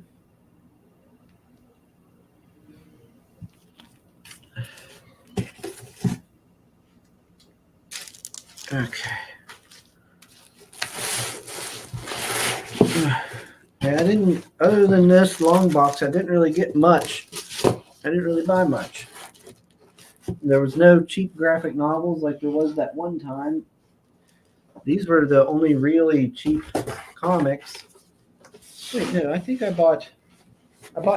Okay. Yeah, I didn't, other than this long box, I didn't really get much. I didn't really buy much. There was no cheap graphic novels like there was that one time. These were the only really cheap comics. Wait, no, I think I bought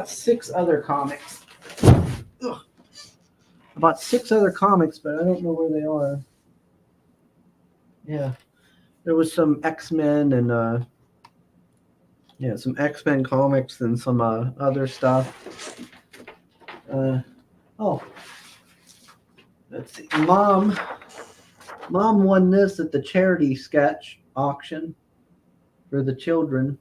6 other comics. Ugh. I bought 6 other comics, but I don't know where they are. Yeah. There was some X-Men and some X-Men comics and some other stuff. Let's see. Mom won this at the charity sketch auction for the children.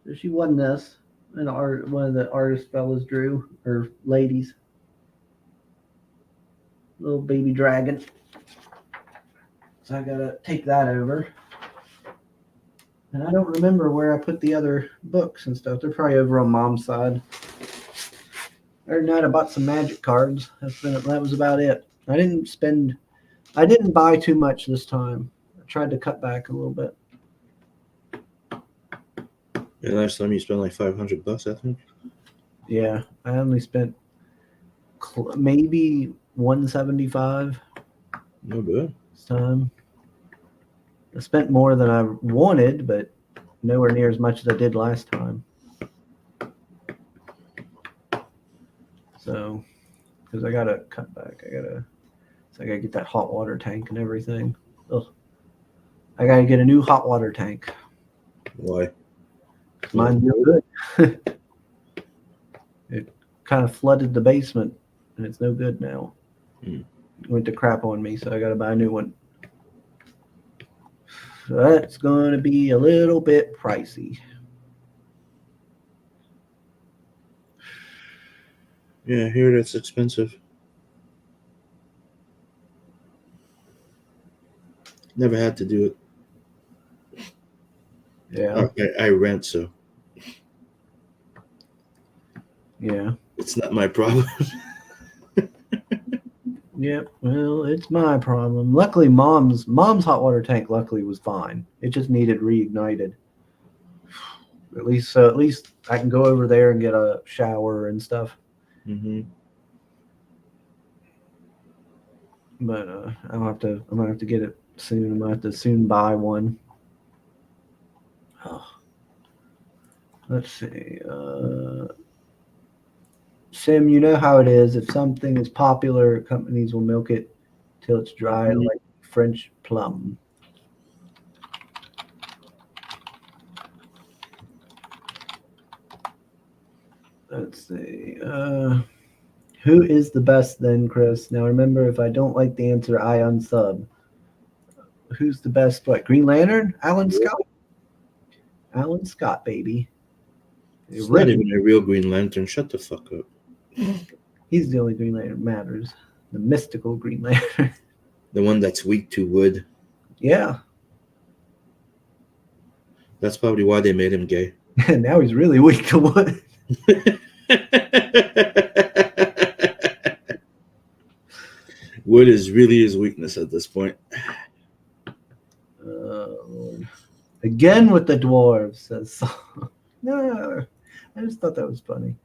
So she won this. And one of the artist fellas drew, or ladies. Little baby dragon. So I gotta take that over. And I don't remember where I put the other books and stuff. They're probably over on Mom's side. Other than that, I bought some magic cards. That was about it. I didn't buy too much this time. I tried to cut back a little bit.
Yeah, last time you spent like $500, I think.
Yeah, I only spent maybe $175.
No good.
This time. I spent more than I wanted, but nowhere near as much as I did last time. So, because I gotta cut back, I gotta get that hot water tank and everything. Ugh. I gotta get a new hot water tank.
Why?
Mine's no good. It kind of flooded the basement, and it's no good now. It went to crap on me, so I gotta buy a new one. So that's going to be a little bit pricey.
Yeah, here that's expensive. Never had to do it.
Yeah.
I rent, so.
Yeah.
It's not my problem.
Yep. Well, it's my problem. Luckily, mom's hot water tank luckily was fine. It just needed reignited. At least I can go over there and get a shower and stuff.
Mm-hmm.
But I'm gonna have to get it soon. I'm gonna have to soon buy one. Oh, let's see. Sim, you know how it is. If something is popular, companies will milk it till it's dry,
Mhm.
like French plum. Let's see. Who is the best then, Chris? Now remember, if I don't like the answer, I unsub. Who's the best? What? Green Lantern? Alan Scott. Alan Scott, baby.
It's not even a real Green Lantern. Shut the fuck up.
He's the only Green Lantern that matters. The mystical Green Lantern.
The one that's weak to wood.
Yeah.
That's probably why they made him gay.
And now he's really weak to wood.
Wood is really his weakness at this point.
Lord. Again with the dwarves, says Saul. No, I just thought that was funny.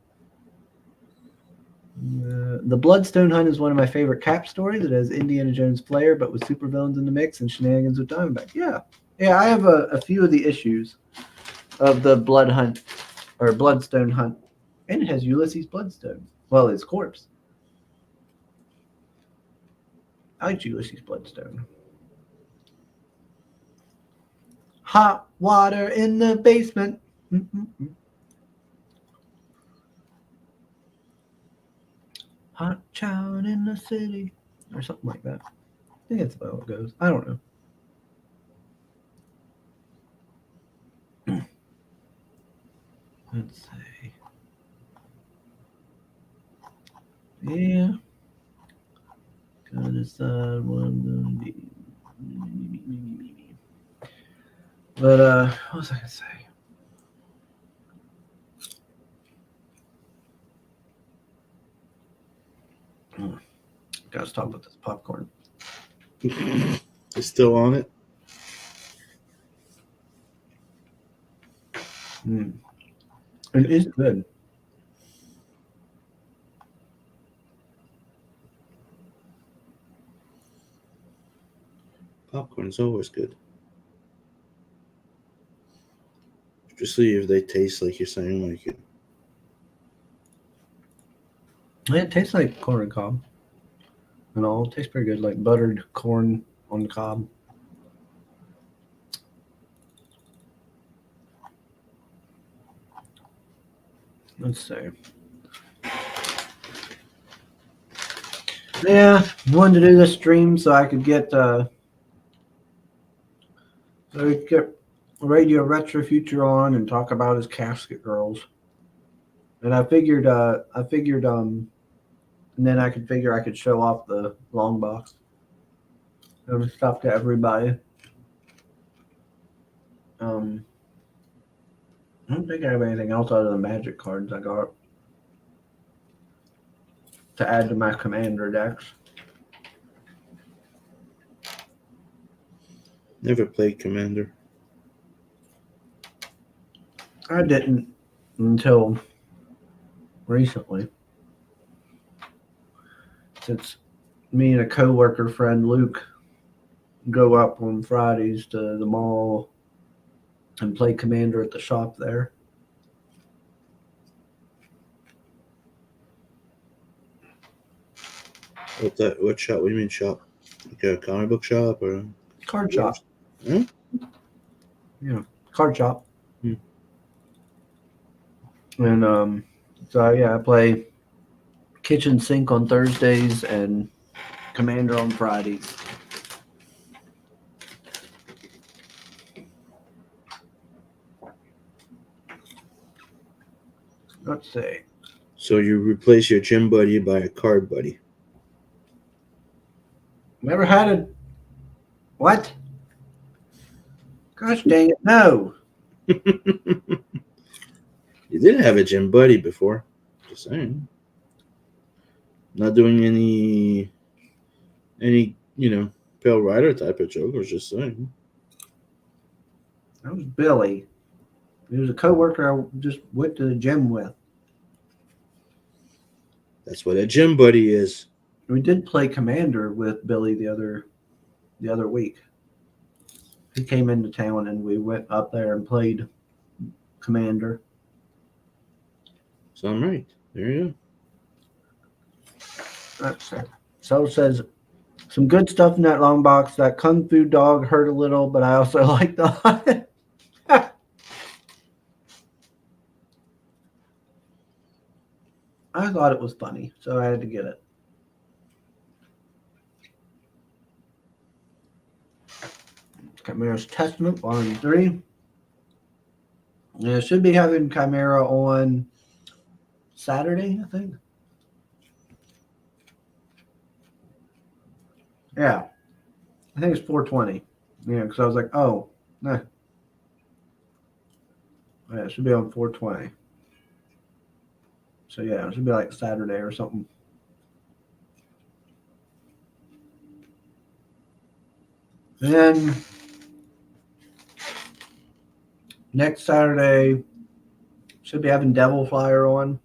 The Bloodstone Hunt is one of my favorite Cap stories. It has Indiana Jones flair, but with supervillains in the mix and shenanigans with Diamondback. Yeah, I have a few of the issues of the Blood Hunt or Bloodstone Hunt, and it has Ulysses Bloodstone. Well, his corpse. I like Ulysses Bloodstone. Hot water in the basement. Mm-mm-mm. Hot child in the city, or something like that. I think that's about how it goes. I don't know. Let's see. Yeah. Gotta decide one to be. But what was I gonna say? Gotta talk about this popcorn.
It's still on it.
It is good.
Popcorn is always good. Just see if they taste like you're saying like it.
It tastes like corn and cob. And all. It tastes pretty good, like buttered corn on the cob. Let's see. Yeah, wanted to do this stream so I could get Radio Retrofuture on and talk about his casket girls. And I figured and then I could show off the long box. And stuff to everybody. I don't think I have anything else other than magic cards I got to add to my commander decks.
Never played Commander.
I didn't until recently. Since me and a coworker friend, Luke, go up on Fridays to the mall and play Commander at the shop there.
What shop? What do you mean shop? Like a comic book shop or?
Card shop.
Hmm?
Yeah, card shop.
Hmm.
And so yeah, I play Kitchen Sink on Thursdays and Commander on Fridays. Let's see.
So you replace your gym buddy by a card buddy.
Never had a what? Gosh dang it, no.
You did have a gym buddy before. Just saying. Not doing any any, Pale Rider type of joke. I was just saying.
That was Billy. He was a coworker I just went to the gym with.
That's what a gym buddy is.
We did play Commander with Billy the other week. He came into town and we went up there and played Commander.
So I'm right. There you go.
That's it. So it says some good stuff in that long box. That Kung Fu dog hurt a little, but I also like the hunt. I thought it was funny, so I had to get it. Chimera's Testament, Volume 3. Yeah, it should be having Chimera on Saturday, I think. Yeah. I think it's 420. Yeah, because I was like, oh, nah. Yeah, it should be on 420. So, yeah, it should be like Saturday or something. Then next Saturday, should be having Devil Flyer on.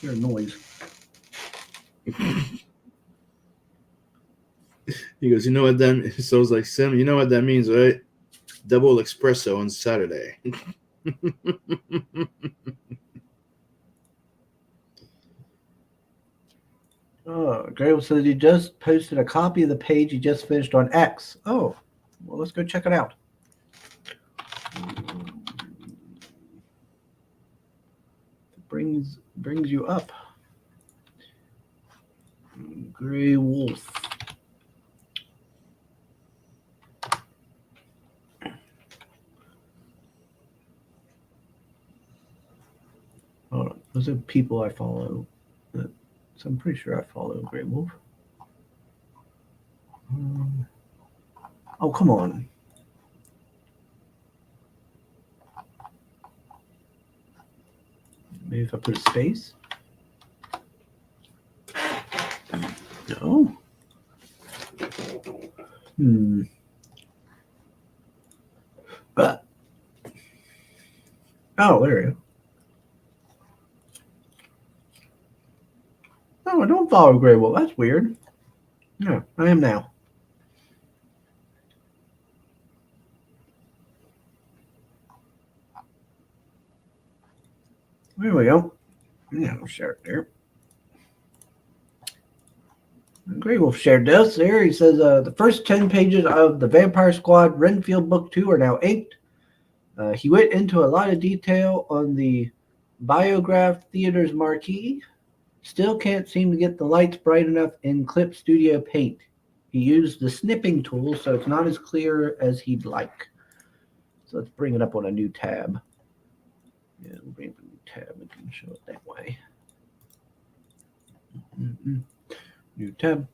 Hear a noise.
He goes, you know what that means? So I was like, Sim, you know what that means, right? Double espresso on Saturday.
Oh, Grable says he just posted a copy of the page he just finished on X. Oh, well, let's go check it out. Brings you up. Gray Wolf. Hold on. Those are people I follow. So I'm pretty sure I follow Gray Wolf. Oh, come on. Maybe if I put a space. No. But. Oh, there you go. No, I don't follow Gray Wolf. That's weird. No, I am now. There we go. Yeah, I'll share it there. Gray Wolf shared this there. He says the first 10 pages of the Vampire Squad Renfield Book 2 are now inked. He went into a lot of detail on the Biograph Theater's marquee. Still can't seem to get the lights bright enough in Clip Studio Paint. He used the snipping tool, so it's not as clear as he'd like. So let's bring it up on a new tab. Yeah, we'll bring up a new tab and can show it that way. New tab.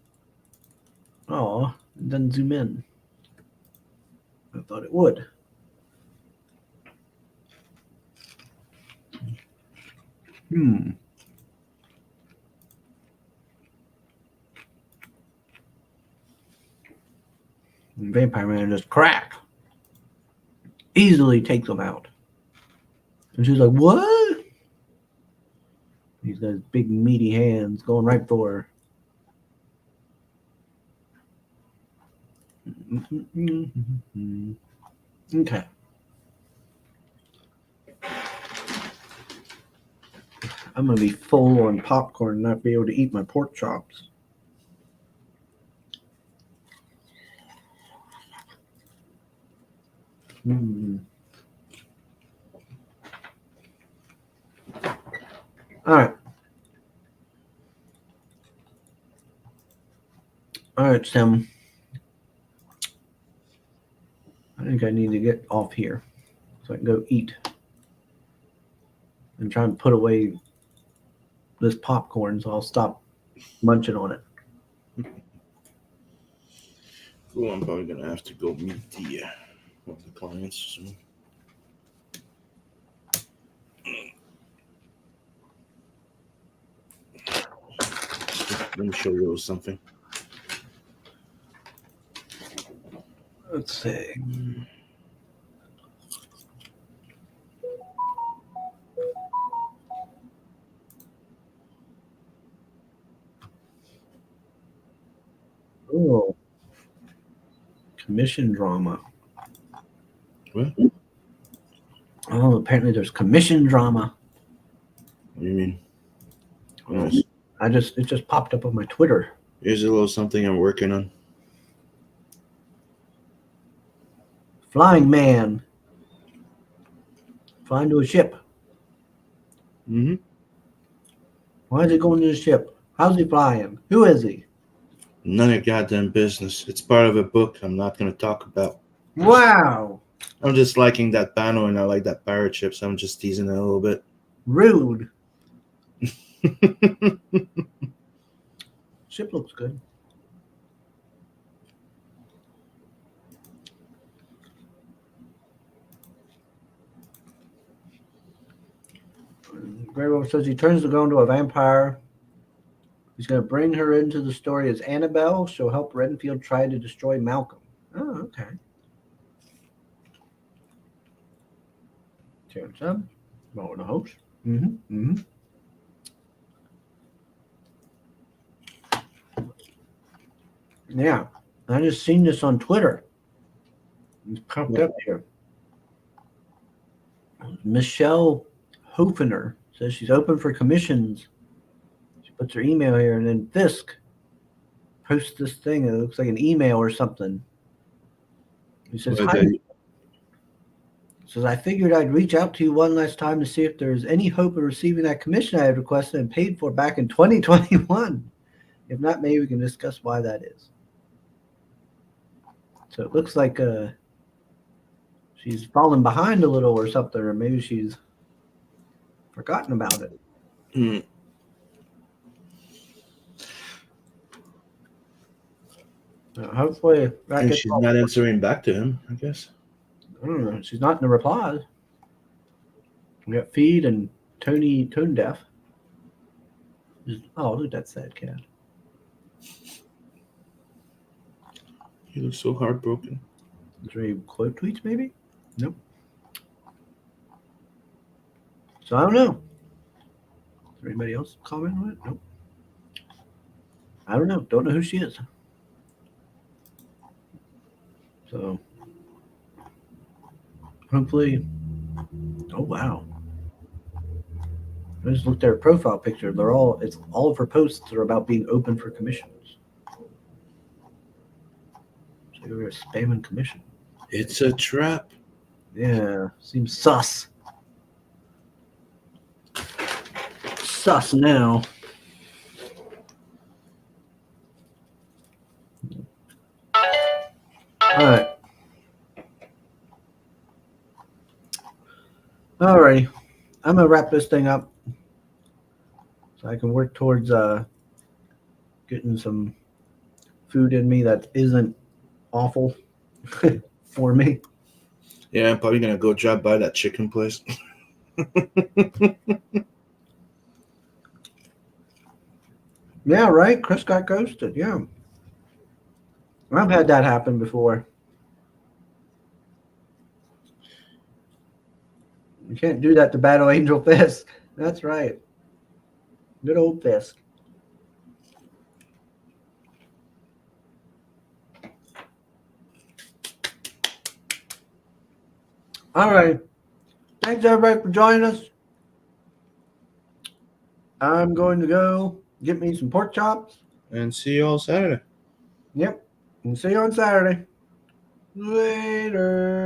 Oh, it doesn't zoom in. I thought it would. Vampire Man just crack. Easily takes them out. And she's like, what? He's got his big meaty hands going right for her. Okay. I'm going to be full on popcorn and not be able to eat my pork chops. All right. All right, Sam. I think I need to get off here so I can go eat and try and put away this popcorn so I'll stop munching on it.
Cool, I'm probably going to have to go meet the One of the clients. Let me show you something.
Let's see. Oh, commission drama.
What?
Oh, apparently there's commission drama.
What do you mean?
Oh, it just popped up on my Twitter.
Here's a little something I'm working on.
Flying man. Flying to a ship.
Mm-hmm.
Why is he going to the ship? How's he flying? Who is he?
None of your goddamn business. It's part of a book I'm not going to talk about.
Wow.
I'm just liking that panel, and I like that pirate ship, so I'm just teasing it a little bit.
Rude. Ship looks good. Grey Wolf says he turns the girl into a vampire. He's going to bring her into the story as Annabelle. She'll help Renfield try to destroy Malcolm. Oh, okay. Terrence up. Roll the host. Yeah, I just seen this on Twitter. It's popped up here. Michelle Hofener says she's open for commissions. She puts her email here, and then Fisk posts this thing. It looks like an email or something. He says, "Hi." Says, I figured I'd reach out to you one last time to see if there's any hope of receiving that commission I had requested and paid for back in 2021. If not, maybe we can discuss why that is. So it looks like she's fallen behind a little or something, or maybe she's forgotten about it. Hopefully,
she's not answering back to him, I guess.
I don't know. She's not in the replies. We got Feed and Tony Tone Deaf. Oh, look at that sad cat.
He looks so heartbroken.
Is there any quote tweets, maybe? Nope. So I don't know. Is there anybody else comment on it? Nope. I don't know. Don't know who she is. So hopefully. Oh wow. I just looked at her profile picture. It's all of her posts are about being open for commissions. So you're spamming commission.
It's a trap.
Yeah, seems sus. Sus now. All right. All righty. I'm going to wrap this thing up so I can work towards getting some food in me that isn't awful for me.
Yeah, I'm probably going to go drop by that chicken place.
Yeah, right? Chris got ghosted. Yeah. I've had that happen before. You can't do that to Battle Angel Fisk. That's right. Good old Fisk. All right. Thanks, everybody, for joining us. I'm going to go get me some pork chops.
And see you all Saturday.
Yep. And see you on Saturday. Later.